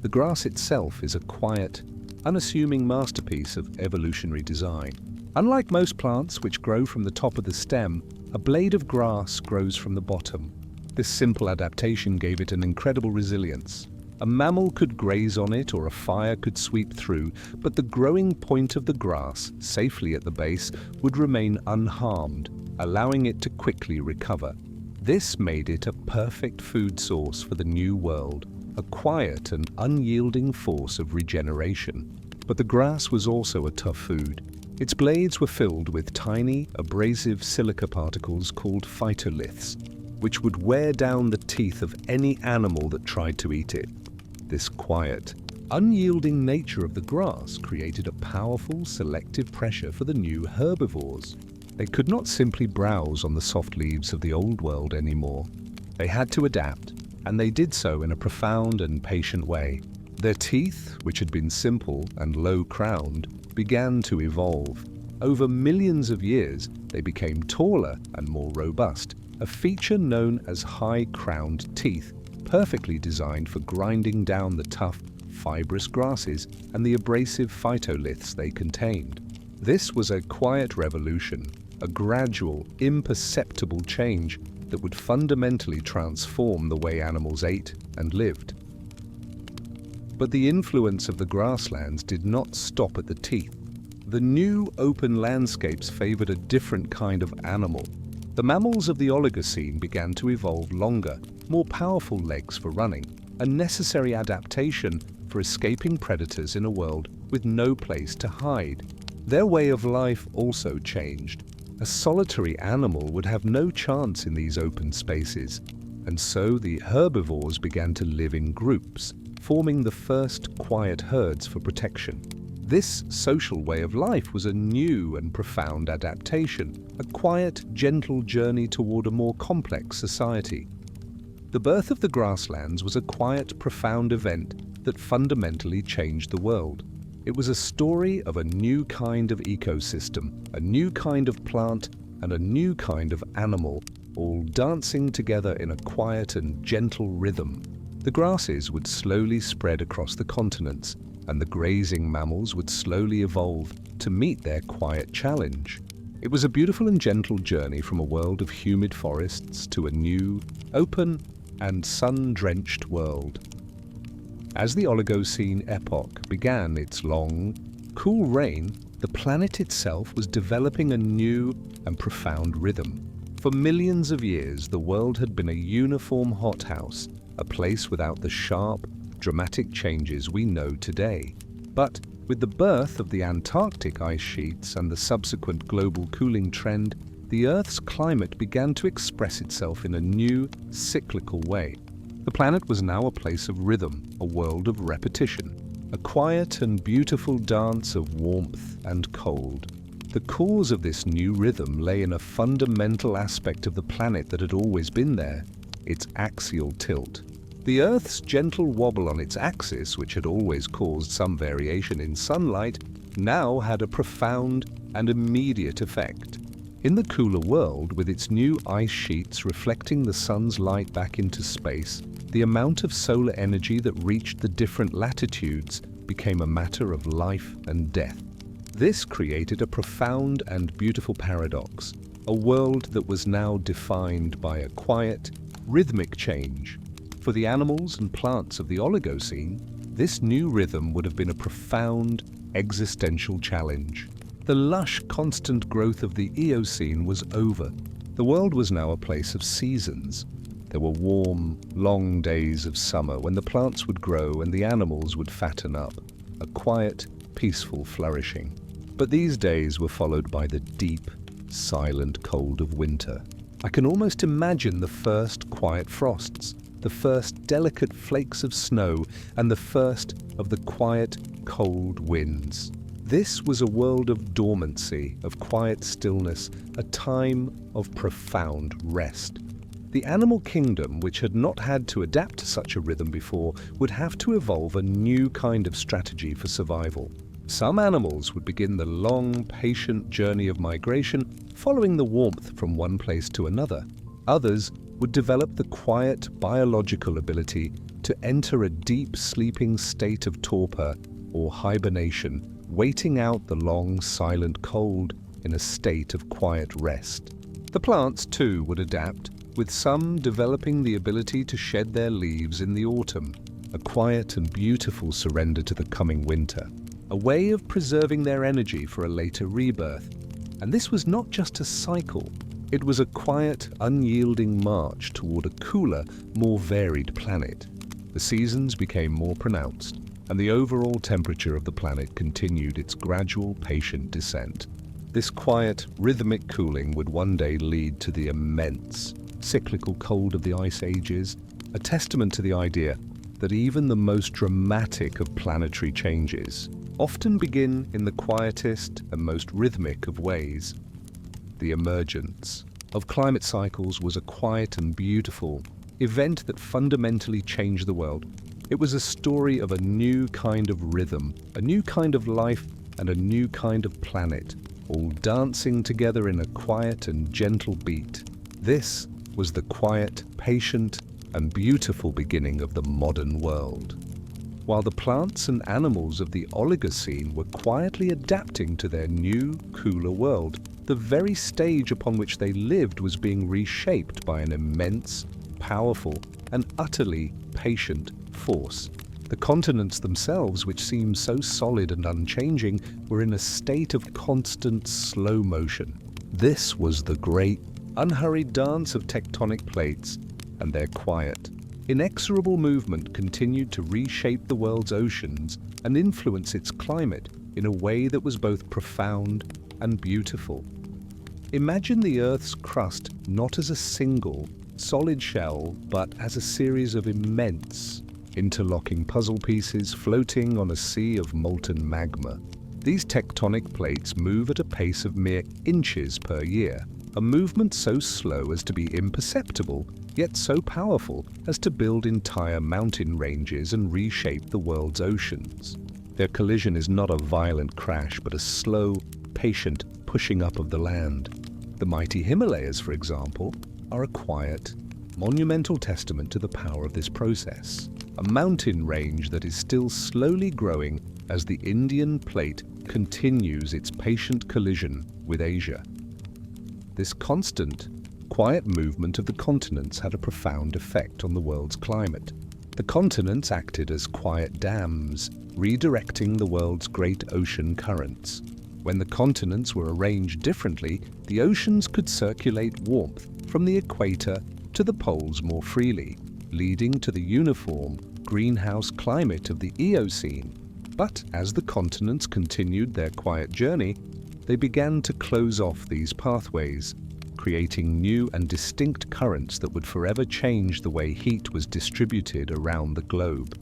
Speaker 1: The grass itself is a quiet, unassuming masterpiece of evolutionary design. Unlike most plants which grow from the top of the stem, a blade of grass grows from the bottom. This simple adaptation gave it an incredible resilience. A mammal could graze on it or a fire could sweep through, but the growing point of the grass, safely at the base, would remain unharmed, allowing it to quickly recover. This made it a perfect food source for the New World, a quiet and unyielding force of regeneration. But the grass was also a tough food. Its blades were filled with tiny, abrasive silica particles called phytoliths, which would wear down the teeth of any animal that tried to eat it. This quiet, unyielding nature of the grass created a powerful selective pressure for the new herbivores. They could not simply browse on the soft leaves of the Old World anymore. They had to adapt, and they did so in a profound and patient way. Their teeth, which had been simple and low-crowned, began to evolve. Over millions of years, they became taller and more robust, a feature known as high-crowned teeth, perfectly designed for grinding down the tough, fibrous grasses and the abrasive phytoliths they contained. This was a quiet revolution, a gradual, imperceptible change that would fundamentally transform the way animals ate and lived. But the influence of the grasslands did not stop at the teeth. The new open landscapes favored a different kind of animal. The mammals of the Oligocene began to evolve longer, more powerful legs for running, a necessary adaptation for escaping predators in a world with no place to hide. Their way of life also changed. A solitary animal would have no chance in these open spaces, and so the herbivores began to live in groups, forming the first quiet herds for protection. This social way of life was a new and profound adaptation, a quiet, gentle journey toward a more complex society. The birth of the grasslands was a quiet, profound event that fundamentally changed the world. It was a story of a new kind of ecosystem, a new kind of plant, and a new kind of animal, all dancing together in a quiet and gentle rhythm. The grasses would slowly spread across the continents, and the grazing mammals would slowly evolve to meet their quiet challenge. It was a beautiful and gentle journey from a world of humid forests to a new, open, and sun-drenched world. As the Oligocene epoch began its long, cool reign, the planet itself was developing a new and profound rhythm. For millions of years, the world had been a uniform hothouse, a place without the sharp, dramatic changes we know today. But with the birth of the Antarctic ice sheets and the subsequent global cooling trend, the Earth's climate began to express itself in a new, cyclical way. The planet was now a place of rhythm, a world of repetition, a quiet and beautiful dance of warmth and cold. The cause of this new rhythm lay in a fundamental aspect of the planet that had always been there, its axial tilt. The Earth's gentle wobble on its axis, which had always caused some variation in sunlight, now had a profound and immediate effect. In the cooler world, with its new ice sheets reflecting the sun's light back into space, the amount of solar energy that reached the different latitudes became a matter of life and death. This created a profound and beautiful paradox, a world that was now defined by a quiet, rhythmic change. For the animals and plants of the Oligocene, this new rhythm would have been a profound, existential challenge. The lush, constant growth of the Eocene was over. The world was now a place of seasons. There were warm, long days of summer when the plants would grow and the animals would fatten up, a quiet, peaceful flourishing. But these days were followed by the deep, silent cold of winter. I can almost imagine the first quiet frosts, the first delicate flakes of snow, and the first of the quiet, cold winds. This was a world of dormancy, of quiet stillness, a time of profound rest. The animal kingdom, which had not had to adapt to such a rhythm before, would have to evolve a new kind of strategy for survival. Some animals would begin the long, patient journey of migration, following the warmth from one place to another. Others would develop the quiet biological ability to enter a deep sleeping state of torpor or hibernation, waiting out the long, silent cold in a state of quiet rest. The plants, too, would adapt, with some developing the ability to shed their leaves in the autumn, a quiet and beautiful surrender to the coming winter, a way of preserving their energy for a later rebirth. And this was not just a cycle. It was a quiet, unyielding march toward a cooler, more varied planet. The seasons became more pronounced, and the overall temperature of the planet continued its gradual, patient descent. This quiet, rhythmic cooling would one day lead to the immense, cyclical cold of the ice ages, a testament to the idea that even the most dramatic of planetary changes often begin in the quietest and most rhythmic of ways. The emergence of climate cycles was a quiet and beautiful event that fundamentally changed the world. It was a story of a new kind of rhythm, a new kind of life, and a new kind of planet, all dancing together in a quiet and gentle beat. This was the quiet, patient, and beautiful beginning of the modern world. While the plants and animals of the Oligocene were quietly adapting to their new, cooler world, the very stage upon which they lived was being reshaped by an immense, powerful, and utterly patient force. The continents themselves, which seemed so solid and unchanging, were in a state of constant slow motion. This was the great, unhurried dance of tectonic plates, and their quiet, inexorable movement continued to reshape the world's oceans and influence its climate in a way that was both profound and beautiful. Imagine the Earth's crust not as a single, solid shell, but as a series of immense, interlocking puzzle pieces floating on a sea of molten magma. These tectonic plates move at a pace of mere inches per year, a movement so slow as to be imperceptible, yet so powerful as to build entire mountain ranges and reshape the world's oceans. Their collision is not a violent crash, but a slow, patient pushing up of the land. The mighty Himalayas, for example, are a quiet, monumental testament to the power of this process. A mountain range that is still slowly growing as the Indian plate continues its patient collision with Asia. This constant, quiet movement of the continents had a profound effect on the world's climate. The continents acted as quiet dams, redirecting the world's great ocean currents. When the continents were arranged differently, the oceans could circulate warmth from the equator to the poles more freely. leading to the uniform greenhouse climate of the Eocene. But as the continents continued their quiet journey, they began to close off these pathways, creating new and distinct currents that would forever change the way heat was distributed around the globe.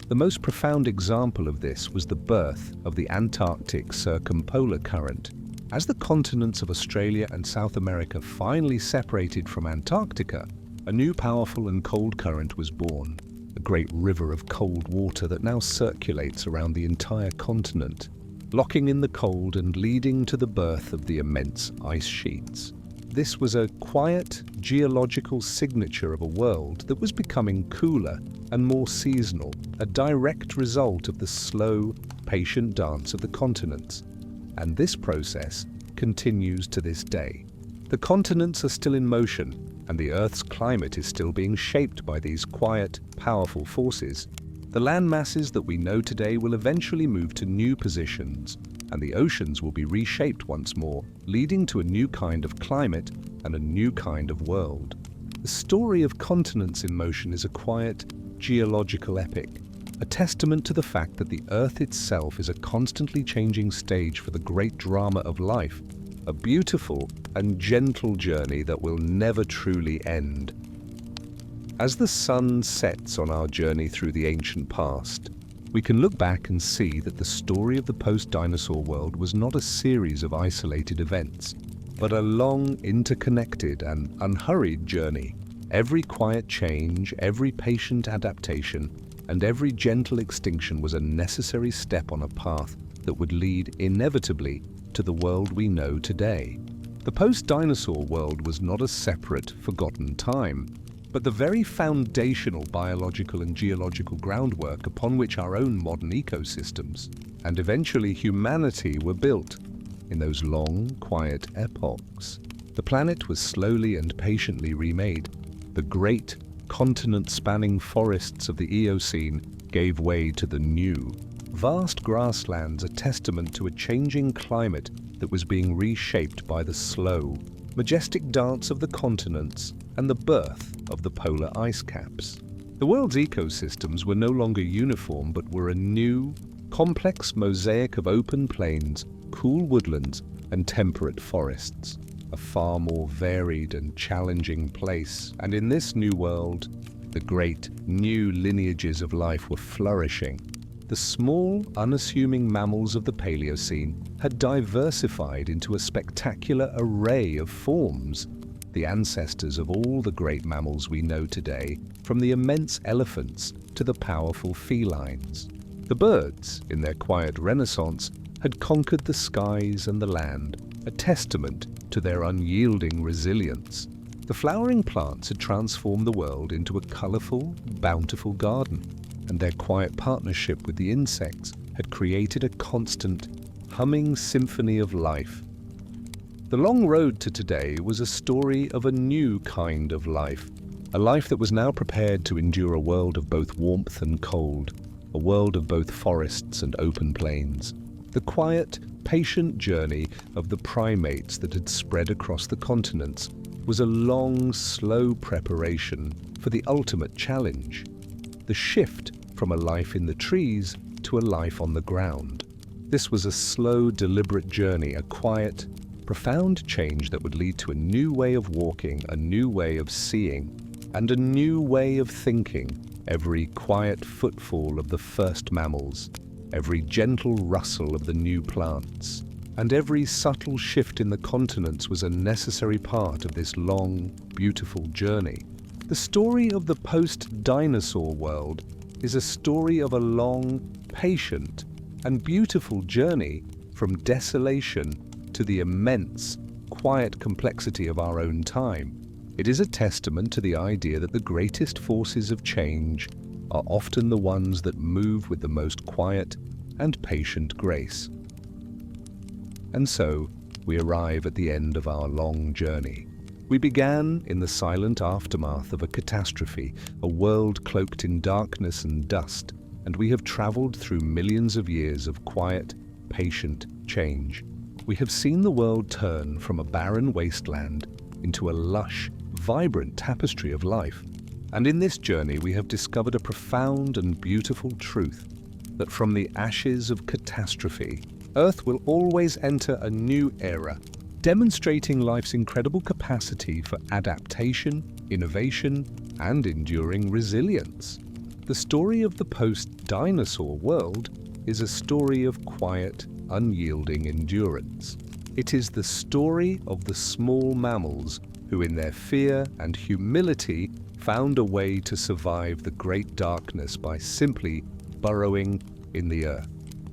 Speaker 1: The most profound example of this was the birth of the Antarctic circumpolar current. As the continents of Australia and South America finally separated from Antarctica, a new powerful and cold current was born, a great river of cold water that now circulates around the entire continent, locking in the cold and leading to the birth of the immense ice sheets. This was a quiet, geological signature of a world that was becoming cooler and more seasonal, a direct result of the slow, patient dance of the continents. And this process continues to this day. The continents are still in motion, and the Earth's climate is still being shaped by these quiet, powerful forces. The land masses that we know today will eventually move to new positions, and the oceans will be reshaped once more, leading to a new kind of climate and a new kind of world. The story of continents in motion is a quiet, geological epic, a testament to the fact that the Earth itself is a constantly changing stage for the great drama of life, a beautiful and gentle journey that will never truly end. As the sun sets on our journey through the ancient past, we can look back and see that the story of the post-dinosaur world was not a series of isolated events, but a long, interconnected and unhurried journey. Every quiet change, every patient adaptation, and every gentle extinction was a necessary step on a path that would lead inevitably to the world we know today. The post-dinosaur world was not a separate, forgotten time, but the very foundational biological and geological groundwork upon which our own modern ecosystems, and eventually humanity, were built. In those long, quiet epochs, the planet was slowly and patiently remade. The great, continent-spanning forests of the Eocene gave way to the new, vast grasslands, a testament to a changing climate that was being reshaped by the slow, majestic dance of the continents and the birth of the polar ice caps. The world's ecosystems were no longer uniform, but were a new, complex mosaic of open plains, cool woodlands, and temperate forests. A far more varied and challenging place. And in this new world, the great new lineages of life were flourishing. The small, unassuming mammals of the Paleocene had diversified into a spectacular array of forms, the ancestors of all the great mammals we know today, from the immense elephants to the powerful felines. The birds, in their quiet renaissance, had conquered the skies and the land, a testament to their unyielding resilience. The flowering plants had transformed the world into a colorful, bountiful garden, and their quiet partnership with the insects had created a constant, humming symphony of life. The long road to today was a story of a new kind of life, a life that was now prepared to endure a world of both warmth and cold, a world of both forests and open plains. The quiet, patient journey of the primates that had spread across the continents was a long, slow preparation for the ultimate challenge, the shift from a life in the trees to a life on the ground. This was a slow, deliberate journey, a quiet, profound change that would lead to a new way of walking, a new way of seeing, and a new way of thinking. Every quiet footfall of the first mammals, every gentle rustle of the new plants, and every subtle shift in the continents was a necessary part of this long, beautiful journey. The story of the post-dinosaur world is a story of a long, patient, and beautiful journey from desolation to the immense, quiet complexity of our own time. It is a testament to the idea that the greatest forces of change are often the ones that move with the most quiet and patient grace. And so, we arrive at the end of our long journey. We began in the silent aftermath of a catastrophe, a world cloaked in darkness and dust, and we have traveled through millions of years of quiet, patient change. We have seen the world turn from a barren wasteland into a lush, vibrant tapestry of life. And in this journey we have discovered a profound and beautiful truth, that from the ashes of catastrophe, Earth will always enter a new era, demonstrating life's incredible capacity for adaptation, innovation, and enduring resilience. The story of the post-dinosaur world is a story of quiet, unyielding endurance. It is the story of the small mammals who, in their fear and humility, found a way to survive the great darkness by simply burrowing in the earth.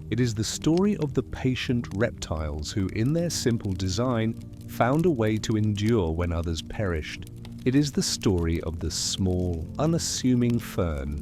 Speaker 1: It is the story of the patient reptiles who, in their simple design, found a way to endure when others perished. It is the story of the small, unassuming fern,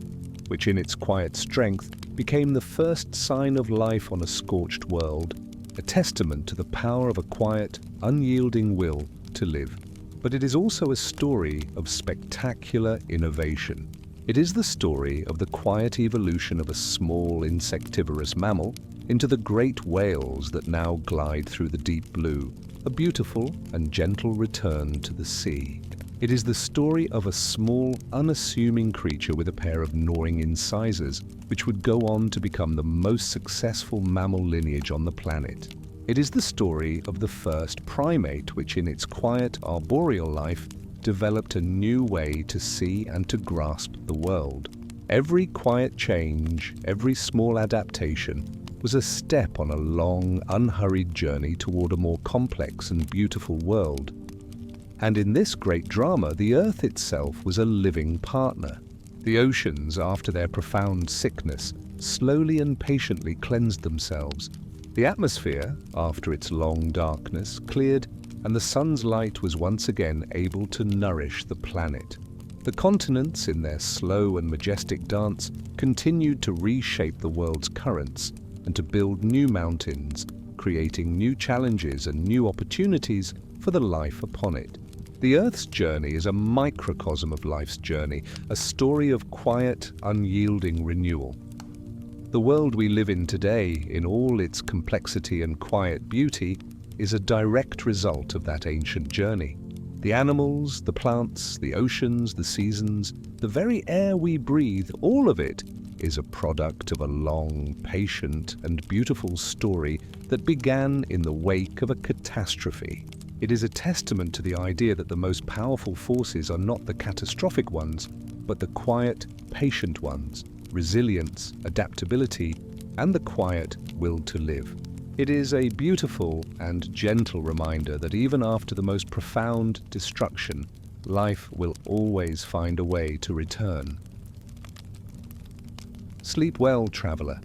Speaker 1: which in its quiet strength became the first sign of life on a scorched world, a testament to the power of a quiet, unyielding will to live. But it is also a story of spectacular innovation. It is the story of the quiet evolution of a small insectivorous mammal into the great whales that now glide through the deep blue, a beautiful and gentle return to the sea. It is the story of a small, unassuming creature with a pair of gnawing incisors, which would go on to become the most successful mammal lineage on the planet. It is the story of the first primate, which in its quiet, arboreal life, developed a new way to see and to grasp the world. Every quiet change, every small adaptation, was a step on a long, unhurried journey toward a more complex and beautiful world. And in this great drama, the Earth itself was a living partner. The oceans, after their profound sickness, slowly and patiently cleansed themselves. The atmosphere, after its long darkness, cleared, and the sun's light was once again able to nourish the planet. The continents, in their slow and majestic dance, continued to reshape the world's currents and to build new mountains, creating new challenges and new opportunities for the life upon it. The Earth's journey is a microcosm of life's journey, a story of quiet, unyielding renewal. The world we live in today, in all its complexity and quiet beauty, is a direct result of that ancient journey. The animals, the plants, the oceans, the seasons, the very air we breathe, all of it is a product of a long, patient, and beautiful story that began in the wake of a catastrophe. It is a testament to the idea that the most powerful forces are not the catastrophic ones, but the quiet, patient ones, resilience, adaptability, and the quiet will to live. It is a beautiful and gentle reminder that even after the most profound destruction, life will always find a way to return. Sleep well, traveler.